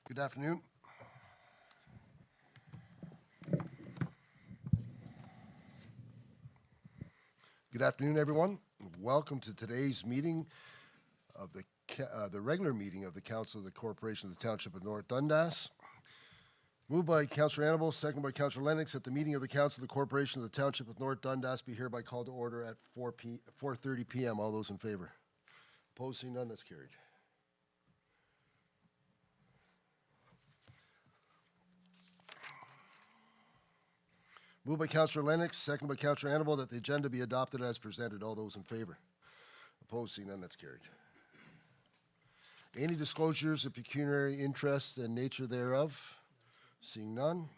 Good afternoon. Good afternoon, everyone. Welcome to today's meeting of the regular meeting of the Council of the Corporation of the Township of North Dundas. Moved by Councillor Annable, second by Councillor Lennox, that the meeting of the Council of the Corporation of the Township of North Dundas be hereby called to order at 4:30 p.m. All those in favor? Opposed, seeing none, that's carried. Moved by Councillor Lennox, second by Councillor Annable, that the agenda be adopted as presented. All those in favor? Opposed, seeing none, that's carried. Any disclosures of pecuniary interest and nature thereof? Seeing none.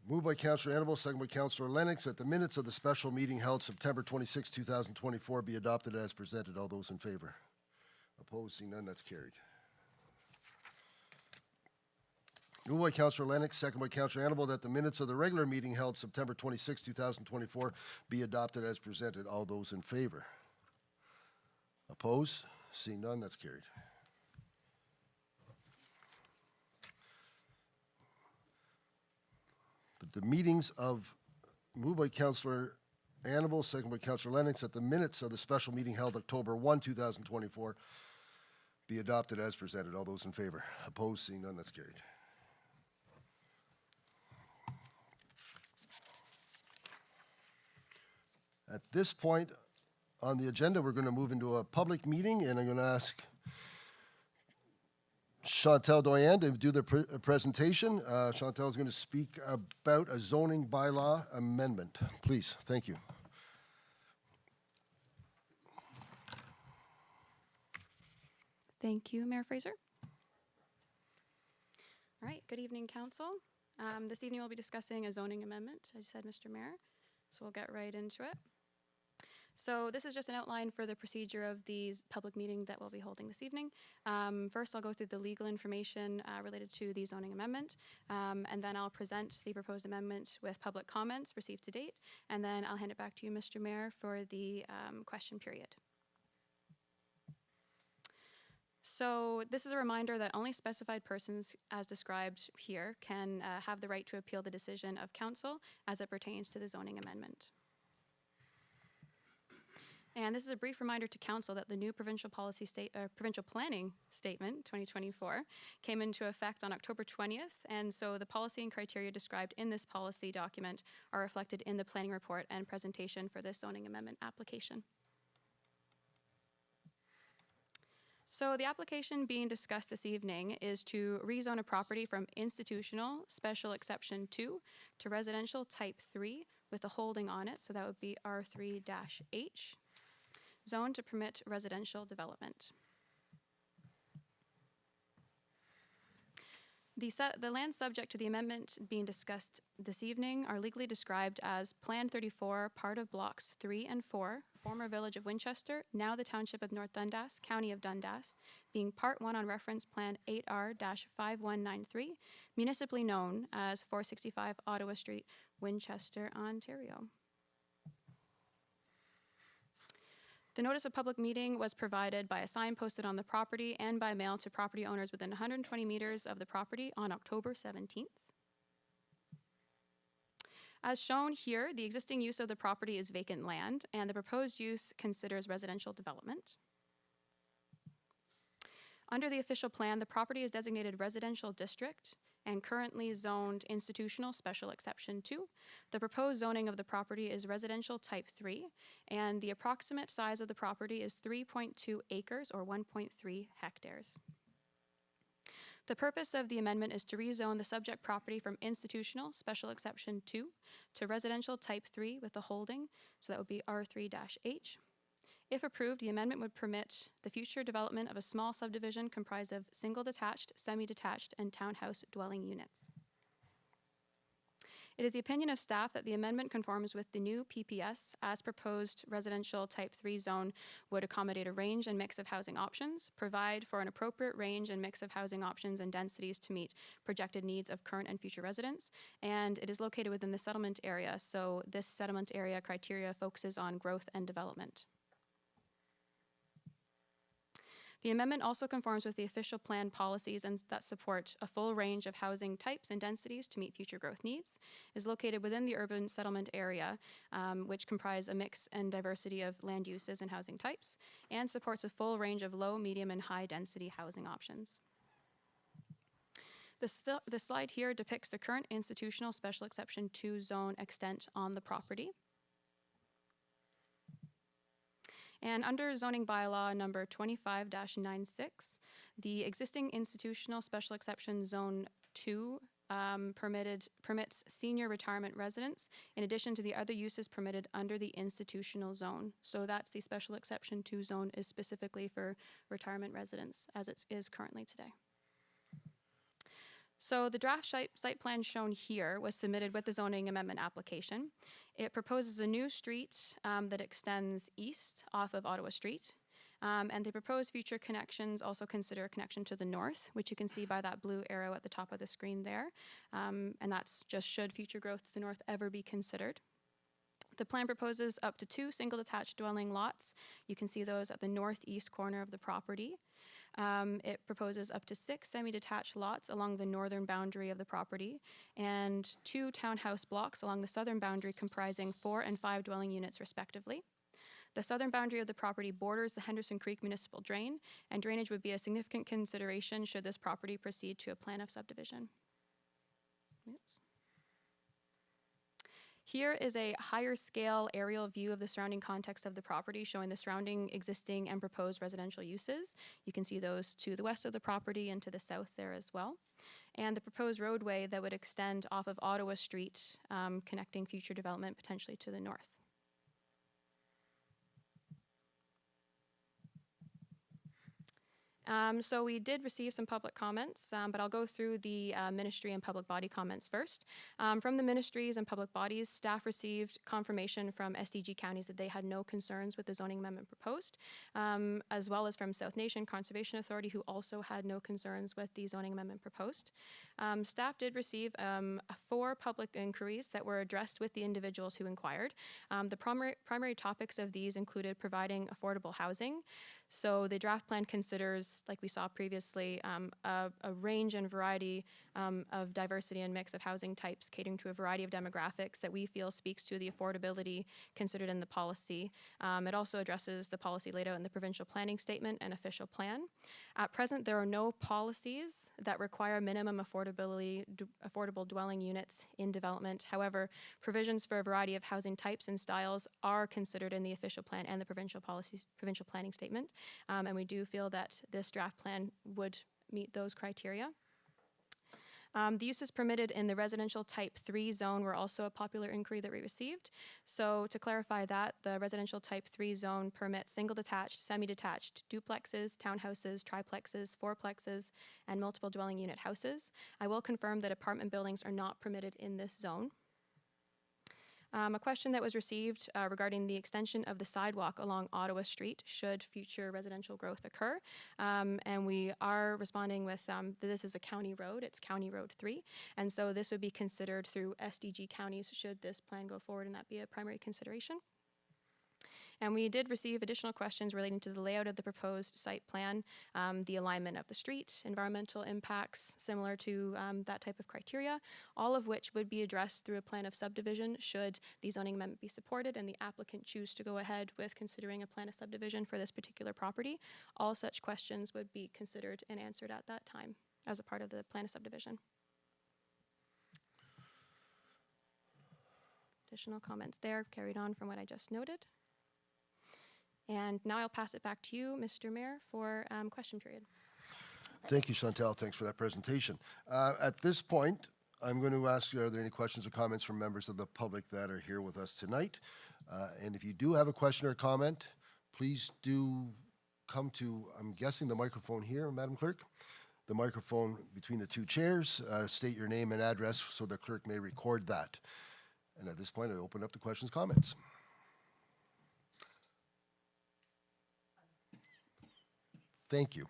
Moved by Councillor Annable, second by Councillor Lennox, that the minutes of the special meeting held September 26, 2024 be adopted as presented. All those in favor? Opposed, seeing none, that's carried. Moved by Councillor Lennox, second by Councillor Annable, that the minutes of the regular meeting held September 26, 2024 be adopted as presented. All those in favor? Opposed? Seeing none, that's carried. The meetings of, moved by Councillor Annable, second by Councillor Lennox, that the minutes of the special meeting held October 1, 2024 be adopted as presented. All those in favor? Opposed? Seeing none, that's carried. At this point on the agenda, we're going to move into a public meeting, and I'm going to ask Chantal Doyen to do the presentation. Chantal is going to speak about a zoning bylaw amendment. Please, thank you. Thank you, Mayor Fraser. All right, good evening, Council. This evening we'll be discussing a zoning amendment, as you said, Mr. Mayor, so we'll get right into it. So this is just an outline for the procedure of the public meeting that we'll be holding this evening. First, I'll go through the legal information related to the zoning amendment, and then I'll present the proposed amendment with public comments received to date, and then I'll hand it back to you, Mr. Mayor, for the question period. So this is a reminder that only specified persons as described here can have the right to appeal the decision of council as it pertains to the zoning amendment. And this is a brief reminder to council that the new provincial planning statement 2024 came into effect on October 20th, and so the policy and criteria described in this policy document are reflected in the planning report and presentation for this zoning amendment application. So the application being discussed this evening is to rezone a property from institutional special exception 2 to residential type 3 with a holding on it, so that would be R3-H. Zone to permit residential development. The lands subject to the amendment being discussed this evening are legally described as Plan 34, part of Blocks 3 and 4, former Village of Winchester, now the Township of North Dundas, County of Dundas, being Part 1 on Reference Plan 8R-5193, municipally known as 465 Ottawa Street, Winchester, Ontario. The notice of public meeting was provided by a sign posted on the property and by mail to property owners within 120 meters of the property on October 17th. As shown here, the existing use of the property is vacant land, and the proposed use considers residential development. Under the official plan, the property is designated residential district and currently zoned institutional special exception 2. The proposed zoning of the property is residential type 3, and the approximate size of the property is 3.2 acres or 1.3 hectares. The purpose of the amendment is to rezone the subject property from institutional special exception 2 to residential type 3 with a holding, so that would be R3-H. If approved, the amendment would permit the future development of a small subdivision comprised of single detached, semi-detached, and townhouse dwelling units. It is the opinion of staff that the amendment conforms with the new PPS as proposed residential type 3 zone would accommodate a range and mix of housing options, provide for an appropriate range and mix of housing options and densities to meet projected needs of current and future residents, and it is located within the settlement area, so this settlement area criteria focuses on growth and development. The amendment also conforms with the official plan policies and that support a full range of housing types and densities to meet future growth needs, is located within the urban settlement area, which comprise a mix and diversity of land uses and housing types, and supports a full range of low, medium, and high density housing options. The slide here depicts the current institutional special exception 2 zone extent on the property. And under zoning bylaw number 25-96, the existing institutional special exception zone 2 permits senior retirement residence in addition to the other uses permitted under the institutional zone. So that's the special exception 2 zone is specifically for retirement residents as it is currently today. So the draft site plan shown here was submitted with the zoning amendment application. It proposes a new street that extends east off of Ottawa Street. And the proposed future connections also consider a connection to the north, which you can see by that blue arrow at the top of the screen there. And that's just should future growth to the north ever be considered. The plan proposes up to 2 single detached dwelling lots. You can see those at the northeast corner of the property. It proposes up to 6 semi-detached lots along the northern boundary of the property and 2 townhouse blocks along the southern boundary comprising 4 and 5 dwelling units respectively. The southern boundary of the property borders the Henderson Creek municipal drain, and drainage would be a significant consideration should this property proceed to a plan of subdivision. Oops. Here is a higher scale aerial view of the surrounding context of the property showing the surrounding existing and proposed residential uses. You can see those to the west of the property and to the south there as well. And the proposed roadway that would extend off of Ottawa Street, connecting future development potentially to the north. So we did receive some public comments, but I'll go through the ministry and public body comments first. From the ministries and public bodies, staff received confirmation from SDG counties that they had no concerns with the zoning amendment proposed, as well as from South Nation Conservation Authority, who also had no concerns with the zoning amendment proposed. Staff did receive 4 public inquiries that were addressed with the individuals who inquired. The primary topics of these included providing affordable housing. So the draft plan considers, like we saw previously, a range and variety of diversity and mix of housing types catering to a variety of demographics that we feel speaks to the affordability considered in the policy. It also addresses the policy laid out in the provincial planning statement and official plan. At present, there are no policies that require minimum affordable dwelling units in development. However, provisions for a variety of housing types and styles are considered in the official plan and the provincial planning statement. And we do feel that this draft plan would meet those criteria. The uses permitted in the residential type 3 zone were also a popular inquiry that we received. So to clarify that, the residential type 3 zone permits single detached, semi-detached duplexes, townhouses, triplexes, fourplexes, and multiple dwelling unit houses. I will confirm that apartment buildings are not permitted in this zone. A question that was received regarding the extension of the sidewalk along Ottawa Street should future residential growth occur. And we are responding with that this is a county road, it's County Road 3. And so this would be considered through SDG counties should this plan go forward and that be a primary consideration. And we did receive additional questions relating to the layout of the proposed site plan, the alignment of the street, environmental impacts similar to that type of criteria, all of which would be addressed through a plan of subdivision should the zoning amendment be supported and the applicant choose to go ahead with considering a plan of subdivision for this particular property. All such questions would be considered and answered at that time as a part of the plan of subdivision. Additional comments there carried on from what I just noted. And now I'll pass it back to you, Mr. Mayor, for question period. Thank you, Chantal. Thanks for that presentation. At this point, I'm going to ask you, are there any questions or comments from members of the public that are here with us tonight? And if you do have a question or comment, please do come to, I'm guessing, the microphone here, Madam Clerk. The microphone between the 2 chairs. State your name and address so the clerk may record that. And at this point, I open up to questions, comments. Thank you.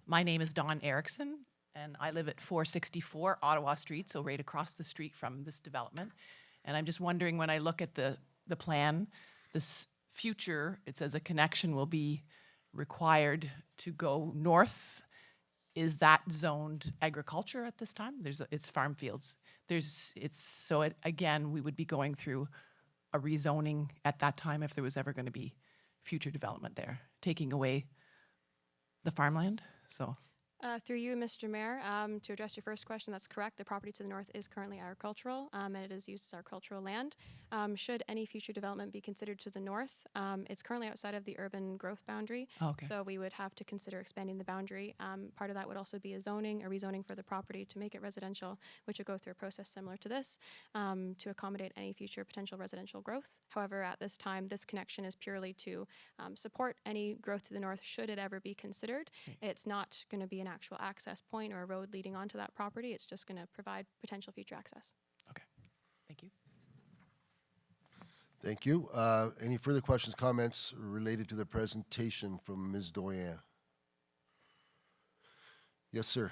My name is Dawn Erickson, and I live at 464 Ottawa Street, so right across the street from this development. And I'm just wondering, when I look at the plan, this future, it says a connection will be required to go north. Is that zoned agriculture at this time? It's farm fields. Again, we would be going through a rezoning at that time if there was ever going to be future development there, taking away the farmland. So Through you, Mr. Mayor, to address your first question, that's correct. The property to the north is currently agricultural, and it is used as agricultural land. Should any future development be considered to the north, it's currently outside of the urban growth boundary. Okay. So we would have to consider expanding the boundary. Part of that would also be a rezoning for the property to make it residential, which would go through a process similar to this to accommodate any future potential residential growth. However, at this time, this connection is purely to support any growth to the north should it ever be considered. It's not going to be an actual access point or a road leading onto that property. It's just going to provide potential future access. Okay. Thank you. Thank you. Any further questions, comments related to the presentation from Ms. Doyen? Yes, sir.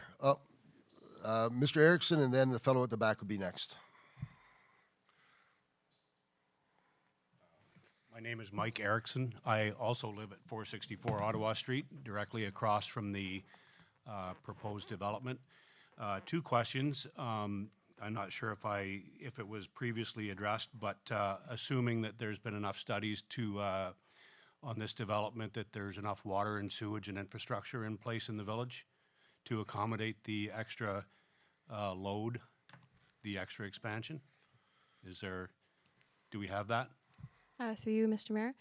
Mr. Erickson, and then the fellow at the back will be next. My name is Mike Erickson. I also live at 464 Ottawa Street, directly across from the proposed development. Two questions. I'm not sure if it was previously addressed, but assuming that there's been enough studies on this development, that there's enough water and sewage and infrastructure in place in the village to accommodate the extra load, the extra expansion? Do we have that? Through you, Mr. Mayor.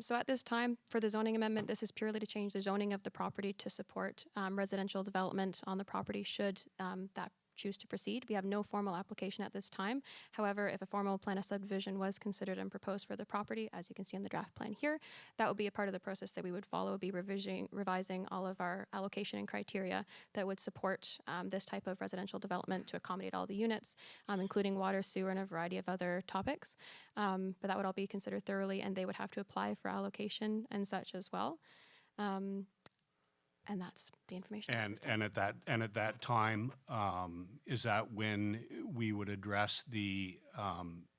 So at this time, for the zoning amendment, this is purely to change the zoning of the property to support residential development on the property should that choose to proceed. We have no formal application at this time. However, if a formal plan of subdivision was considered and proposed for the property, as you can see on the draft plan here, that would be a part of the process that we would follow, be revising all of our allocation and criteria that would support this type of residential development to accommodate all the units, including water, sewer, and a variety of other topics. But that would all be considered thoroughly, and they would have to apply for allocation and such as well. And that's the information. And at that time, is that when we would address the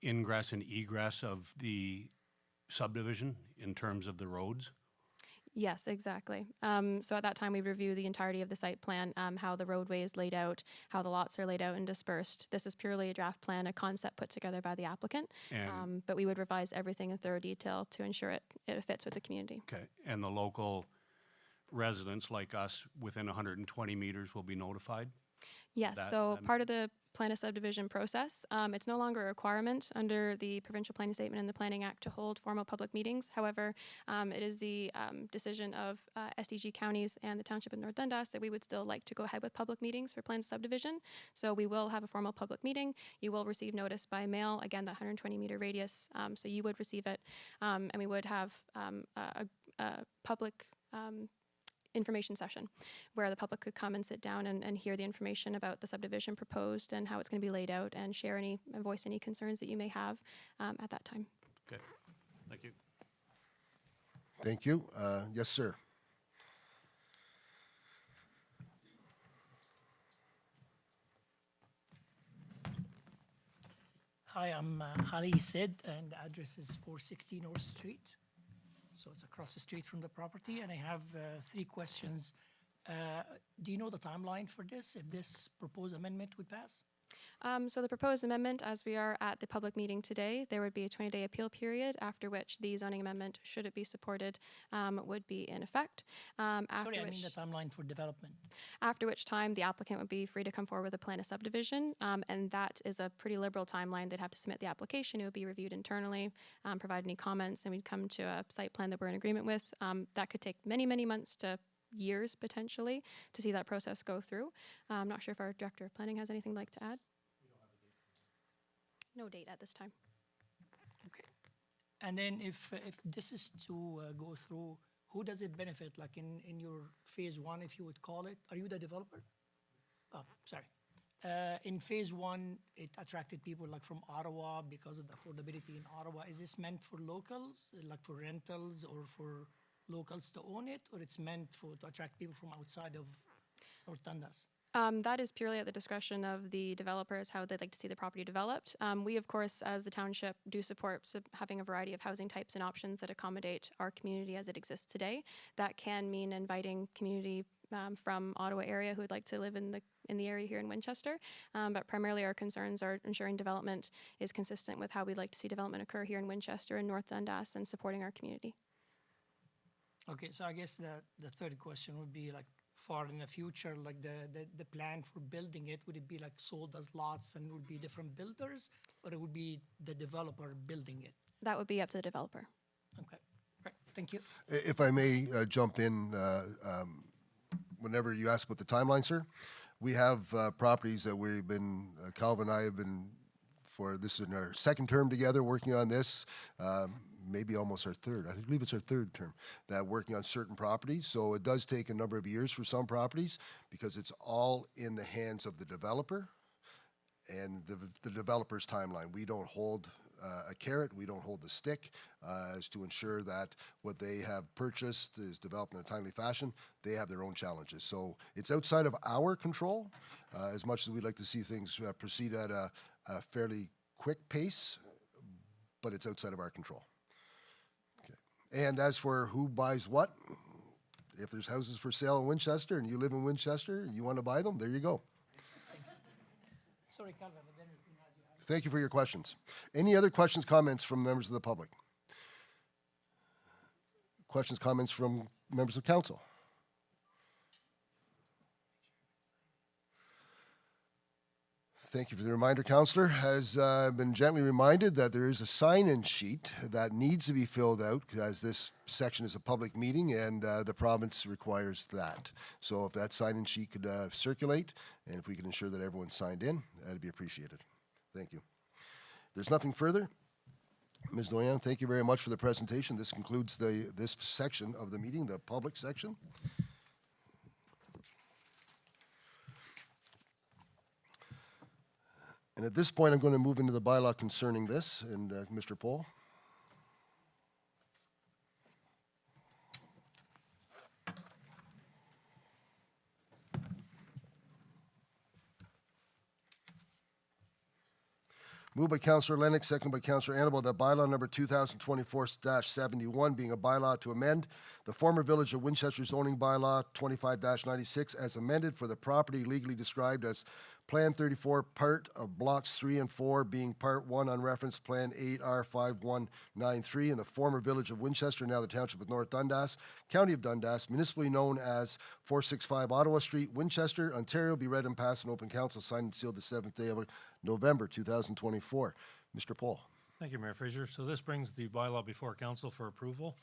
ingress and egress of the subdivision in terms of the roads? Yes, exactly. So at that time, we review the entirety of the site plan, how the roadway is laid out, how the lots are laid out and dispersed. This is purely a draft plan, a concept put together by the applicant, but we would revise everything in thorough detail to ensure it fits with the community. Okay, and the local residents like us within 120 meters will be notified? Yes, so part of the plan of subdivision process, it's no longer a requirement under the Provincial Planning Statement and the Planning Act to hold formal public meetings. However, it is the decision of SDG counties and the Township of North Dundas that we would still like to go ahead with public meetings for plans of subdivision. So we will have a formal public meeting. You will receive notice by mail, again, the 120-meter radius, so you would receive it. And we would have a public information session where the public could come and sit down and hear the information about the subdivision proposed and how it's going to be laid out and share voice any concerns that you may have at that time. Okay, thank you. Thank you. Yes, sir. Hi, I'm Ali Sid, and the address is 460 North Street. So it's across the street from the property, and I have 3 questions. Do you know the timeline for this, if this proposed amendment would pass? So the proposed amendment, as we are at the public meeting today, there would be a 20-day appeal period, after which the zoning amendment, should it be supported, would be in effect. Sorry, I mean the timeline for development. After which time the applicant would be free to come forward with a plan of subdivision, and that is a pretty liberal timeline. They'd have to submit the application, it would be reviewed internally, provide any comments, and we'd come to a site plan that we're in agreement with. That could take many, many months to years, potentially, to see that process go through. I'm not sure if our Director of Planning has anything like to add. No date at this time. Okay. And then if this is to go through, who does it benefit? Like in your phase 1, if you would call it, are you the developer? Oh, sorry. In phase 1, it attracted people like from Ottawa because of the affordability in Ottawa. Is this meant for locals, like for rentals, or for locals to own it, or it's meant to attract people from outside of North Dundas? That is purely at the discretion of the developers, how they'd like to see the property developed. We, of course, as the township, do support having a variety of housing types and options that accommodate our community as it exists today. That can mean inviting community from Ottawa area who would like to live in the area here in Winchester. But primarily our concerns are ensuring development is consistent with how we'd like to see development occur here in Winchester and North Dundas and supporting our community. Okay, so I guess the third question would be like far in the future, like the plan for building it, would it be like sold as lots and would be different builders, or it would be the developer building it? That would be up to the developer. Okay, right, thank you. If I may jump in, whenever you ask about the timeline, sir, we have properties that we've been, Calvin and I have been, for this is in our second term together working on this, maybe almost our third. I believe it's our third term, that working on certain properties. So it does take a number of years for some properties because it's all in the hands of the developer and the developer's timeline. We don't hold a carrot, we don't hold the stick as to ensure that what they have purchased is developed in a timely fashion. They have their own challenges. So it's outside of our control, as much as we'd like to see things proceed at a fairly quick pace, but it's outside of our control. And as for who buys what, if there's houses for sale in Winchester and you live in Winchester, you want to buy them, there you go. Thanks. Sorry, Calvin, but then we has your hand. Thank you for your questions. Any other questions, comments from members of the public? Questions, comments from members of council? Thank you for the reminder, Councillor. Has been gently reminded that there is a sign-in sheet that needs to be filled out as this section is a public meeting and the province requires that. So if that sign-in sheet could circulate and if we could ensure that everyone's signed in, that'd be appreciated. Thank you. There's nothing further. Ms. Doyen, thank you very much for the presentation. This concludes this section of the meeting, the public section. And at this point, I'm going to move into the bylaw concerning this, and Mr. Pohl. Moved by Councillor Lennox, second by Councillor Annabelle, that bylaw number 2024-71 being a bylaw to amend the former Village of Winchester zoning bylaw 25-96 as amended for the property legally described as Plan 34, part of Blocks 3 and 4, being Part 1 on reference Plan 8R5193 in the former Village of Winchester, now the Township of North Dundas, County of Dundas, municipally known as 465 Ottawa Street, Winchester, Ontario, be read and passed in open council, signed and sealed the 7th day of November 2024. Mr. Pohl. Thank you, Mayor Fraser. So this brings the bylaw before council for approval.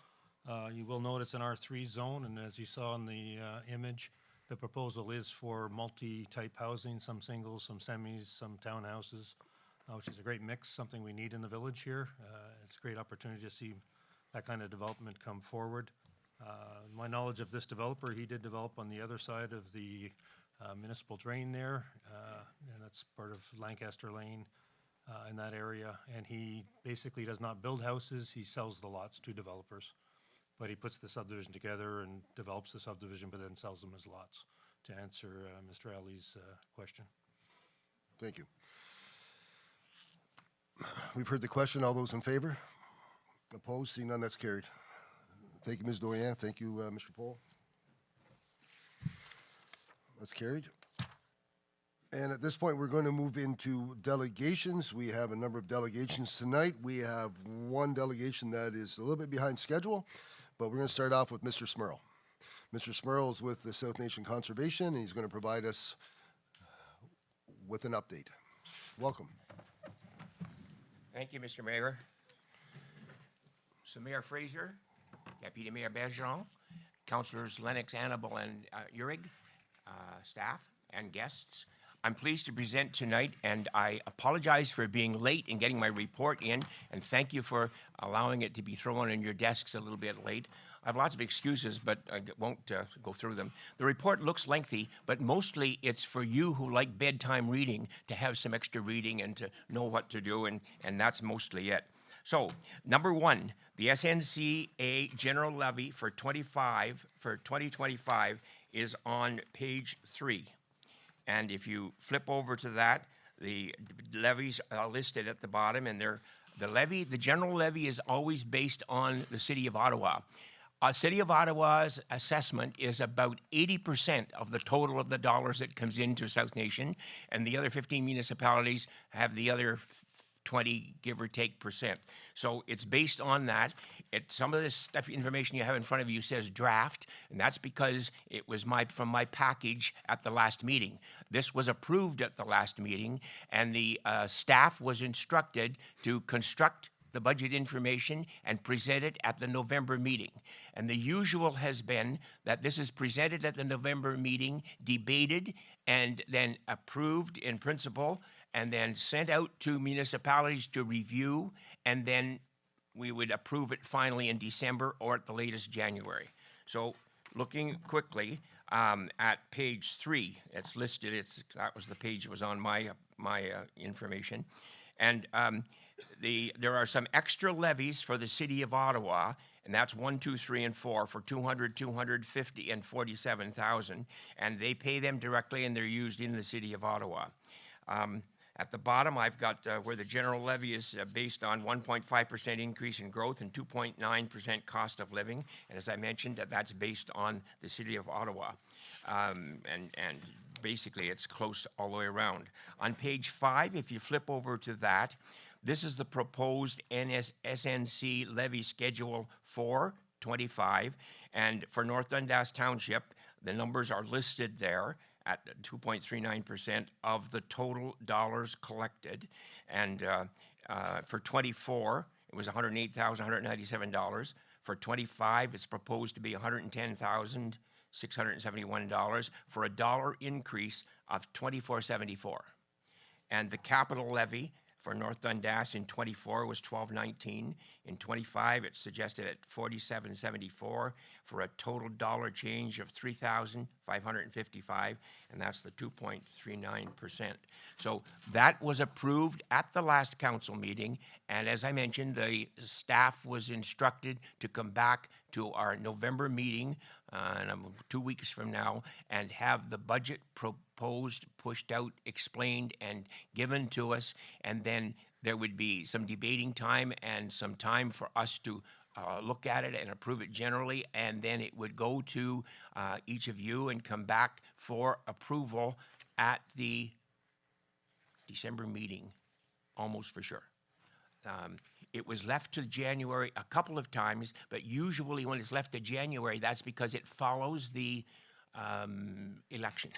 You will note it's an R3 zone, and as you saw in the image, the proposal is for multi-type housing, some singles, some semis, some townhouses, which is a great mix, something we need in the village here. It's a great opportunity to see that kind of development come forward. My knowledge of this developer, he did develop on the other side of the municipal drain there, and that's part of Lancaster Lane in that area. And he basically does not build houses, he sells the lots to developers. But he puts the subdivision together and develops the subdivision, but then sells them as lots, to answer Mr. Ali's question. Thank you. We've heard the question. All those in favor? Opposed? Seeing none, that's carried. Thank you, Ms. Doyen. Thank you, Mr. Pohl. That's carried. And at this point, we're going to move into delegations. We have a number of delegations tonight. We have one delegation that is a little bit behind schedule, but we're going to start off with Mr. Smurl. Mr. Smurl is with the South Nation Conservation, and he's going to provide us with an update. Welcome. Thank you, Mr. Mayor. So Mayor Fraser, Deputy Mayor Bergeron, Councillors Lennox, Annabelle, and Urig, staff and guests, I'm pleased to present tonight, and I apologize for being late in getting my report in, and thank you for allowing it to be thrown in your desks a little bit late. I have lots of excuses, but I won't go through them. The report looks lengthy, but mostly it's for you who like bedtime reading to have some extra reading and to know what to do, and that's mostly it. So, number one, the SNCA General Levy for 2025 is on page 3. And if you flip over to that, the levies are listed at the bottom, and the general levy is always based on the City of Ottawa. City of Ottawa's assessment is about 80% of the total of the dollars that comes into South Nation, and the other 15 municipalities have the other 20, give or take, percent. So it's based on that. Some of this stuff, information you have in front of you says draft, and that's because it was from my package at the last meeting. This was approved at the last meeting, and the staff was instructed to construct the budget information and present it at the November meeting. And the usual has been that this is presented at the November meeting, debated, and then approved in principle, and then sent out to municipalities to review, and then we would approve it finally in December or at the latest January. So looking quickly at page 3, it's listed, that was the page that was on my information. And there are some extra levies for the City of Ottawa, and that's 1, 2, 3, and 4 for 200, 250, and 47,000, and they pay them directly, and they're used in the City of Ottawa. At the bottom, I've got where the general levy is based on 1.5% increase in growth and 2.9% cost of living, and as I mentioned, that's based on the City of Ottawa, and basically it's close all the way around. On page 5, if you flip over to that, this is the proposed SNC levy schedule for 25, and for North Dundas Township, the numbers are listed there at 2.39% of the total dollars collected, and for 24, it was $108,197. For 25, it's proposed to be $110,671 for a dollar increase of $24.74. And the capital levy for North Dundas in 24 was $12.19. In 25, it's suggested at $47.74 for a total dollar change of $3,555, and that's the 2.39%. So that was approved at the last council meeting, and as I mentioned, the staff was instructed to come back to our November meeting, 2 weeks from now, and have the budget proposed, pushed out, explained, and given to us, and then there would be some debating time and some time for us to look at it and approve it generally, and then it would go to each of you and come back for approval at the December meeting, almost for sure. It was left to January a couple of times, but usually when it's left to January, that's because it follows the election.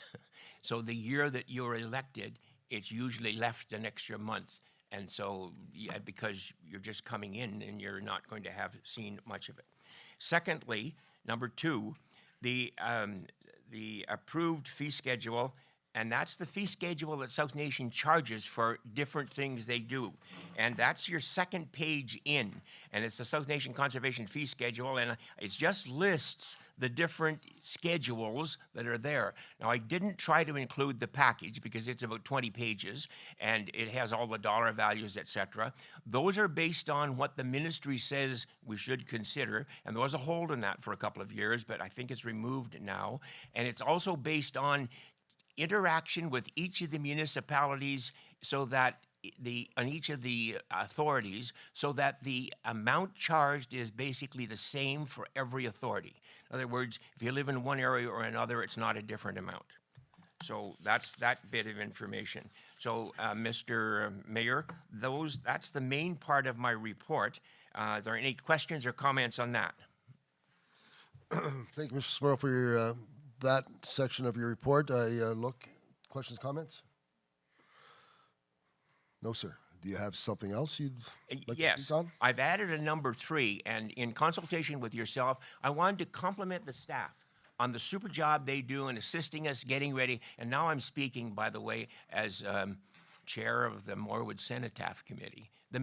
So the year that you're elected, it's usually left an extra month. And so, yeah, because you're just coming in and you're not going to have seen much of it. Secondly, number 2, the approved fee schedule, and that's the fee schedule that South Nation charges for different things they do. And that's your second page in, and it's the South Nation Conservation Fee Schedule, and it just lists the different schedules that are there. Now, I didn't try to include the package because it's about 20 pages, and it has all the dollar values, etc. Those are based on what the ministry says we should consider, and there was a hold on that for a couple of years, but I think it's removed now. And it's also based on interaction with each of the municipalities so that on each of the authorities, so that the amount charged is basically the same for every authority. In other words, if you live in one area or another, it's not a different amount. So that's that bit of information. So, Mr. Mayor, that's the main part of my report. Are there any questions or comments on that? Thank you, Mr. Smurl, for your that section of your report. Questions, comments? No, sir. Do you have something else you'd like to speak on? I've added a number 3, and in consultation with yourself, I wanted to compliment the staff on the super job they do in assisting us getting ready. And now I'm speaking, by the way, as chair of the Morwood Cenotaph Committee, the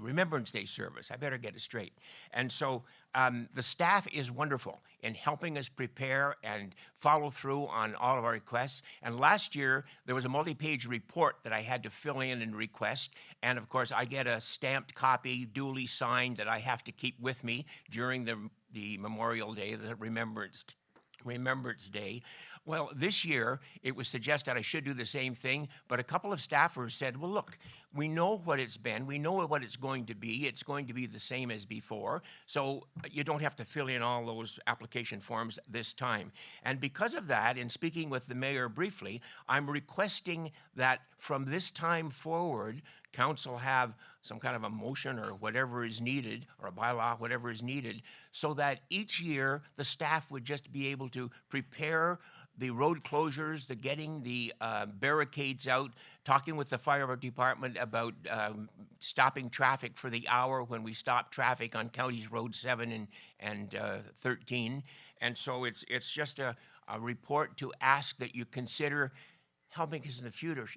Remembrance Day service. I better get it straight. And so the staff is wonderful in helping us prepare and follow through on all of our requests. And last year, there was a multi-page report that I had to fill in and request. And of course, I get a stamped copy, duly signed, that I have to keep with me during the Memorial Day, the Remembrance Remembrance Day. Well, this year it was suggested I should do the same thing, but a couple of staffers said, well, look, we know what it's been, we know what it's going to be. It's going to be the same as before, so you don't have to fill in all those application forms this time. And because of that, in speaking with the mayor briefly, I'm requesting that from this time forward, council have some kind of a motion or whatever is needed, or a bylaw, whatever is needed, so that each year the staff would just be able to prepare the road closures, the getting the barricades out, talking with the fire department about stopping traffic for the hour when we stop traffic on counties road 7 and 13. And so it's just a report to ask that you consider helping us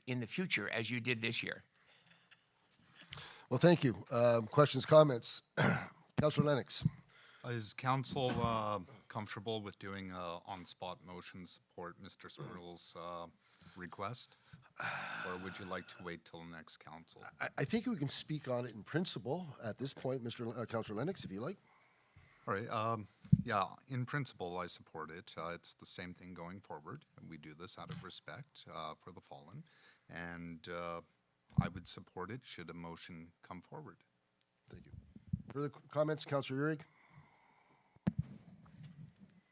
in the future as you did this year. Well, thank you. Questions, comments? Councillor Lennox. Is council comfortable with doing on-spot motion support Mr. Spurl's request? Or would you like to wait till the next council? I think we can speak on it in principle at this point, Councillor Lennox, if you like. All right, yeah, in principle, I support it. It's the same thing going forward. And we do this out of respect for the fallen. And I would support it should a motion come forward. Thank you. Further comments, Councillor Urick?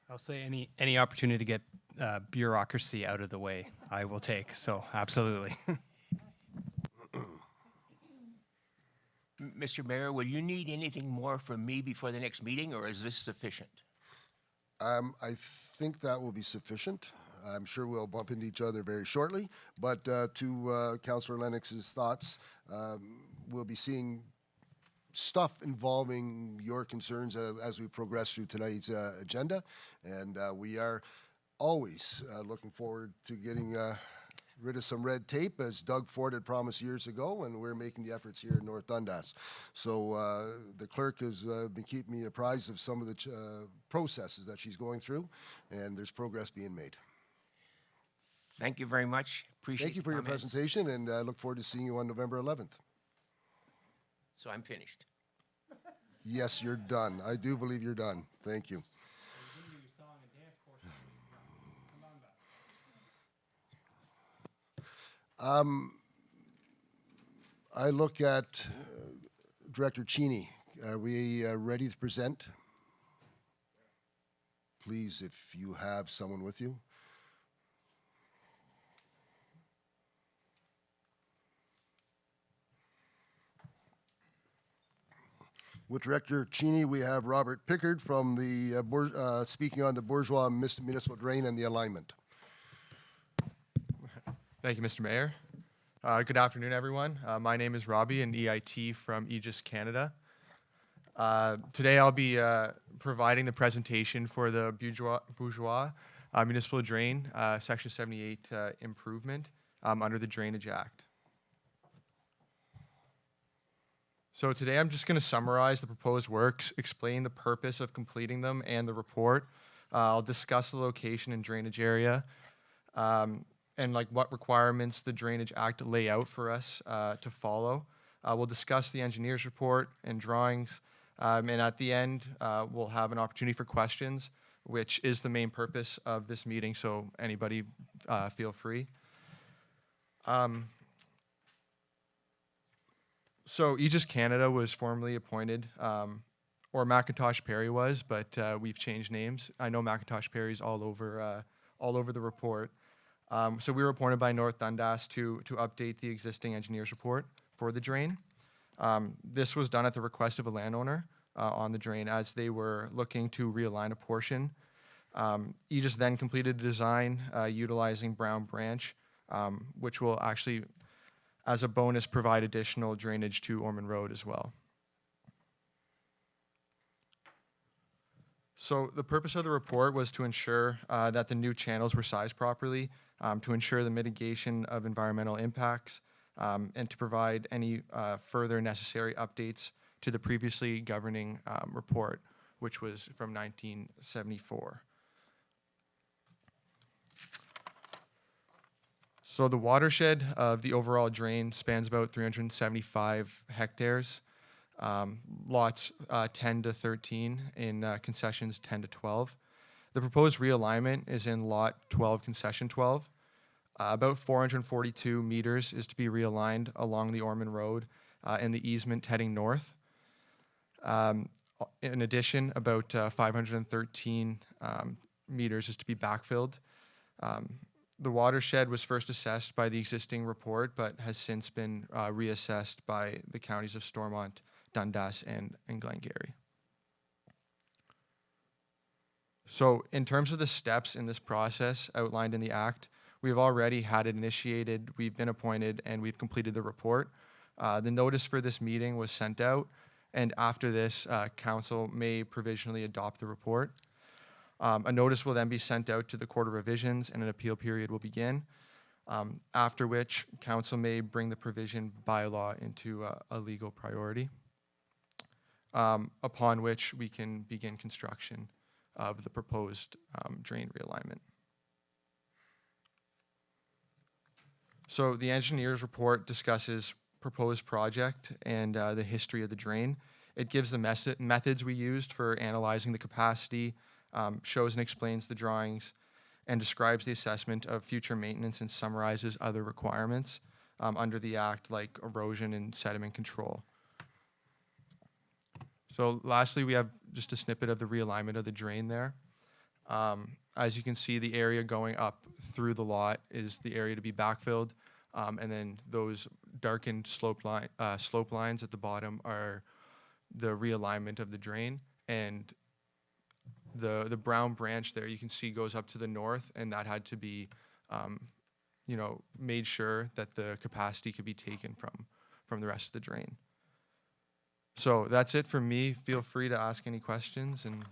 I'll say any opportunity to get bureaucracy out of the way, I will take. So absolutely. Mr. Mayor, will you need anything more from me before the next meeting, or is this sufficient? I think that will be sufficient. I'm sure we'll bump into each other very shortly, but to Councillor Lennox's thoughts, we'll be seeing stuff involving your concerns as we progress through tonight's agenda, and we are always looking forward to getting rid of some red tape, as Doug Ford had promised years ago, and we're making the efforts here in North Dundas. So the clerk has been keeping me apprised of some of the processes that she's going through, and there's progress being made. Thank you very much. Appreciate Thank you for your comments. presentation, and I look forward to seeing you on November 11th. So I'm finished. Yes, you're done. I do believe you're done. Thank you. I look at Director Cheney. Are we ready to present? Please, if you have someone with you. With Director Cheney, we have Robert Pickard from the speaking on the Bourgeois municipal drain and the alignment. Thank you, Mr. Mayor. Good afternoon, everyone. My name is Robbie, an EIT from Aegis Canada. Today I'll be providing the presentation for the Bourgeois municipal drain, Section 78 improvement under the Drainage Act. So today I'm just going to summarize the proposed works, explain the purpose of completing them and the report. I'll discuss the location and drainage area, and like what requirements the Drainage Act lay out for us to follow. We'll discuss the engineer's report and drawings, and at the end we'll have an opportunity for questions, which is the main purpose of this meeting, so anybody feel free. So Aegis Canada was formerly appointed, or Macintosh Perry was, but we've changed names. I know Macintosh Perry's all over the report. So we were appointed by North Dundas to update the existing engineer's report for the drain. This was done at the request of a landowner on the drain, as they were looking to realign a portion. Aegis then completed a design utilizing Brown Branch, which will actually, as a bonus, provide additional drainage to Ormond Road as well. So the purpose of the report was to ensure that the new channels were sized properly, to ensure the mitigation of environmental impacts, and to provide any further necessary updates to the previously governing report, which was from 1974. So the watershed of the overall drain spans about 375 hectares, lots 10 to 13 in concessions 10 to 12. The proposed realignment is in lot 12, concession 12. About 442 meters is to be realigned along the Ormond Road and the easement heading north. In addition, about 513 meters is to be backfilled. The watershed was first assessed by the existing report, but has since been reassessed by the counties of Stormont, Dundas, and Glengarry. So in terms of the steps in this process outlined in the Act, we've already had it initiated, we've been appointed, and we've completed the report. The notice for this meeting was sent out, and after this, Council may provisionally adopt the report. A notice will then be sent out to the Court of Revisions, and an appeal period will begin, after which Council may bring the provision bylaw into a legal priority, upon which we can begin construction of the proposed drain realignment. So the engineer's report discusses proposed project and the history of the drain. It gives the methods we used for analyzing the capacity, shows and explains the drawings, and describes the assessment of future maintenance and summarizes other requirements under the Act, like erosion and sediment control. So lastly, we have just a snippet of the realignment of the drain there. As you can see, the area going up through the lot is the area to be backfilled, and then those darkened slope lines at the bottom are the realignment of the drain, and the brown branch there you can see goes up to the north, and that had to be made sure that the capacity could be taken from the rest of the drain. So that's it from me. Feel free to ask any questions, and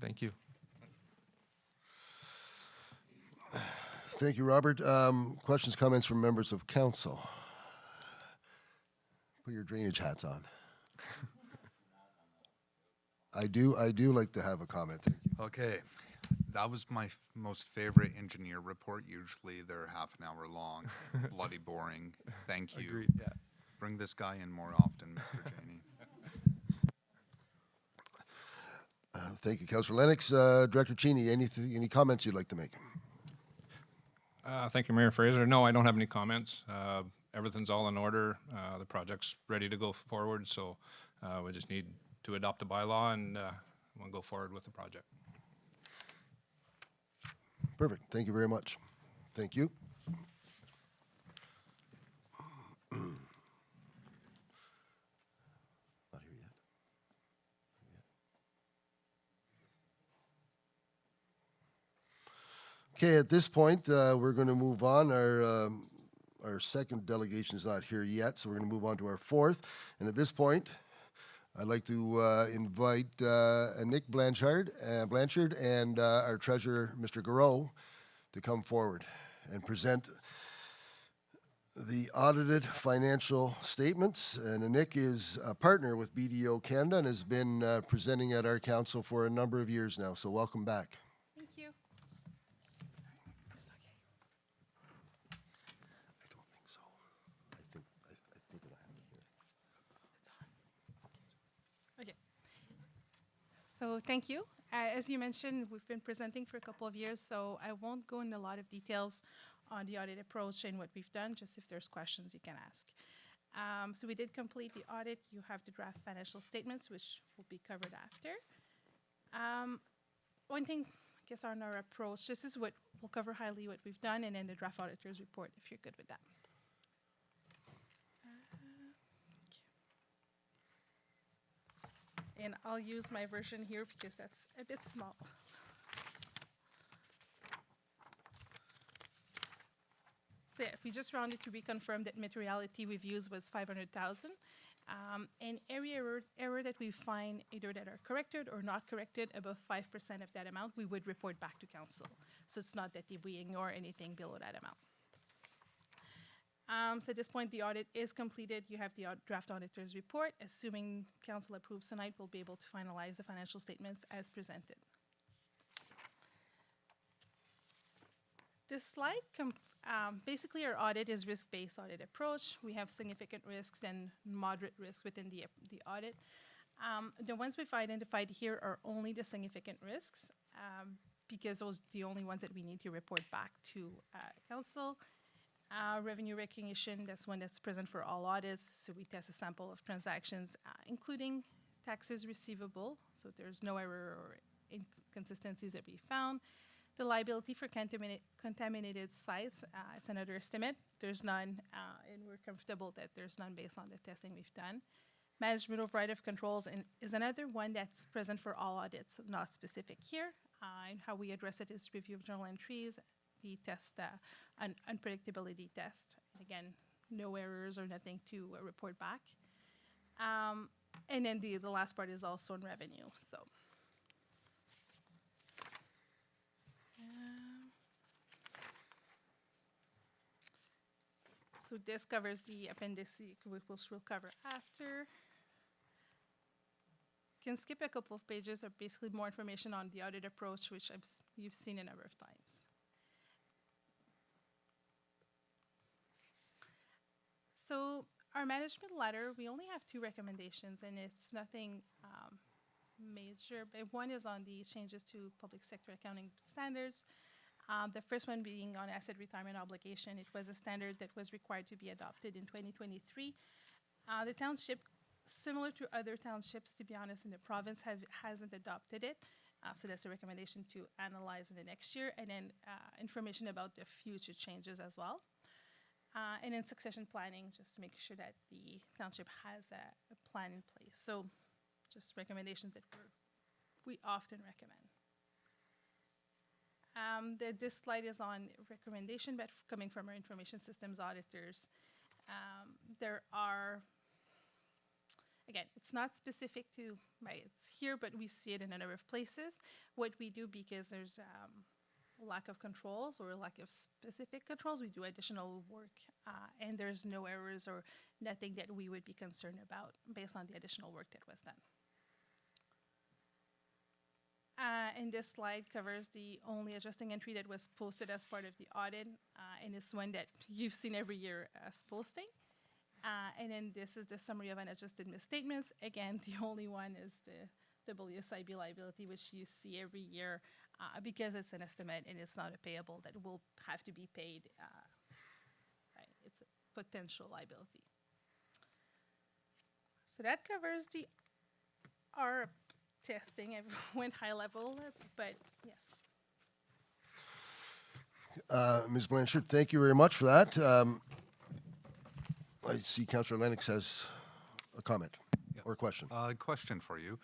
thank you. Thank you, Robert. Questions, comments from members of council? Put your drainage hats on. I do like to have a comment. Thank you. Okay, that was my most favorite engineer report. Usually they're half an hour long, bloody boring. Thank you. Agreed, yeah. Bring this guy in more often, Mr. Janey. Thank you, Councillor Lennox. Director Cheney, any comments you'd like to make? Thank you, Mayor Fraser. No, I don't have any comments. Everything's all in order. The project's ready to go forward, so we just need to adopt a bylaw and we'll go forward with the project. Perfect. Thank you very much. Thank you. Not here yet. Okay, at this point, we're going to move on. Our second delegation is not here yet, so we're going to move on to our fourth. And at this point, I'd like to invite Nick Blanchard and our treasurer, Mr. Garreau, to come forward and present the audited financial statements. And Nick is a partner with BDO Canada and has been presenting at our council for a number of years now. So welcome back. Thank you. I don't think so. I think I have it here. Okay. So thank you. As you mentioned, we've been presenting for a couple of years, so I won't go into a lot of details on the audit approach and what we've done, just if there's questions you can ask. So we did complete the audit. You have the draft financial statements, which will be covered after. One thing, I guess, on our approach, this is what we'll cover highly what we've done, and then the draft auditor's report, if you're good with that. And I'll use my version here because that's a bit small. So yeah, if we just rounded to reconfirm that materiality we've used was 500,000. And every error that we find, either that are corrected or not corrected, above 5% of that amount, we would report back to council. So it's not that if we ignore anything below that amount. So at this point, the audit is completed. You have the draft auditor's report. Assuming council approves tonight, we'll be able to finalize the financial statements as presented. This slide, basically our audit is risk-based audit approach. We have significant risks and moderate risks within the audit. The ones we've identified here are only the significant risks. because those are the only ones that we need to report back to council. Revenue recognition, that's one that's present for all audits. So we test a sample of transactions, including taxes receivable. So there's no error or inconsistencies that we found. The liability for contaminated sites, it's another estimate. There's none, and we're comfortable that there's none based on the testing we've done. Management of right of controls is another one that's present for all audits, not specific here. And how we address it is review of journal entries, the test, unpredictability test. Again, no errors or nothing to report back. And then the last part is also in revenue. So this covers the appendix, which we'll cover after. Can skip a couple of pages, or basically more information on the audit approach, which you've seen a number of times. So our management letter, we only have 2 recommendations, and it's nothing major, but one is on the changes to public sector accounting standards. The first one being on asset retirement obligation. It was a standard that was required to be adopted in 2023. The township, similar to other townships, to be honest, in the province, hasn't adopted it. So that's a recommendation to analyze in the next year, and then information about the future changes as well. And then succession planning, just to make sure that the township has a plan in place. So just recommendations that we often recommend. This slide is on recommendation, but coming from our information systems auditors. There are, again, it's not specific to it's here, but we see it in a number of places. What we do, because there's lack of controls or lack of specific controls, we do additional work, and there's no errors or nothing that we would be concerned about based on the additional work that was done. And this slide covers the only adjusting entry that was posted as part of the audit, and it's one that you've seen every year as posting. And then this is the summary of unadjusted misstatements. Again, the only one is the WSIB liability, which you see every year because it's an estimate and it's not a payable that will have to be paid. It's a potential liability. So that covers our testing. I went high level, but yes. Ms. Blanchard, thank you very much for that. I see Councillor Lennox has a comment or a question. Question for you.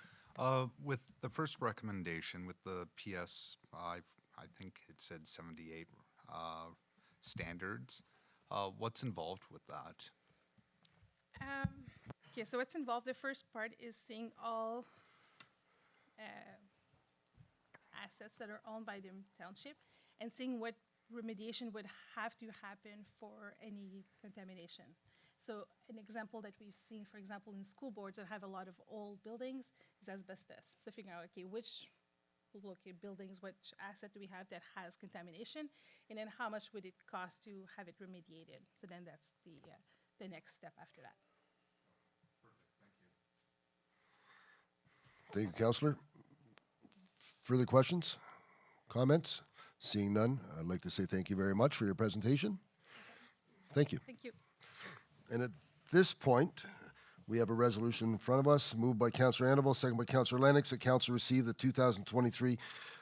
With the first recommendation, with the PS, I think it said 78 standards, what's involved with that? Okay, so what's involved, the first part is seeing all assets that are owned by the township and seeing what remediation would have to happen for any contamination. So an example that we've seen, for example, in school boards that have a lot of old buildings is asbestos. So figuring out, okay, which buildings, which asset do we have that has contamination, and then how much would it cost to have it remediated? So then that's the next step after that. Thank you, Councillor. Further questions, comments? Seeing none, I'd like to say thank you very much for your presentation. Thank you. Thank you. And at this point, we have a resolution in front of us, moved by Councillor Annabelle, second by Councillor Lennox, that Council receive the 2023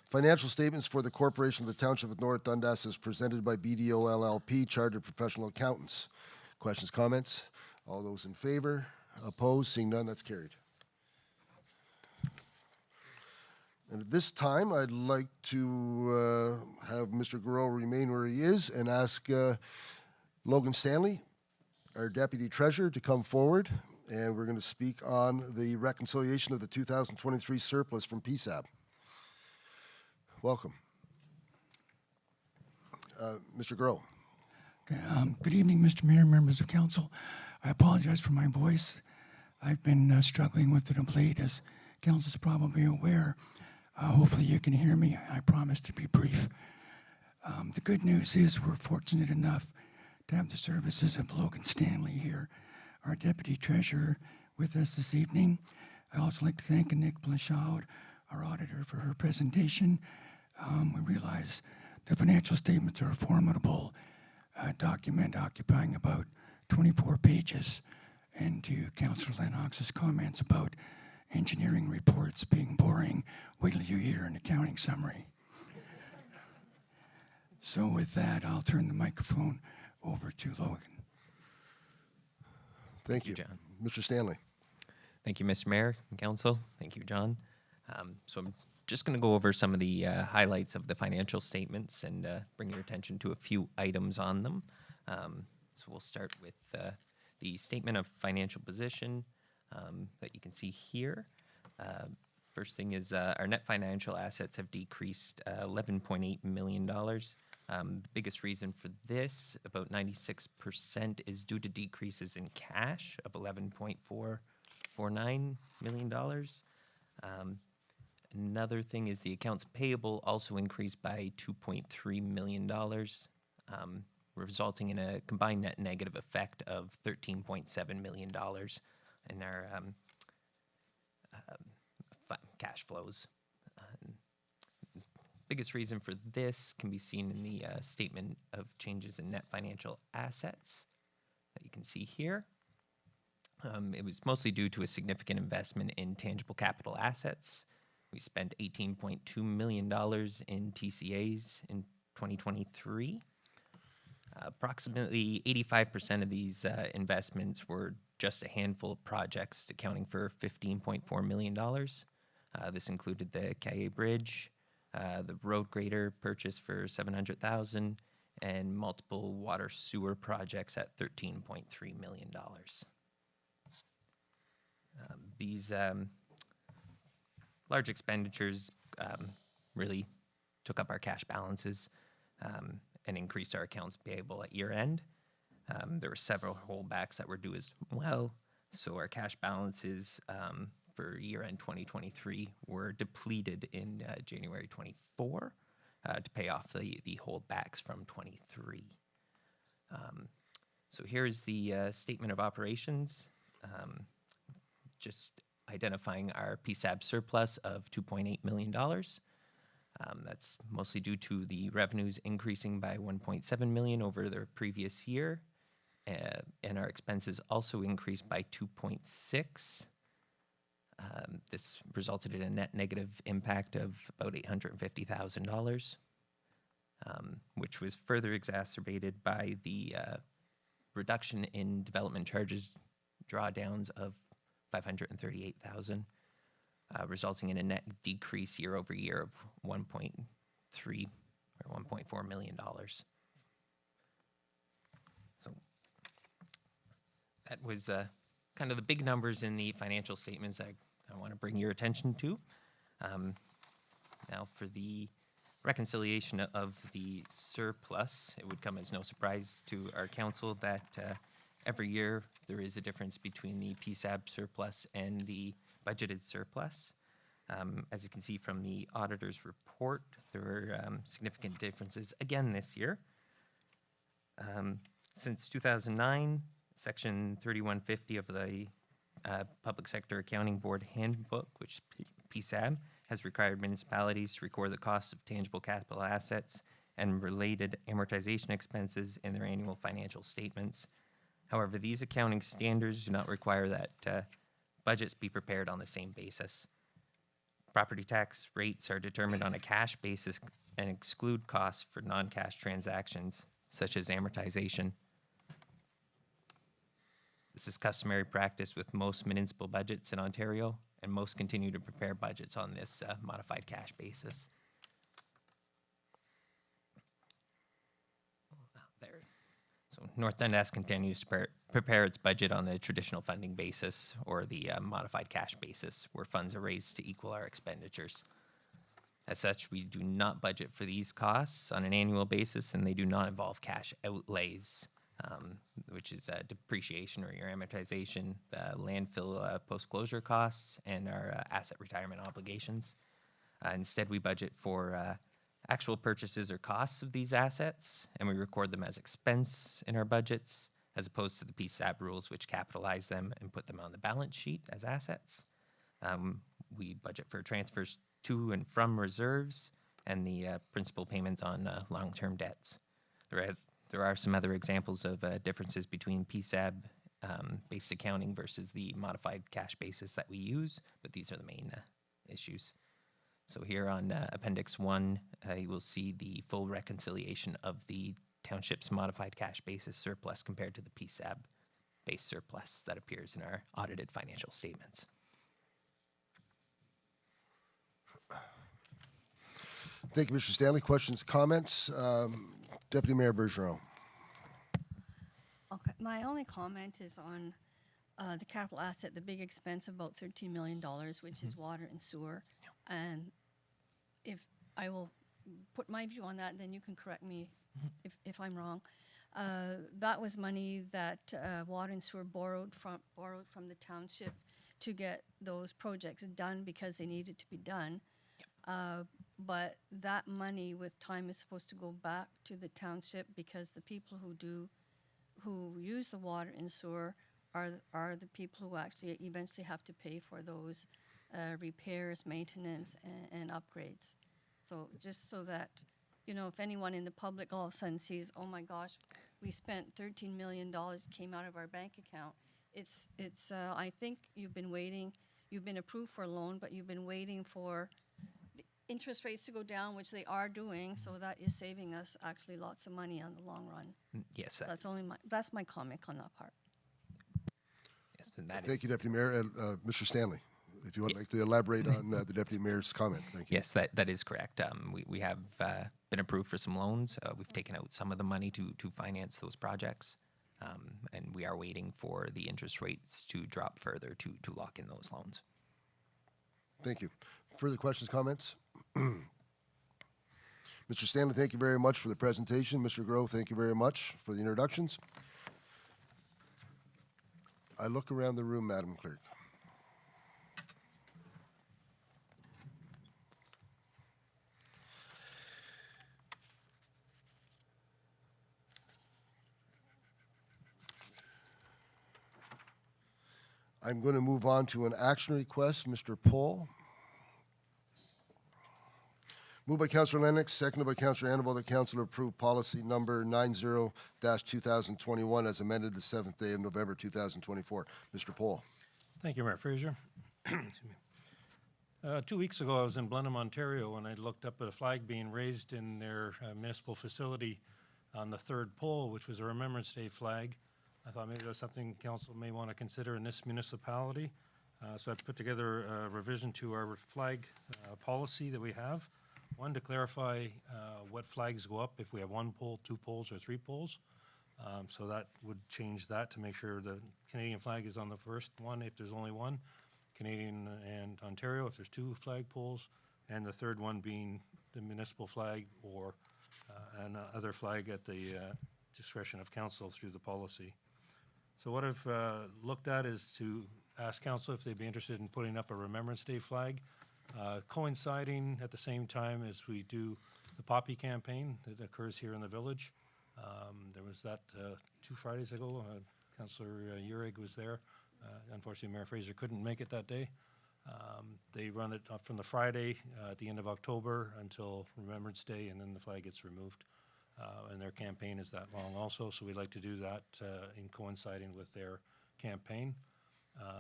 financial statements for the Corporation of the Township of North Dundas as presented by BDO LLP, Chartered Professional Accountants. Questions, comments? All those in favor? Opposed? Seeing none, that's carried. And at this time, I'd like to have Mr. Garreau remain where he is and ask Logan Stanley, our Deputy Treasurer, to come forward. And we're going to speak on the reconciliation of the 2023 surplus from PSAB. Welcome. Mr. Garreau. Okay, good evening, Mr. Mayor, members of council. I apologize for my voice. I've been struggling with it of late, as council is probably aware. Hopefully you can hear me. I promise to be brief. The good news is we're fortunate enough to have the services of Logan Stanley here, our Deputy Treasurer, with us this evening. I'd also like to thank Nick Blanchard, our auditor, for her presentation. we realize the financial statements are a formidable document occupying about 24 pages. And to Councillor Lennox's comments about engineering reports being boring, wait till you hear an accounting summary. So with that, I'll turn the microphone over to Logan. Thank you. John. Mr. Stanley. Thank you, Mr. Mayor and Council. Thank you, John. So I'm just going to go over some of the highlights of the financial statements and bring your attention to a few items on them. So we'll start with the statement of financial position that you can see here. First thing is our net financial assets have decreased $11.8 million. The biggest reason for this, about 96%, is due to decreases in cash of $11.449 million. Another thing is the accounts payable also increased by $2.3 million, resulting in a combined net negative effect of $13.7 million in our cash flows. Biggest reason for this can be seen in the statement of changes in net financial assets that you can see here. It was mostly due to a significant investment in tangible capital assets. We spent $18.2 million in TCAs in 2023. Approximately 85% of these investments were just a handful of projects, accounting for $15.4 million. This included the Kaye Bridge, the road grader purchase for $700,000, and multiple water sewer projects at $13.3 million. These large expenditures really took up our cash balances and increased our accounts payable at year end. There were several holdbacks that were due as well, so our cash balances for year-end 2023 were depleted in January 24 to pay off the holdbacks from 23. So here's the statement of operations, just identifying our PSAB surplus of $2.8 million. That's mostly due to the revenues increasing by $1.7 million over the previous year, and our expenses also increased by 2.6. This resulted in a net negative impact of about $850,000, which was further exacerbated by the reduction in development charges drawdowns of $538,000, resulting in a net decrease year over year of 1.3 or $1.4 million. So that was kind of the big numbers in the financial statements I want to bring your attention to. Now for the reconciliation of the surplus, it would come as no surprise to our council that every year there is a difference between the PSAB surplus and the budgeted surplus. As you can see from the auditor's report, there were significant differences again this year. Since 2009, Section 3150 of the Public Sector Accounting Board Handbook, which is PSAB, has required municipalities to record the cost of tangible capital assets and related amortization expenses in their annual financial statements. However, these accounting standards do not require that budgets be prepared on the same basis. Property tax rates are determined on a cash basis and exclude costs for non-cash transactions, such as amortization. This is customary practice with most municipal budgets in Ontario, and most continue to prepare budgets on this modified cash basis. There. So North Dundas continues to prepare its budget on the traditional funding basis or the modified cash basis, where funds are raised to equal our expenditures. As such, we do not budget for these costs on an annual basis, and they do not involve cash outlays, which is depreciation or your amortization, the landfill post-closure costs, and our asset retirement obligations. Instead, we budget for actual purchases or costs of these assets, and we record them as expense in our budgets, as opposed to the PSAB rules, which capitalize them and put them on the balance sheet as assets. We budget for transfers to and from reserves, and the principal payments on long-term debts. There are some other examples of differences between PSAB based accounting versus the modified cash basis that we use, but these are the main issues. So here on Appendix 1, you will see the full reconciliation of the township's modified cash basis surplus compared to the PSAB based surplus that appears in our audited financial statements. Thank you, Mr. Stanley. Questions, comments? Deputy Mayor Bergeron. Okay, my only comment is on the capital asset, the big expense of about $13 million, which is water and sewer. And if I will put my view on that, then you can correct me if I'm wrong. That was money that water and sewer borrowed from the township to get those projects done because they needed to be done. But that money with time is supposed to go back to the township because the people who use the water and sewer are the people who actually eventually have to pay for those repairs, maintenance, and upgrades. So just so that, you know, if anyone in the public all of a sudden sees, oh my gosh, we spent $13 million, came out of our bank account. It's I think you've been waiting, you've been approved for a loan, but you've been waiting for the interest rates to go down, which they are doing, so that is saving us actually lots of money on the long run. Yes, That's my comment on that part. yes, and that Thank you, Deputy Mayor. And Mr. Stanley, if you would like to elaborate on the Deputy Mayor's comment. Thank you. Yes, that is correct. We have been approved for some loans. We've taken out some of the money to finance those projects, and we are waiting for the interest rates to drop further to lock in those loans. Thank you. Further questions, comments? Mr. Stanley, thank you very much for the presentation. Mr. Groh, thank you very much for the introductions. I look around the room, Madam Clerk. I'm going to move on to an action request. Mr. Pohl. Moved by Councillor Lennox, seconded by Councillor Annabelle, that Council approve policy number 90-2021 as amended the 7th day of November 2024. Mr. Pohl. Thank you, Mayor Fraser. Excuse me. 2 weeks ago, I was in Blenheim, Ontario, and I looked up at a flag being raised in their municipal facility on the third pole, which was a Remembrance Day flag. I thought maybe that's something council may want to consider in this municipality. So I put together a revision to our flag policy that we have. One, to clarify what flags go up if we have 1 pole, 2 poles, or 3 poles. So that would change that to make sure the Canadian flag is on the first one if there's only 1. Canadian and Ontario if there's 2 flag poles, and the third one being the municipal flag or another flag at the discretion of council through the policy. So what I've looked at is to ask council if they'd be interested in putting up a Remembrance Day flag, coinciding at the same time as we do the poppy campaign that occurs here in the village. There was that 2 Fridays ago. Councillor Uhrig was there. Unfortunately, Mayor Fraser couldn't make it that day. They run it up from the Friday at the end of October until Remembrance Day, and then the flag gets removed. And their campaign is that long also, so we'd like to do that in coinciding with their campaign.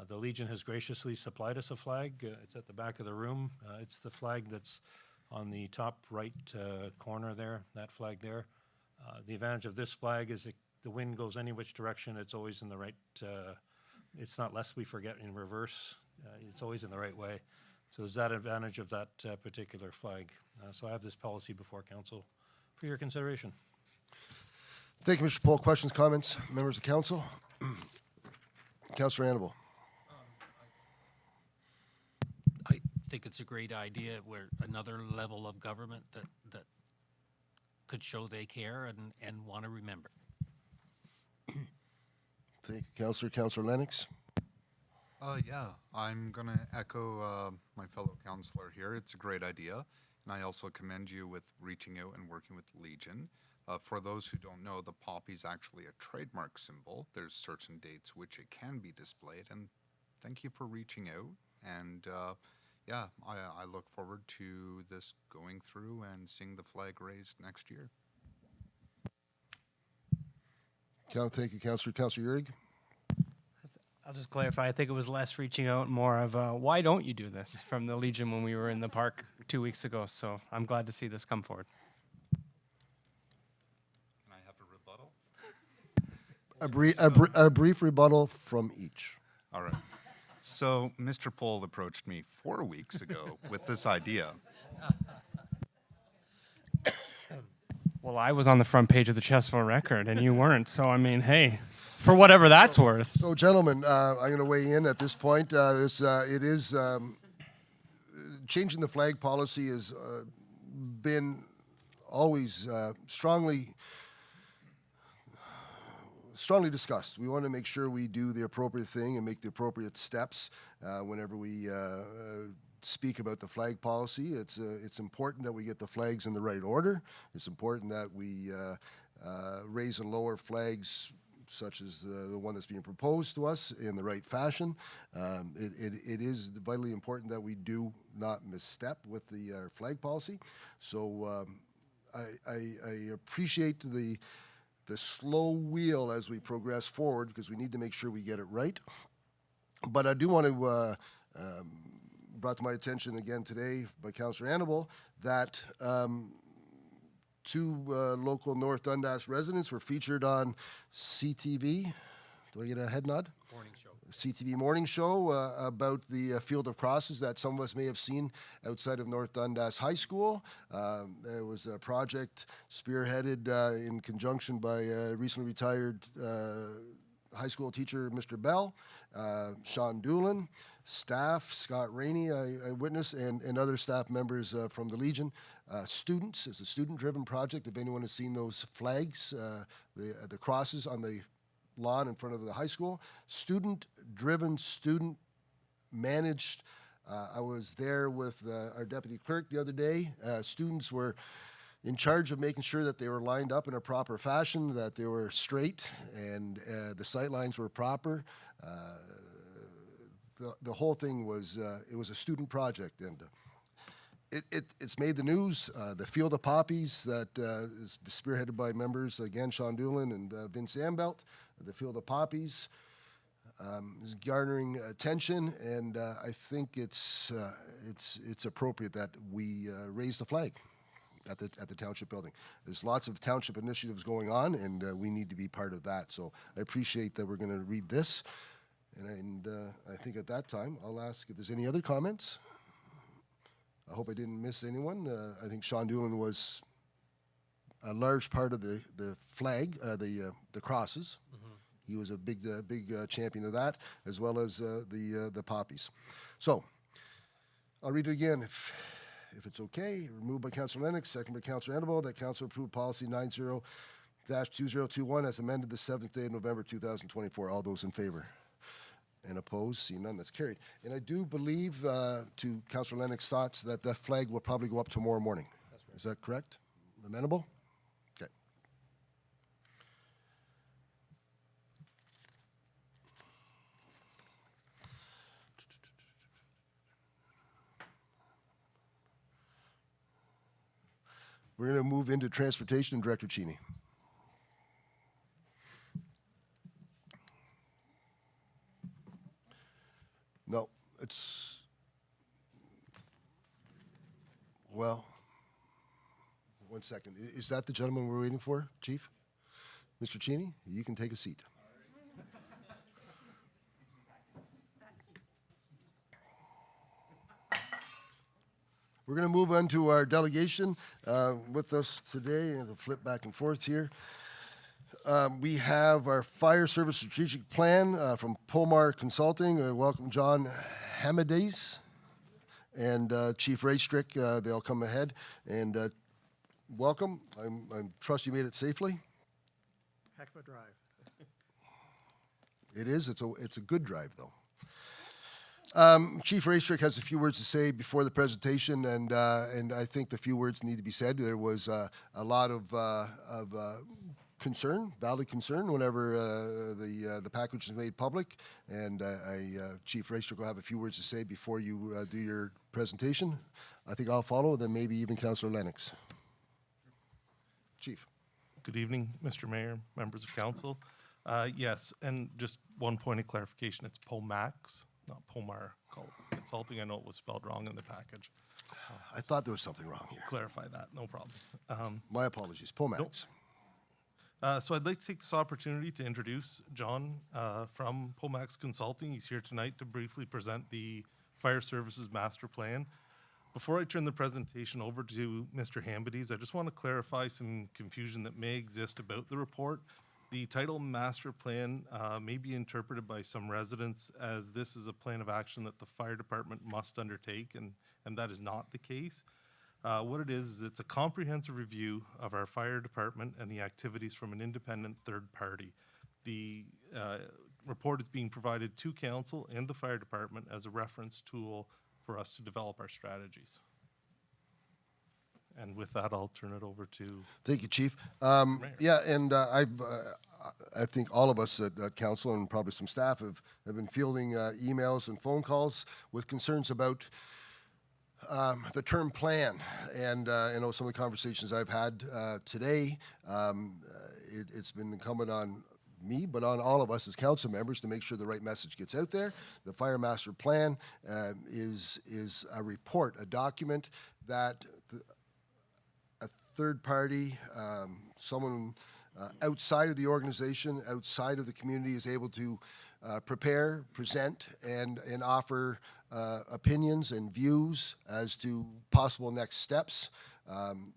The Legion has graciously supplied us a flag. It's at the back of the room. It's the flag that's on the top right corner there, that flag there. The advantage of this flag is the wind goes any which direction, it's always in the right, it's not lest we forget in reverse, it's always in the right way. So there's that advantage of that particular flag. So I have this policy before council for your consideration. Thank you, Mr. Pohl. Questions, comments, members of council? Councillor Annabelle. I think it's a great idea where another level of government that could show they care and want to remember. Thank you, Councillor. Councillor Lennox. Yeah, I'm going to echo my fellow councillor here. It's a great idea. And I also commend you with reaching out and working with Legion. For those who don't know, the poppy is actually a trademark symbol. There's certain dates which it can be displayed. And thank you for reaching out. And yeah, I look forward to this going through and seeing the flag raised next year. Thank you, Councillor. Councillor Urick? I'll just clarify. I think it was less reaching out, more of a, why don't you do this from the Legion when we were in the park 2 weeks ago. So I'm glad to see this come forward. Can I have a rebuttal? A brief rebuttal from each. All right. So Mr. Pohl approached me 4 weeks ago with this idea. Well, I was on the front page of the Chessville Record, and you weren't. So, I mean, hey, for whatever that's worth. So, gentlemen, I'm going to weigh in at this point. Changing the flag policy has been always strongly discussed. We want to make sure we do the appropriate thing and make the appropriate steps whenever we speak about the flag policy. It's important that we get the flags in the right order. It's important that we raise and lower flags such as the one that's being proposed to us in the right fashion. It is vitally important that we do not misstep with the flag policy. So I appreciate the slow wheel as we progress forward, because we need to make sure we get it right. But I do want to brought to my attention again today by Councillor Annable that two local North Dundas residents were featured on CTV. Do I get a head nod? Morning show. CTV morning show about the field of crosses that some of us may have seen outside of North Dundas High School. There was a project spearheaded in conjunction by recently retired high school teacher, Mr. Bell, Sean Doolin, staff, Scott Rainey, I witnessed, and other staff members from the Legion. Students, it's a student-driven project. If anyone has seen those flags, the crosses on the lawn in front of the high school, student-driven, student-managed. I was there with our deputy clerk the other day. Students were in charge of making sure that they were lined up in a proper fashion, that they were straight, and the sight lines were proper. The whole thing was, it was a student project, and it's made the news. The Field of Poppies that is spearheaded by members, again, Sean Doolin and Vince Ambelt. The Field of Poppies is garnering attention, and I think it's appropriate that we raise the flag at the township building. There's lots of township initiatives going on, and we need to be part of that. So I appreciate that we're going to read this, and I think at that time I'll ask if there's any other comments. I hope I didn't miss anyone. I think Sean Doolin was a large part of the flag, the crosses. Mm-hmm. He was a big champion of that, as well as the poppies. So I'll read it again if it's okay. Moved by Councillor Lennox, second by Councillor Annable, that Council approve policy 90-2021 as amended the 7th day of November 2024. All those in favor? And opposed? See none. That's carried. And I do believe, to Councillor Lennox's thoughts, that the flag will probably go up tomorrow morning. That's right. Is that correct? Amenable? Okay. We're going to move into transportation, and Director Cheney. No, it's, well, one second. Is that the gentleman we're waiting for, Chief? Mr. Cheney, you can take a seat. We're going to move on to our delegation. With us today, and I'll flip back and forth here. We have our Fire Service Strategic Plan from Polmar Consulting. Welcome John Hamades and Chief Raystrick. They'll come ahead and welcome. I trust you made it safely. Heck of a drive. It is. It's a good drive, though. Chief Raystrick has a few words to say before the presentation, and I think the few words need to be said. There was a lot of concern, valid concern, whenever the package is made public. And Chief Racer will have a few words to say before you do your presentation. I think I'll follow, then maybe even Councillor Lennox. Chief. Good evening, Mr. Mayor, members of council. Yes, and just one point of clarification, it's Pomax, not Pomar Consulting. I know it was spelled wrong in the package. I thought there was something wrong here. Clarify that, no problem. My apologies, Pomax. So I'd like to take this opportunity to introduce John from Pomax Consulting. He's here tonight to briefly present the Fire Services Master Plan. Before I turn the presentation over to Mr. Hambides, I just want to clarify some confusion that may exist about the report. The title Master Plan may be interpreted by some residents as this is a plan of action that the fire department must undertake, and that is not the case. What it is it's a comprehensive review of our fire department and the activities from an independent third party. The report is being provided to council and the fire department as a reference tool for us to develop our strategies. And with that, I'll turn it over to. Thank you, Chief. Yeah, and I think all of us at council and probably some staff have been fielding emails and phone calls with concerns about the term plan. And I know some of the conversations I've had today, it's been incumbent on me, but on all of us as council members to make sure the right message gets out there. The Fire Master Plan is a report, a document that a third party, someone outside of the organization, outside of the community is able to prepare, present, and offer opinions and views as to possible next steps.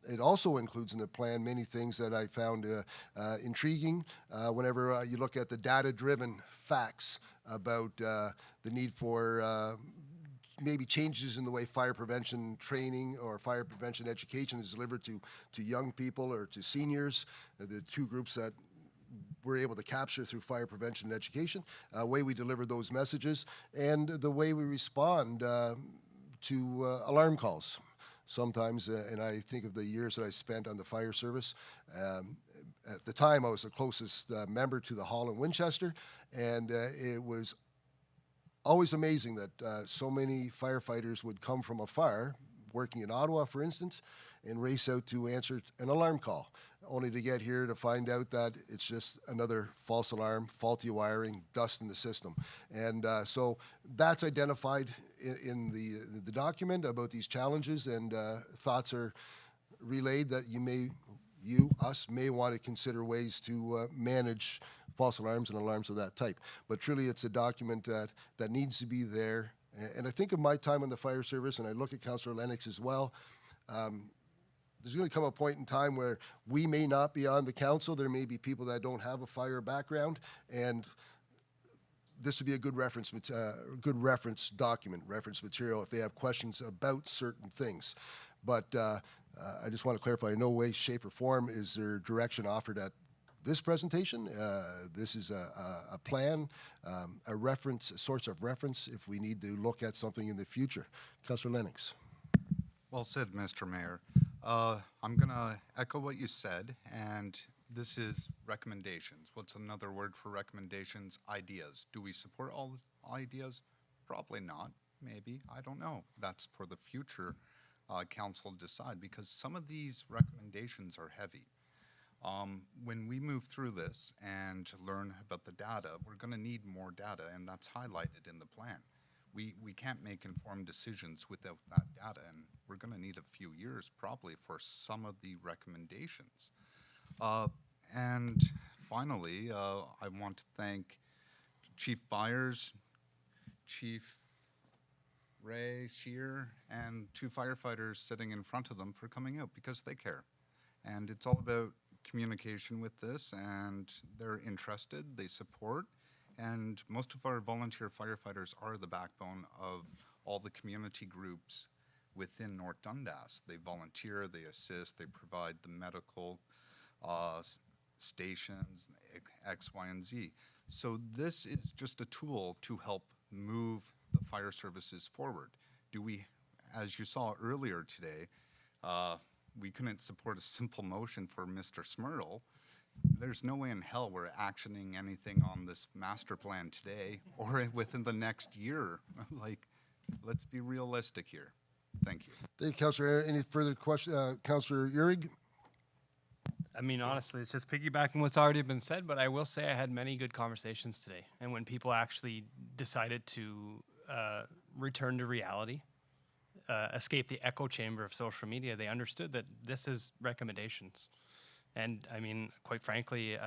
It also includes in the plan many things that I found intriguing whenever you look at the data-driven facts about the need for maybe changes in the way fire prevention training or fire prevention education is delivered to young people or to seniors, the two groups that we're able to capture through fire prevention and education, way we deliver those messages, and the way we respond to alarm calls. Sometimes, and I think of the years that I spent on the fire service, at the time I was the closest member to the Hall in Winchester, and it was always amazing that so many firefighters would come from afar, working in Ottawa, for instance, and race out to answer an alarm call, only to get here to find out that it's just another false alarm, faulty wiring, dust in the system. And so that's identified in the document about these challenges, and thoughts are relayed that us may want to consider ways to manage false alarms and alarms of that type. But truly it's a document that needs to be there. And I think of my time in the fire service, and I look at Councillor Lennox as well. There's going to come a point in time where we may not be on the council. There may be people that don't have a fire background, and this would be a good reference document, reference material if they have questions about certain things. But I just want to clarify, in no way, shape, or form is there direction offered at this presentation. This is a plan, a reference, a source of reference if we need to look at something in the future. Councillor Lennox. Well said, Mr. Mayor. I'm going to echo what you said, and this is recommendations. What's another word for recommendations? Ideas. Do we support all ideas? Probably not. Maybe. I don't know. That's for the future council to decide, because some of these recommendations are heavy. When we move through this and learn about the data, we're going to need more data, and that's highlighted in the plan. We can't make informed decisions without that data, and we're going to need a few years probably for some of the recommendations. And finally, I want to thank Chief Byers, Chief Ray Shear, and two firefighters sitting in front of them for coming out, because they care. And it's all about communication with this, and they're interested, they support. And most of our volunteer firefighters are the backbone of all the community groups within North Dundas. They volunteer, they assist, they provide the medical stations, X, Y, and Z. So this is just a tool to help move the fire services forward. As you saw earlier today, we couldn't support a simple motion for Mr. Smurl there's no way in hell we're actioning anything on this master plan today or within the next year. Like, let's be realistic here. Thank you. Thank you, Councillor. Any further question? Councillor Uhrig? I mean, honestly, it's just piggybacking what's already been said, but I will say I had many good conversations today. And when people actually decided to return to reality, escape the echo chamber of social media, they understood that this is recommendations. And I mean, quite frankly,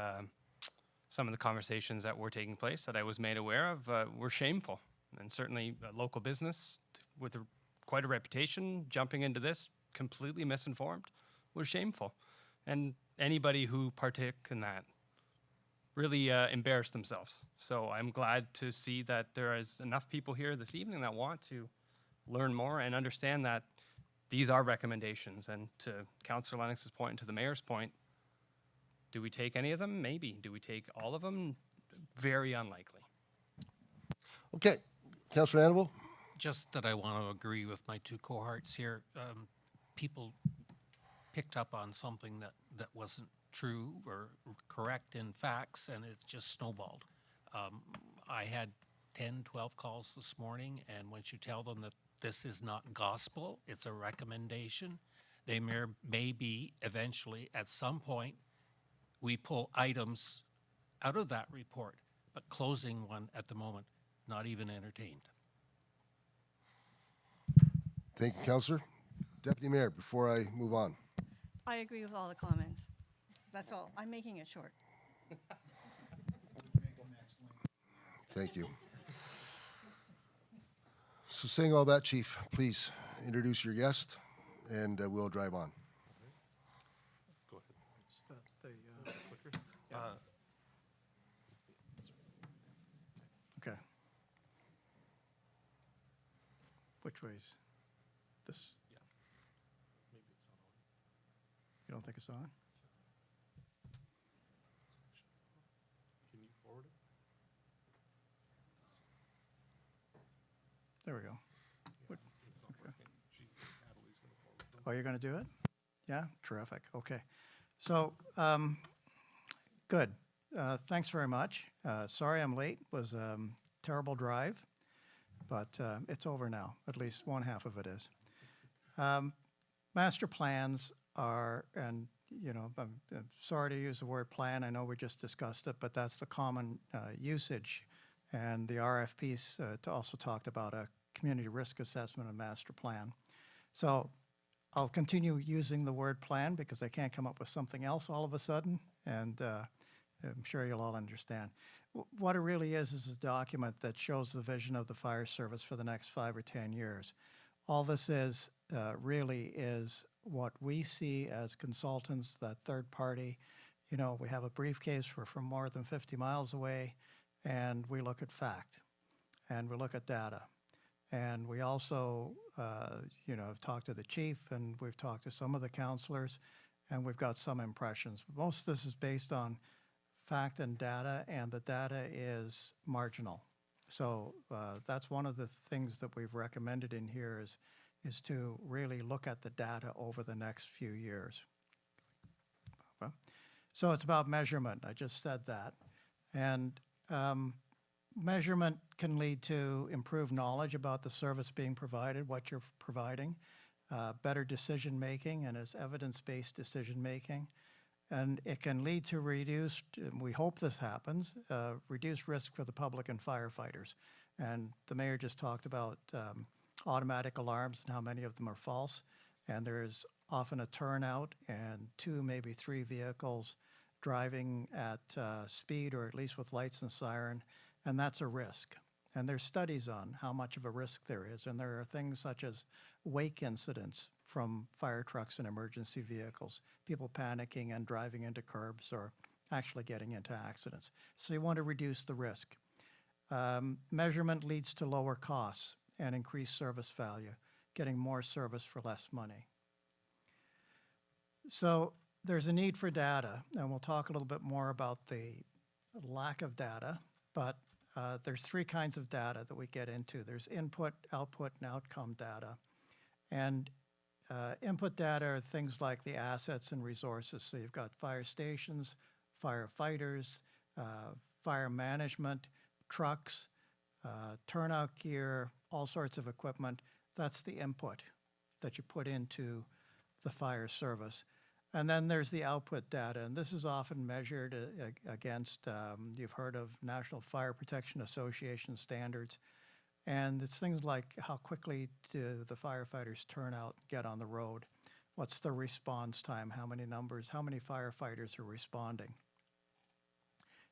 some of the conversations that were taking place that I was made aware of were shameful. And certainly a local business with quite a reputation jumping into this completely misinformed was shameful. And anybody who partook in that really embarrassed themselves. So I'm glad to see that there is enough people here this evening that want to learn more and understand that these are recommendations. And to Councillor Lennox's point and to the Mayor's point, do we take any of them? Maybe. Do we take all of them? Very unlikely. Okay. Councillor Annable? Just that I want to agree with my two cohorts here. People picked up on something that wasn't true or correct in facts, and it's just snowballed. I had 10, 12 calls this morning, and once you tell them that this is not gospel, it's a recommendation, they may be eventually, at some point, we pull items out of that report, but closing one at the moment, not even entertained. Thank you, Councillor. Deputy Mayor, before I move on. I agree with all the comments. That's all. I'm making it short. Thank you. So saying all that, Chief, please introduce your guest, and we'll drive on. Go ahead. Start the, Clicker. okay. Which way's this? Yeah. Maybe it's not on. You don't think it's on? Can you forward it? There we go. What- It's not okay. working. Natalie's going to forward them. Oh, you're going to do it? Yeah? Terrific. Okay. So, good. Thanks very much. Sorry I'm late. It was a terrible drive, but it's over now. At least one half of it is. Master plans are, and you know, I'm sorry to use the word plan. I know we just discussed it, but that's the common usage. And the RFPs also talked about a community risk assessment and master plan. So I'll continue using the word plan because I can't come up with something else all of a sudden, and I'm sure you'll all understand. What it really is a document that shows the vision of the fire service for the next 5 or 10 years. All this is really is what we see as consultants, that third party. You know, we have a briefcase, we're from more than 50 miles away, and we look at fact, and we look at data. And we also, you know, have talked to the chief, and we've talked to some of the councillors, and we've got some impressions. Most of this is based on fact and data, and the data is marginal. So that's one of the things that we've recommended in here is to really look at the data over the next few years. So it's about measurement. I just said that. And measurement can lead to improved knowledge about the service being provided, what you're providing, better decision making, and it's evidence-based decision making. And it can lead to reduced, and we hope this happens, reduced risk for the public and firefighters. And the mayor just talked about automatic alarms and how many of them are false. And there's often a turnout and 2, maybe 3 vehicles driving at speed, or at least with lights and siren, and that's a risk. And there's studies on how much of a risk there is, and there are things such as wake incidents from fire trucks and emergency vehicles, people panicking and driving into curbs or actually getting into accidents. So you want to reduce the risk. Measurement leads to lower costs and increased service value, getting more service for less money. So there's a need for data, and we'll talk a little bit more about the lack of data, but there's 3 kinds of data that we get into. There's input, output, and outcome data. And input data are things like the assets and resources. So you've got fire stations, firefighters, fire management, trucks, turnout gear, all sorts of equipment. That's the input that you put into the fire service. And then there's the output data, and this is often measured against, you've heard of National Fire Protection Association standards, and it's things like how quickly do the firefighters turn out, get on the road, what's the response time, how many firefighters are responding.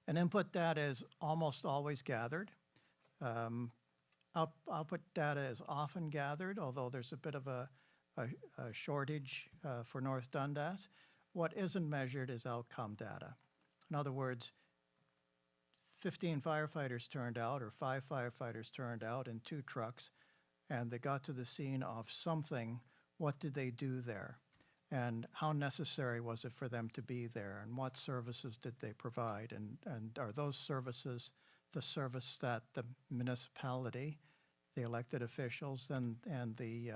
And input data is almost always gathered. Output data is often gathered, although there's a bit of a shortage for North Dundas. What isn't measured is outcome data. In other words, 15 firefighters turned out, or 5 firefighters turned out in 2 trucks, and they got to the scene of something. What did they do there? And how necessary was it for them to be there? And what services did they provide? And are those services the service that the municipality, the elected officials, and the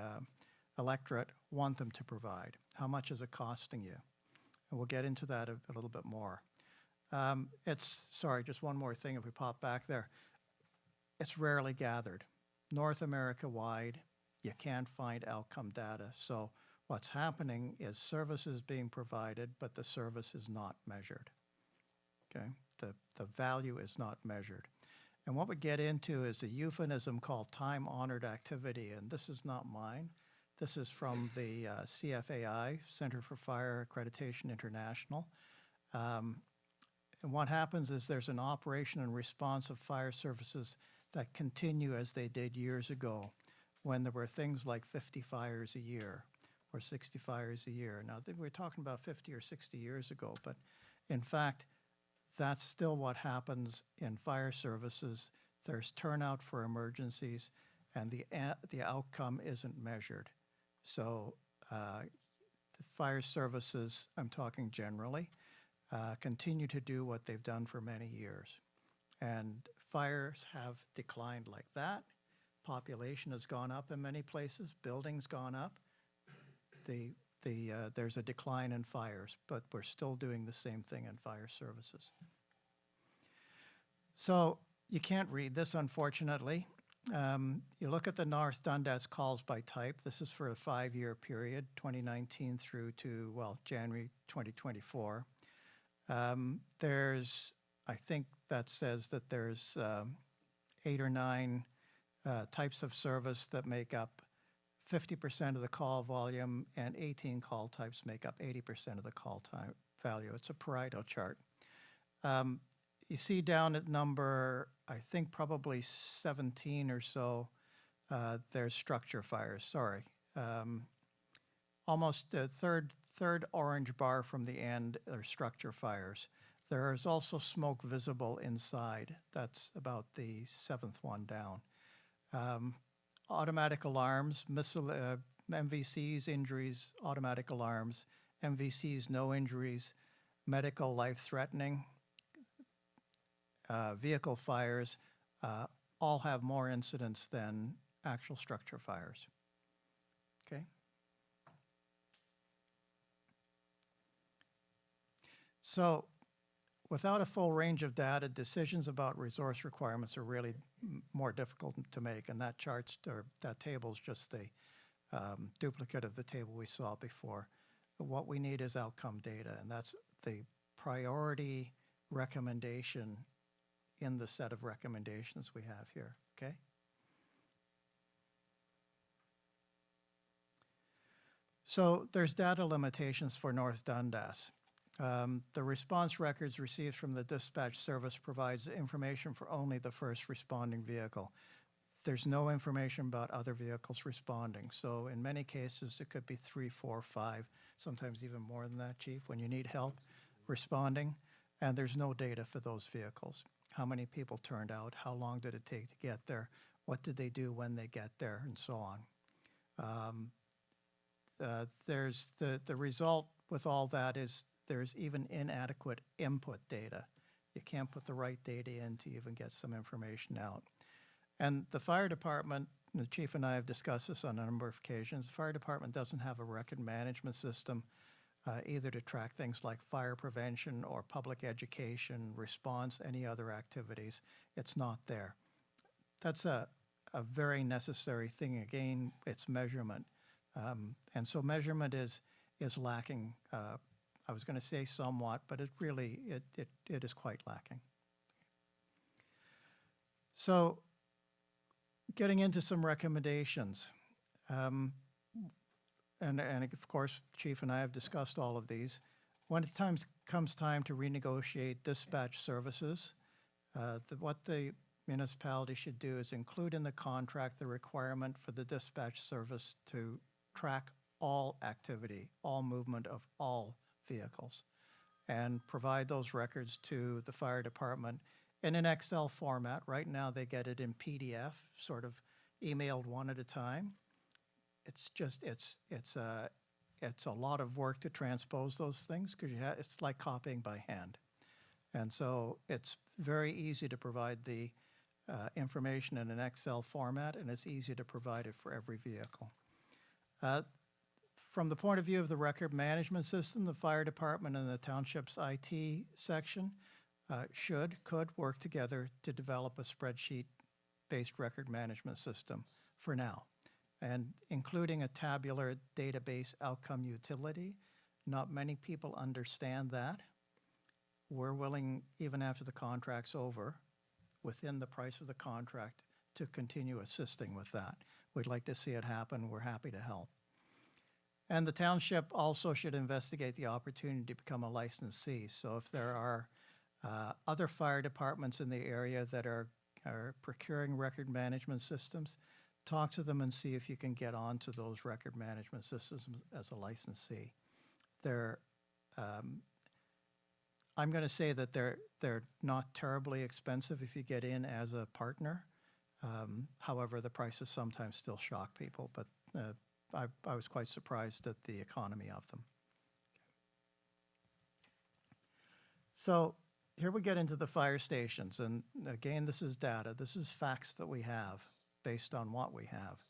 electorate want them to provide? How much is it costing you? And we'll get into that a little bit more. Sorry, just one more thing if we pop back there. It's rarely gathered. North America-wide, you can't find outcome data. So what's happening is services being provided, but the service is not measured. Okay, the value is not measured. And what we get into is a euphemism called time-honored activity, and this is not mine. This is from the CFAI, Center for Fire Accreditation International. And what happens is there's an operation and response of fire services that continue as they did years ago, when there were things like 50 fires a year or 60 fires a year. Now, we're talking about 50 or 60 years ago, but in fact, that's still what happens in fire services. There's turnout for emergencies, and the outcome isn't measured. So the fire services, I'm talking generally, continue to do what they've done for many years. And fires have declined like that. Population has gone up in many places. Buildings gone up. There's a decline in fires, but we're still doing the same thing in fire services. So you can't read this, unfortunately. You look at the North Dundas calls by type. This is for a 5-year period, 2019 through to, well, January 2024. I think that says that there's 8 or 9 types of service that make up 50% of the call volume, and 18 call types make up 80% of the call time value. It's a Pareto chart. You see down at number, I think probably 17 or so, there's structure fires, sorry. Almost the third orange bar from the end are structure fires. There is also smoke visible inside. That's about the 7th one down. Automatic alarms, MVCs, injuries, automatic alarms, MVCs, no injuries, medical, life-threatening, vehicle fires, all have more incidents than actual structure fires. Okay? So without a full range of data, decisions about resource requirements are really more difficult to make, and that table is just the duplicate of the table we saw before. What we need is outcome data, and that's the priority recommendation in the set of recommendations we have here, okay? So there's data limitations for North Dundas. The response records received from the dispatch service provides information for only the first responding vehicle. There's no information about other vehicles responding. So in many cases, it could be 3, 4, 5, sometimes even more than that, Chief, when you need help responding, and there's no data for those vehicles. How many people turned out? How long did it take to get there? What did they do when they get there, and so on. There's the result with all that is there's even inadequate input data. You can't put the right data in to even get some information out. And the fire department, the chief and I have discussed this on a number of occasions, the fire department doesn't have a record management system either to track things like fire prevention or public education, response, any other activities. It's not there. That's a very necessary thing. Again, it's measurement. And so measurement is lacking. I was going to say somewhat, but it really, it is quite lacking. So getting into some recommendations. And of course, Chief and I have discussed all of these. When it comes time to renegotiate dispatch services, what the municipality should do is include in the contract the requirement for the dispatch service to track all activity, all movement of all vehicles, and provide those records to the fire department in an Excel format. Right now, they get it in PDF, sort of emailed one at a time. It's just, it's a lot of work to transpose those things because it's like copying by hand. And so it's very easy to provide the information in an Excel format, and it's easy to provide it for every vehicle. From the point of view of the record management system, the fire department and the township's IT section could work together to develop a spreadsheet-based record management system for now, and including a tabular database outcome utility. Not many people understand that. We're willing, even after the contract's over, within the price of the contract, to continue assisting with that. We'd like to see it happen. We're happy to help. And the township also should investigate the opportunity to become a licensee. So if there are other fire departments in the area that are procuring record management systems, talk to them and see if you can get onto those record management systems as a licensee. I'm going to say that they're not terribly expensive if you get in as a partner. However, the prices sometimes still shock people, but I was quite surprised at the economy of them. So here we get into the fire stations, and again, this is data. This is facts that we have based on what we have.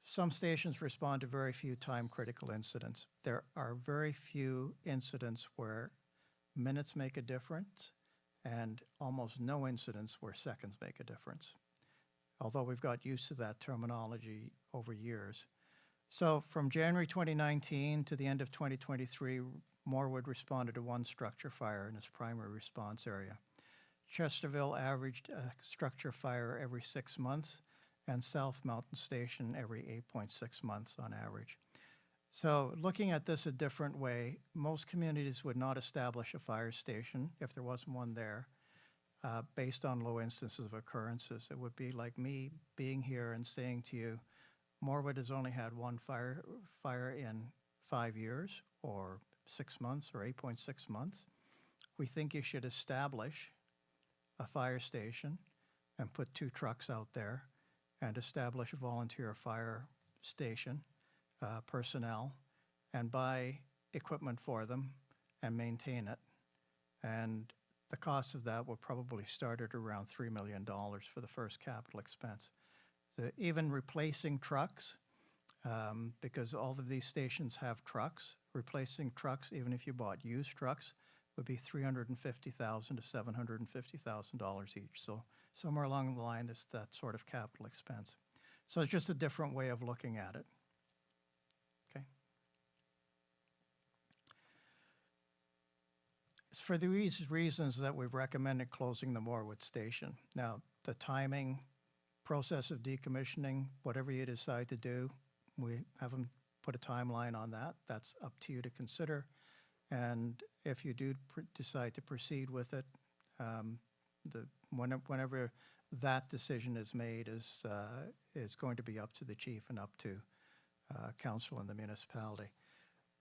Some stations respond to very few time-critical incidents. There are very few incidents where minutes make a difference, and almost no incidents where seconds make a difference, although we've got used to that terminology over years. So from January 2019 to the end of 2023, Morwood responded to one structure fire in its primary response area. Chesterville averaged a structure fire every 6 months, and South Mountain Station every 8.6 months on average. So looking at this a different way, most communities would not establish a fire station if there wasn't one there based on low instances of occurrences. It would be like me being here and saying to you, Morwood has only had one fire in 5 years or 6 months or 8.6 months. We think you should establish a fire station and put 2 trucks out there and establish a volunteer fire station personnel and buy equipment for them and maintain it. And the cost of that will probably start at around $3 million for the first capital expense. So even replacing trucks, because all of these stations have trucks, replacing trucks, even if you bought used trucks, would be $350,000 to $750,000 each. So somewhere along the line, there's that sort of capital expense. So it's just a different way of looking at it. Okay. It's for these reasons that we've recommended closing the Morwood station. Now, the timing, process of decommissioning, whatever you decide to do, we haven't put a timeline on that. That's up to you to consider. And if you do decide to proceed with it, whenever that decision is made is going to be up to the chief and up to council and the municipality.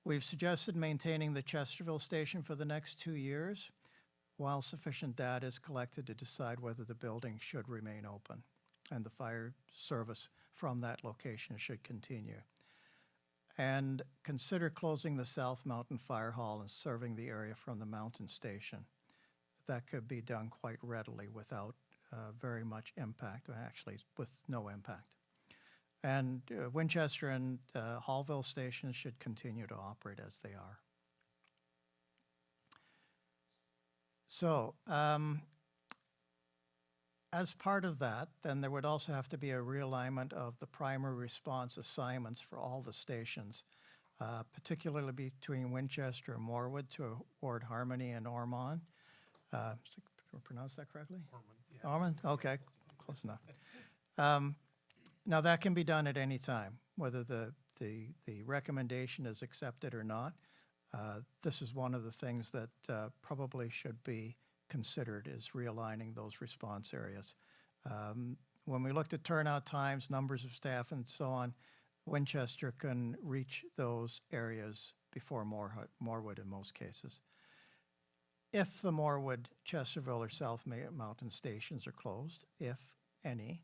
We've suggested maintaining the Chesterville station for the next 2 years while sufficient data is collected to decide whether the building should remain open and the fire service from that location should continue. And consider closing the South Mountain Fire Hall and serving the area from the mountain station. That could be done quite readily without very much impact, or actually with no impact. And Winchester and Hallville stations should continue to operate as they are. So, as part of that, then there would also have to be a realignment of the primary response assignments for all the stations, particularly between Winchester and Morwood toward Harmony and Ormond. Did I pronounce that correctly? Ormond, yes. Ormond? Okay, close enough. Now, that can be done at any time, whether the recommendation is accepted or not. This is one of the things that probably should be considered, is realigning those response areas. When we looked at turnout times, numbers of staff, and so on, Winchester can reach those areas before Morwood in most cases. If the Morwood, Chesterville, or South Mountain stations are closed, if any,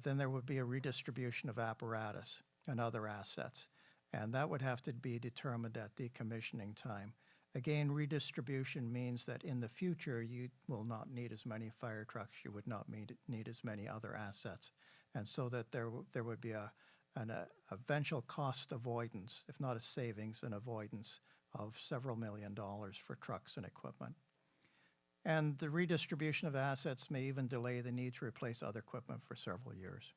then there would be a redistribution of apparatus and other assets, and that would have to be determined at decommissioning time. Again, redistribution means that in the future you will not need as many fire trucks, you would not need as many other assets, and so that there would be an eventual cost avoidance, if not a savings, an avoidance of several $1 million for trucks and equipment. And the redistribution of assets may even delay the need to replace other equipment for several years.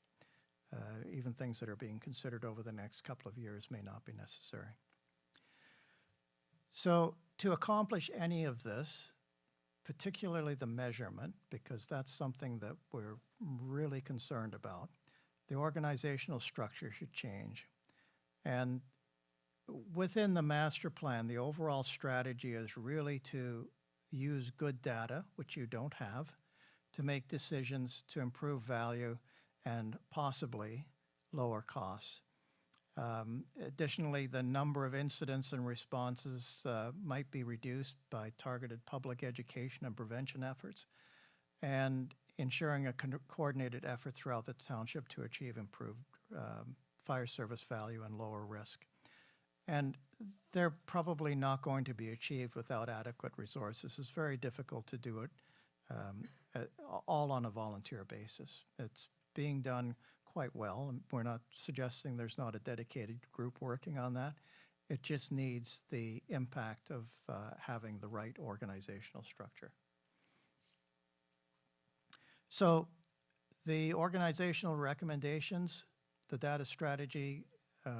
Even things that are being considered over the next couple of years may not be necessary. So to accomplish any of this, particularly the measurement, because that's something that we're really concerned about, the organizational structure should change. And within the master plan, the overall strategy is really to use good data, which you don't have, to make decisions to improve value and possibly lower costs. Additionally, the number of incidents and responses might be reduced by targeted public education and prevention efforts, and ensuring a coordinated effort throughout the township to achieve improved fire service value and lower risk. And they're probably not going to be achieved without adequate resources. It's very difficult to do it all on a volunteer basis. It's being done quite well, and we're not suggesting there's not a dedicated group working on that. It just needs the impact of having the right organizational structure. So the organizational recommendations, the data strategy,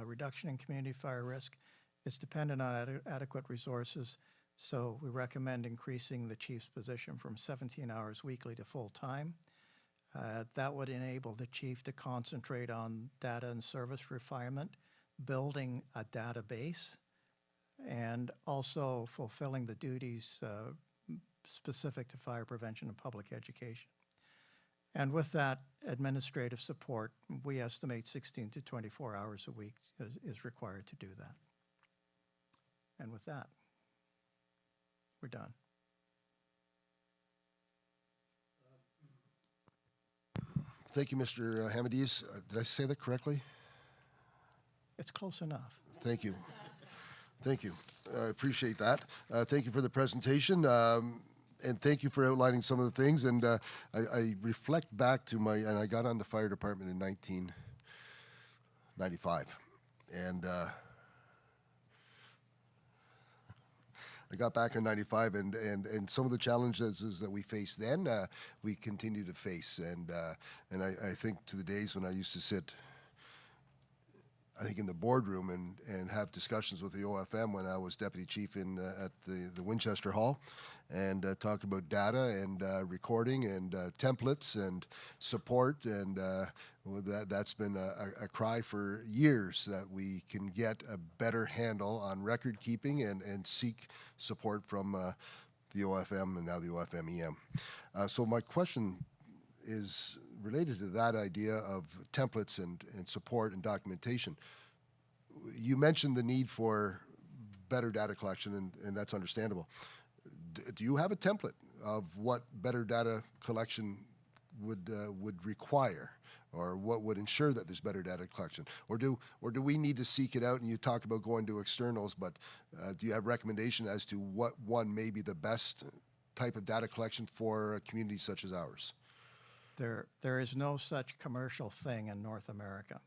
reduction in community fire risk is dependent on adequate resources. So we recommend increasing the chief's position from 17 hours weekly to full-time. That would enable the chief to concentrate on data and service refinement, building a database, and also fulfilling the duties specific to fire prevention and public education. And with that administrative support, we estimate 16 to 24 hours a week is required to do that. And with that, we're done. Thank you, Mr. Hamadiz. Did I say that correctly? It's close enough. Thank you. Thank you. I appreciate that. Thank you for the presentation. And thank you for outlining some of the things. And I reflect back to and I got on the fire department in 1995. And I got back in 95, and some of the challenges that we faced then, we continue to face. And I think to the days when I used to sit, I think in the boardroom and have discussions with the OFM when I was deputy chief at the Winchester Hall, and talk about data and recording and templates and support, and that's been a cry for years, that we can get a better handle on record keeping and seek support from the OFM and now the OFM-EM. So my question is related to that idea of templates and support and documentation. You mentioned the need for better data collection, and that's understandable. Do you have a template of what better data collection would require, or what would ensure that there's better data collection? Or do we need to seek it out? And you talk about going to externals, but do you have recommendation as to what one may be the best type of data collection for a community such as ours? There is no such commercial thing in North America.